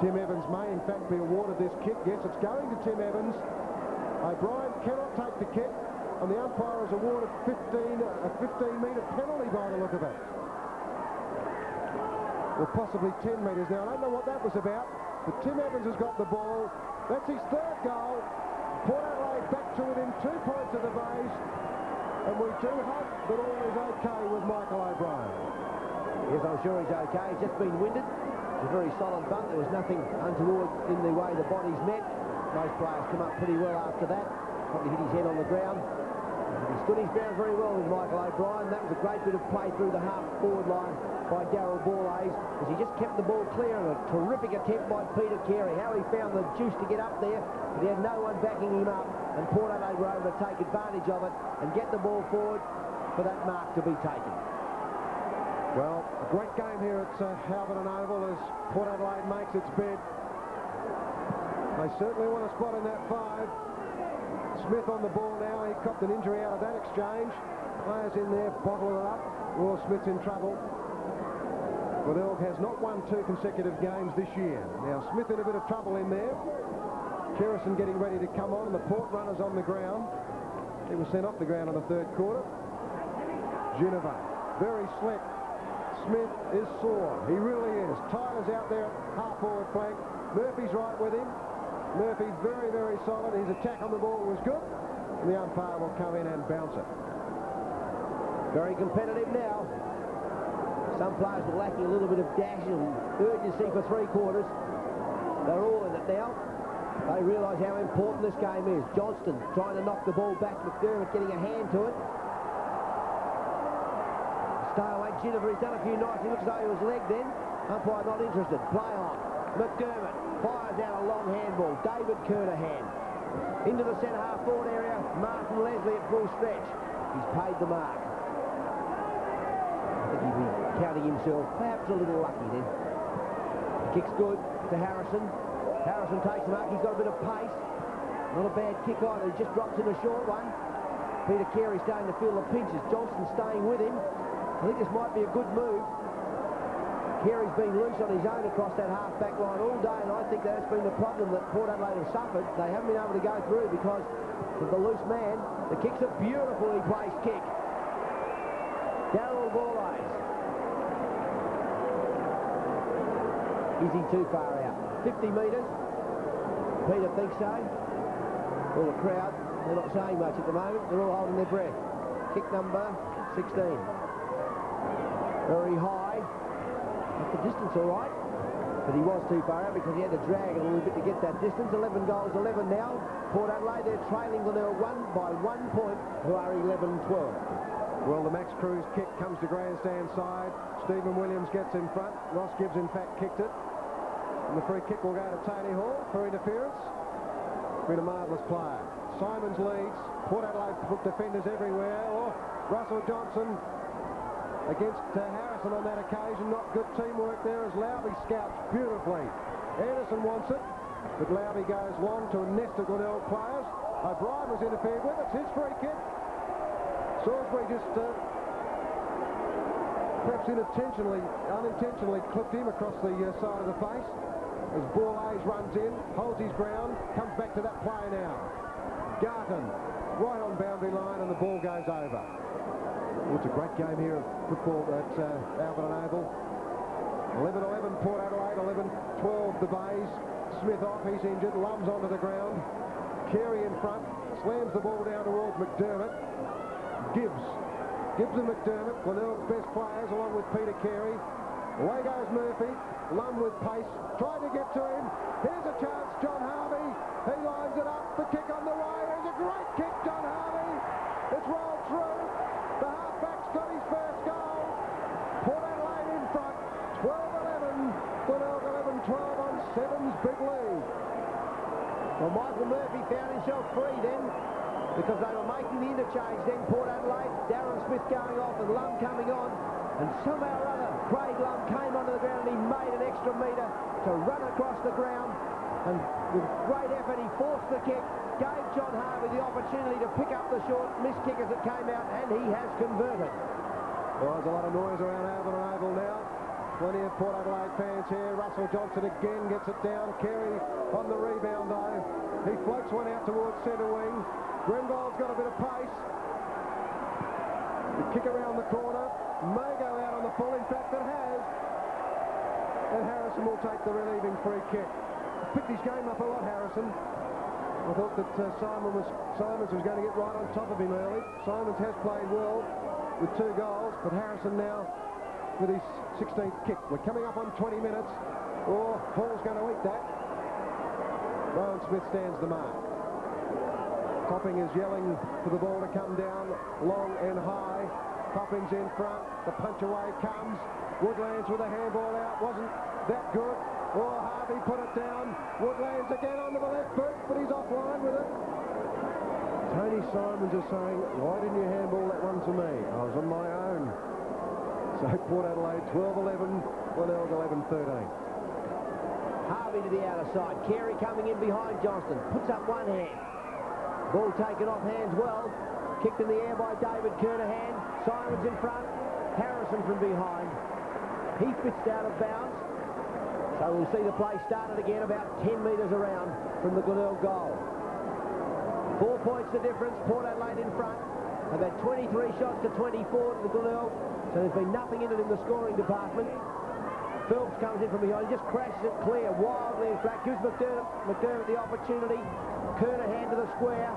[SPEAKER 1] Tim Evans may in fact be awarded this kick. Yes, it's going to Tim Evans. O'Brien cannot take the kick, and the umpire has awarded a 15-metre penalty by the look of it. Or possibly 10 metres. Now, I don't know what that was about, but Tim Evans has got the ball. That's his third goal. Port Adelaide back to within 2 points of the base, and we do hope that all is okay with Michael O'Brien.
[SPEAKER 2] Yes, I'm sure he's okay. He's just been winded. It's a very solid bunt. There was nothing untoward in the way the bodies met. Most players come up pretty well after that. Probably hit his head on the ground. He stood his ground very well with Michael O'Brien. That was a great bit of play through the half-forward line by Darryl Borlays, as he just kept the ball clear, and a terrific attempt by Peter Carey. How he found the juice to get up there, but he had no one backing him up, and Port Adelaide were able to take advantage of it and get the ball forward for that mark to be taken.
[SPEAKER 1] Well, a great game here at Halberton Oval as Port Adelaide makes its bid. They certainly want a spot in that 5. Smith on the ball now. He copped an injury out of that exchange. Players in there bottling it up. Roy Smith's in trouble. Glenelg has not won 2 consecutive games this year. Now Smith in a bit of trouble in there. Kerrison getting ready to come on, and the Port runners on the ground. He was sent off the ground in the 3rd quarter. Ginnivan, very slick. Smith is sore. He really is. Tyler's out there at half-forward flank. Murphy's right with him. Murphy very, very solid. His attack on the ball was good. And the umpire will come in and bounce it.
[SPEAKER 2] Very competitive now. Some players were lacking a little bit of dash and urgency for 3 quarters. They're all in it now. They realise how important this game is. Johnston trying to knock the ball back. McDermott getting a hand to it. Stay away. Ginnivan, he's done a few nights. He looks as though he was legged then. Umpire not interested. Play on. McDermott fires out a long handball. David Kernahan into the centre half forward area. Martin Leslie at full stretch. He's paid the mark. I think he'd be counting himself perhaps a little lucky then. Kick's good to Harrison. Harrison takes the mark. He's got a bit of pace. Not a bad kick either. He just drops in a short one. Peter Carey starting to feel the pinches. Johnston staying with him. I think this might be a good move. Carey's been loose on his own across that half-back line all day, and I think that's been the problem that Port Adelaide have suffered. They haven't been able to go through because of the loose man. The kick's a beautifully placed kick. Darryl Borlays. Is he too far out? 50 metres. Peter thinks so. Well, the crowd, they're not saying much at the moment. They're all holding their breath. Kick number 16. Very high. At the distance all right, but he was too far out because he had to drag a little bit to get that distance. 11 goals, 11 now. Port Adelaide, they're trailing Glenelg by 1 point, who are 11-12.
[SPEAKER 1] Well, the Max Cruz kick comes to grandstand side. Stephen Williams gets in front. Ross Gibbs, in fact, kicked it. And the free kick will go to Tony Hall for interference. Been a marvellous player. Simons leads. Port Adelaide put defenders everywhere. Oh, Russell Johnson against Harrison on that occasion. Not good teamwork there as Lowby scouts beautifully. Anderson wants it, but Lowby goes long to a nest of Glenelg players. O'Brien was interfered with. It's his free kick. Salisbury just perhaps unintentionally clipped him across the side of the face. As Borlays runs in, holds his ground, comes back to that play now. Garton, right on boundary line, and the ball goes over. It's a great game here of football at Halberton Oval. 11-11 Port Adelaide, 11-12 the Bays. Smith off, he's injured, Lums onto the ground. Carey in front, slams the ball down towards McDermott. Gibbs and McDermott, Glenelg's best players, along with Peter Carey. Away goes Murphy, Lum with pace, trying to get to him. Here's a chance, John Harvey. He lines it up, the kick on the way. There's a great kick, John Harvey. It's rolled through. The halfback's got his first goal. Port Adelaide in front, 12-11. Glenelg 11-12 on Seven's big lead. Well, Michael Murphy found himself free then, because they were making the interchange then. Port Adelaide, Darren Smith going off and Lum coming on.
[SPEAKER 2] And somehow or other, Craig Lum came onto the ground and he made an extra metre to run across the ground. And with great effort, he forced the kick, gave John Harvey the opportunity to pick up the short missed kick as it came out, and he has converted.
[SPEAKER 1] Well, there's a lot of noise around Albion Oval now. Plenty of Port Adelaide fans here. Russell Johnson again gets it down. Carey on the rebound, though. He floats one out towards centre wing. Grenville's got a bit of pace. The kick around the corner. May go out on the full. In fact, it has. And Harrison will take the relieving free kick. Picked his game up a lot, Harrison. I thought that Simons was going to get right on top of him early. Simons has played well with 2 goals, but Harrison now with his 16th kick. We're coming up on 20 minutes. Oh, Hall's going to eat that. Rowan Smith stands the mark. Copping is yelling for the ball to come down long and high. Copping's in front. The punch away comes. Woodlands with a handball out. Wasn't that good. Oh, Harvey put it down. Woodlands again onto the left boot, but he's offline with it. Tony Simons is saying, why didn't you handball that one to me? I was on my own. So Port Adelaide 12-11, Glenelg 11-13.
[SPEAKER 2] Harvey to the outer side. Carey coming in behind Johnston. Puts up one hand. Ball taken off hands well. Kicked in the air by David Kernahan. Simons in front. Harrison from behind. He pitched out of bounds. So we'll see the play started again about 10 metres around from the Glenelg goal. 4 points the difference. Port Adelaide in front. They've had 23 shots to 24 to the Glenelg. So there's been nothing in it in the scoring department. Phelps comes in from behind, just crashes it clear wildly in fact. Gives McDermott the opportunity. Kernahan to the square.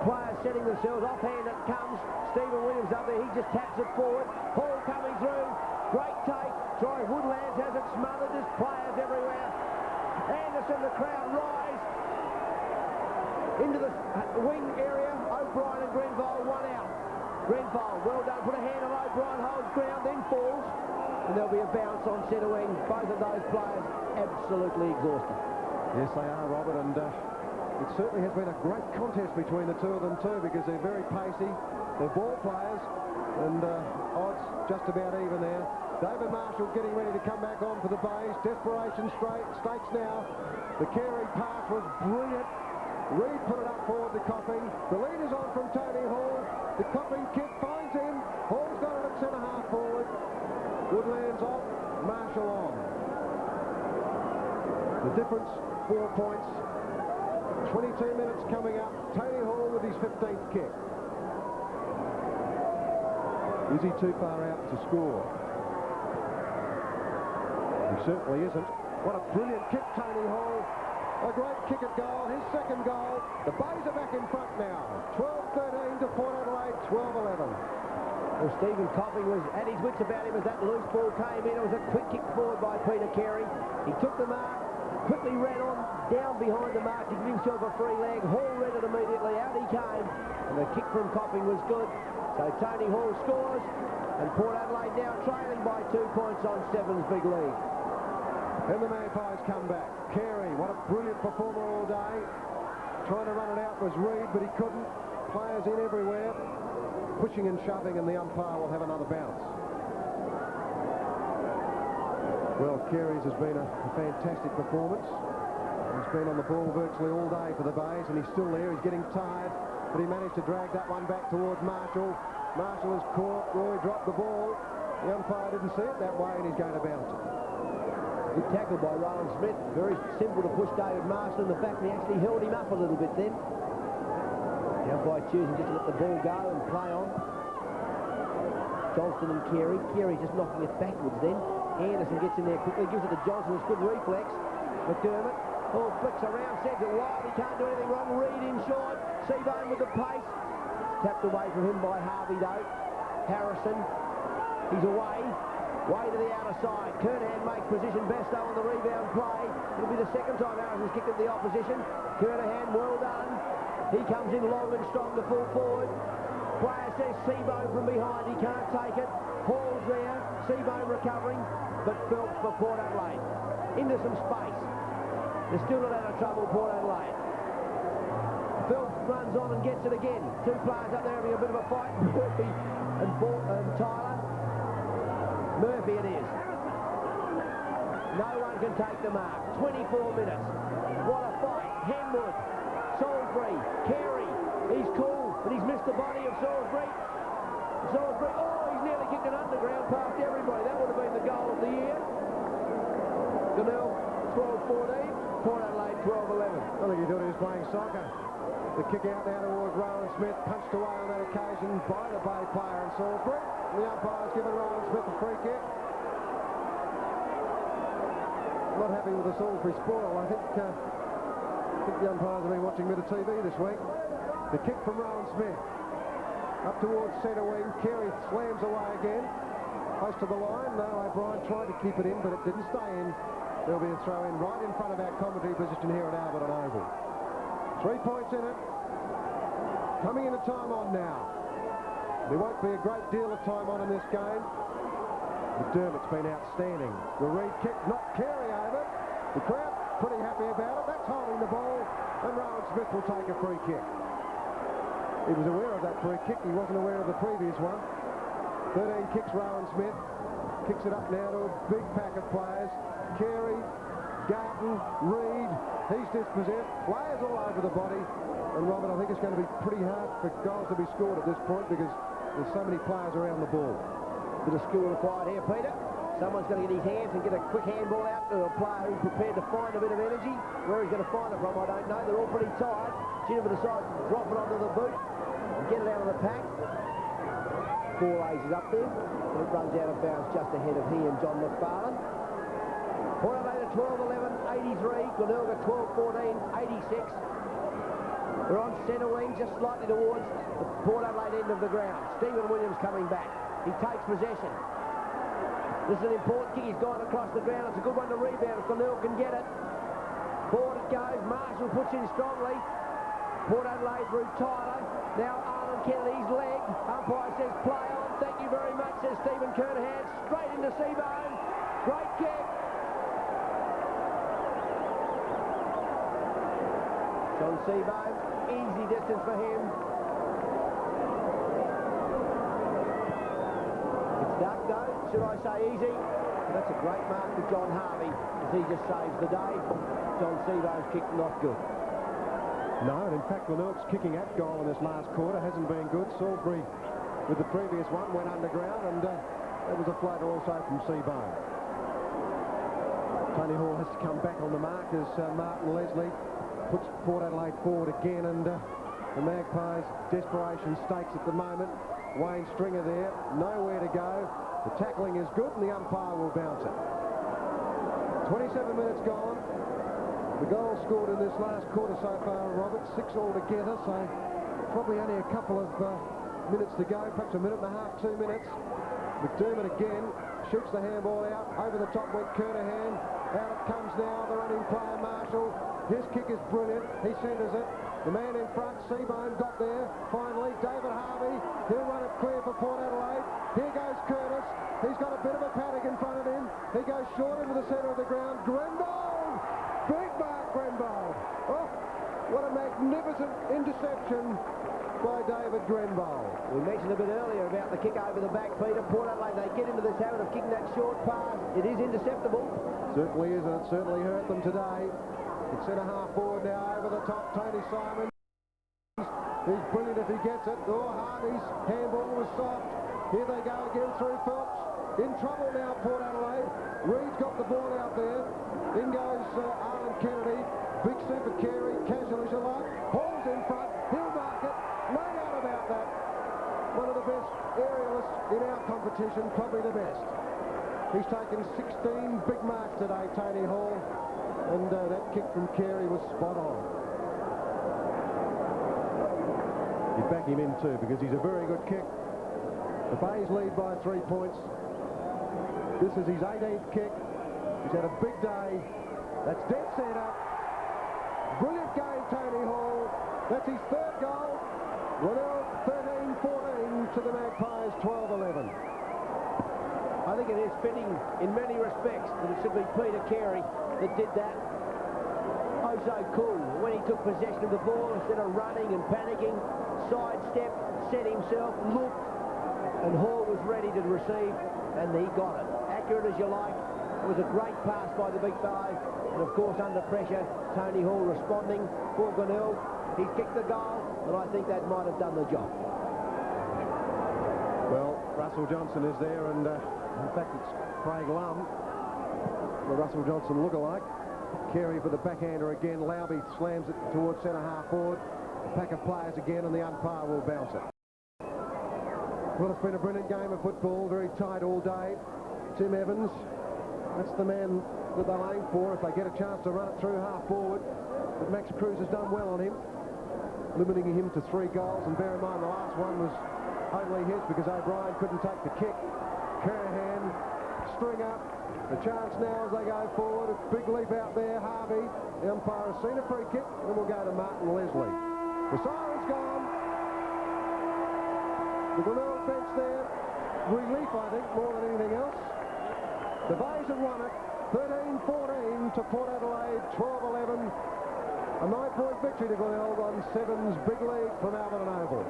[SPEAKER 2] Players setting themselves. Offhand it comes. Stephen Williams up there. He just taps it forward. Hall coming through. Great take. Troy Woodlands has it smothered. There's players everywhere. Anderson, the crowd rise. Into the wing area. O'Brien and Grenville, one out. Grenville, well done. Put a hand on O'Brien, holds ground, then falls. And there'll be a bounce on centre wing. Both of those players absolutely exhausted.
[SPEAKER 1] Yes, they are, Robert, and it certainly has been a great contest between the two of them too, because they're very pacey. They're ball players, and odds just about even there. David Marshall getting ready to come back on for the base. Desperation stakes now. The Carey pass was brilliant. Reid put it up forward to Copping. The lead is on from Tony Hall. The Copping kick finds him. Hall's got it at centre half forward. Woodlands off. Marshall on. The difference, 4 points. 22 minutes coming up. Tony Hall with his 15th kick. Is he too far out to score? He certainly isn't. What a brilliant kick, Tony Hall. A great kick at goal, his second goal. The Bays are back in front now. 12-13 to Port Adelaide, 12-11.
[SPEAKER 2] Well, Stephen Copping was at his wits about him as that loose ball came in. It was a quick kick forward by Peter Carey. He took the mark, quickly ran on, down behind the mark to give himself a free leg. Hall read it immediately, out he came. And the kick from Copping was good. So Tony Hall scores, and Port Adelaide now trailing by 2 points on Seven's big lead.
[SPEAKER 1] And the Magpies come back. Carey, what a brilliant performer all day. Trying to run it out was Reid, but he couldn't. Players in everywhere. Pushing and shoving, and the umpire will have another bounce. Well, Carey's has been a fantastic performance. He's been on the ball virtually all day for the Bays, and he's still there. He's getting tired, but he managed to drag that one back towards Marshall. Marshall is caught. Roy dropped the ball. The umpire didn't see it that way, and he's going to bounce it.
[SPEAKER 2] Good tackle by Rowan Smith. Very simple to push David Marshall in the back, and he actually held him up a little bit then. The umpire choosing just to let the ball go and play on. Johnston and Carey. Carey just knocking it backwards then. Anderson gets in there quickly, gives it to Johnston. It's good reflex. McDermott. Oh, flicks around, sends it wide. He can't do anything wrong. Reid in short. Seabone with the pace. Tapped away from him by Harvey though. Harrison. He's away. Way to the outer side. Kernahan makes position best though on the rebound play. It'll be the second time Harrison's kicked at the opposition. Kernahan, well done. He comes in long and strong to full forward. Player says Seabone from behind. He can't take it. Hall's there. Seabone recovering. But Phelps for Port Adelaide. Into some space. They're still not out of trouble, Port Adelaide. Phelps runs on and gets it again. Two players up there having a bit of a fight. Murphy and Tyler. Murphy it is. No one can take the mark. 24 minutes. What a fight. Henwood, Salisbury, Carey. He's cool, but he's missed the body of Salisbury. Salisbury, oh, he's nearly kicked an underground past everybody. That would have been the goal of the year. Glenelg 12-14, Port Adelaide 12-11.
[SPEAKER 1] I think he thought he was playing soccer. The kick out now towards Rowan Smith, punched away on that occasion by the Bay player in Salisbury. The umpire's given Rowan Smith a free kick. Not happy with the Salisbury spoil. I think the umpires have been watching a bit of TV this week. The kick from Rowan Smith. Up towards centre wing. Carey slams away again. Close to the line. No, O'Brien tried to keep it in, but it didn't stay in. There'll be a throw in right in front of our commentary position here at Albert Oval. 3 points in it. Coming into time on now. There won't be a great deal of time on in this game. McDermott's been outstanding. The Reed kick knocked Carey over. The crowd pretty happy about it. That's holding the ball, and Rowan Smith will take a free kick. He was aware of that free kick. He wasn't aware of the previous one. 13 kicks Rowan Smith. Kicks it up now to a big pack of players. Carey, Garton, Reed. He's dispossessed. Players all over the body. And Robert, I think it's going to be pretty hard for goals to be scored at this point because there's so many players around the ball.
[SPEAKER 2] Bit of skill required here, Peter. Someone's going to get his hands and get a quick handball out to a player who's prepared to find a bit of energy. Where he's going to find it from, I don't know. They're all pretty tired. Chinniver decides to drop it onto the boot and get it out of the pack. Four A's is up there. It runs out of bounds just ahead of he and John McFarlane. Port Adelaide at 12-11, 83. Glenelg at 12-14, 86. We're on centre wing, just slightly towards the Port Adelaide end of the ground. Stephen Williams coming back. He takes possession. This is an important kick. He's gone across the ground. It's a good one to rebound if Glenelg can get it. Forward it goes. Marshall puts in strongly. Port Adelaide through Tyler. Now Arnold Kennedy's leg. Umpire says play on. Thank you very much, says Stephen Kernahan. Straight into Seabone. Great kick. John Seabone. Easy distance for him. It's duck though. Should I say easy? That's a great mark to John Harvey as he just saves the day. John Seabone's kick not good.
[SPEAKER 1] No, and in fact, Glenelg's kicking at goal in this last quarter hasn't been good. Salisbury, with the previous one, went underground, and that was a floater also from Seabone. Tony Hall has to come back on the mark as Martin Leslie puts Port Adelaide forward again, and the Magpies' desperation stakes at the moment. Wayne Stringer there, nowhere to go. The tackling is good, and the umpire will bounce it. 27 minutes gone. The goal scored in this last quarter so far, Robert, 6 altogether, so probably only a couple of minutes to go, perhaps a minute and a half, 2 minutes. McDermott again shoots the handball out, over the top went Kernahan, out it comes now, the running player Marshall. His kick is brilliant, he centres it. The man in front, Seabone, got there, finally, David Harvey, he'll run it clear for Port Adelaide. Here goes Curtis, he's got a bit of a paddock in front of him, he goes short into the centre of the ground, Grenbold! Big mark, Grenbold! Oh, what a magnificent interception by David Grenbold.
[SPEAKER 2] We mentioned a bit earlier about the kick over the back, Peter. Port Adelaide, they get into this habit of kicking that short pass. It is interceptable.
[SPEAKER 1] Certainly is, and it certainly hurt them today. It's centre half forward now, over the top, Tony Simon. He's brilliant if he gets it. Oh, Harvey's handball was soft. Here they go again through Phelps. In trouble now, Port Adelaide. Reed's got the ball out there. In goes Arlen Kennedy. Big super Carey, casual as you like. Hall's in front. He'll mark it. No doubt about that. One of the best aerialists in our competition, probably the best. He's taken 16 big marks today, Tony Hall. And that kick from Carey was spot on. You back him in too, because he's a very good kick. The Bays lead by 3 points. This is his 18th kick. He's had a big day. That's dead centre. Brilliant game, Tony Hall. That's his 3rd goal. Glenelg 13-14 to the Magpies 12-11.
[SPEAKER 2] I think it is fitting in many respects that it should be Peter Carey that did that. Oh, so cool. When he took possession of the ball, instead of running and panicking, sidestepped, set himself, looked, and Hall was ready to receive, and he got it. Accurate as you like. It was a great pass by the big five, and of course under pressure, Tony Hall responding for Glenelg. He kicked the goal, and I think that might have done the job.
[SPEAKER 1] Well, Russell Johnson is there, and in fact it's Craig Lum, the Russell Johnson lookalike. Carey for the backhander again. Lowby slams it towards centre half forward. A pack of players again, and the umpire will bounce it. Well, it's been a brilliant game of football, very tight all day. Tim Evans, that's the man that they'll aim for if they get a chance to run it through half forward. But Max Cruz has done well on him, limiting him to 3 goals. And bear in mind, the last one was only his because O'Brien couldn't take the kick. Kernahan, string up. The chance now as they go forward. A big leap out there. Harvey, the umpire has seen a free kick, and we'll go to Martin Leslie. The siren's gone. The Glenelg bench there. Relief, I think, more than anything else. The Bays have won it. 13-14 to Port Adelaide. 12-11. A 9-point victory to Glenelg on Sevens Big League from Alberton Oval.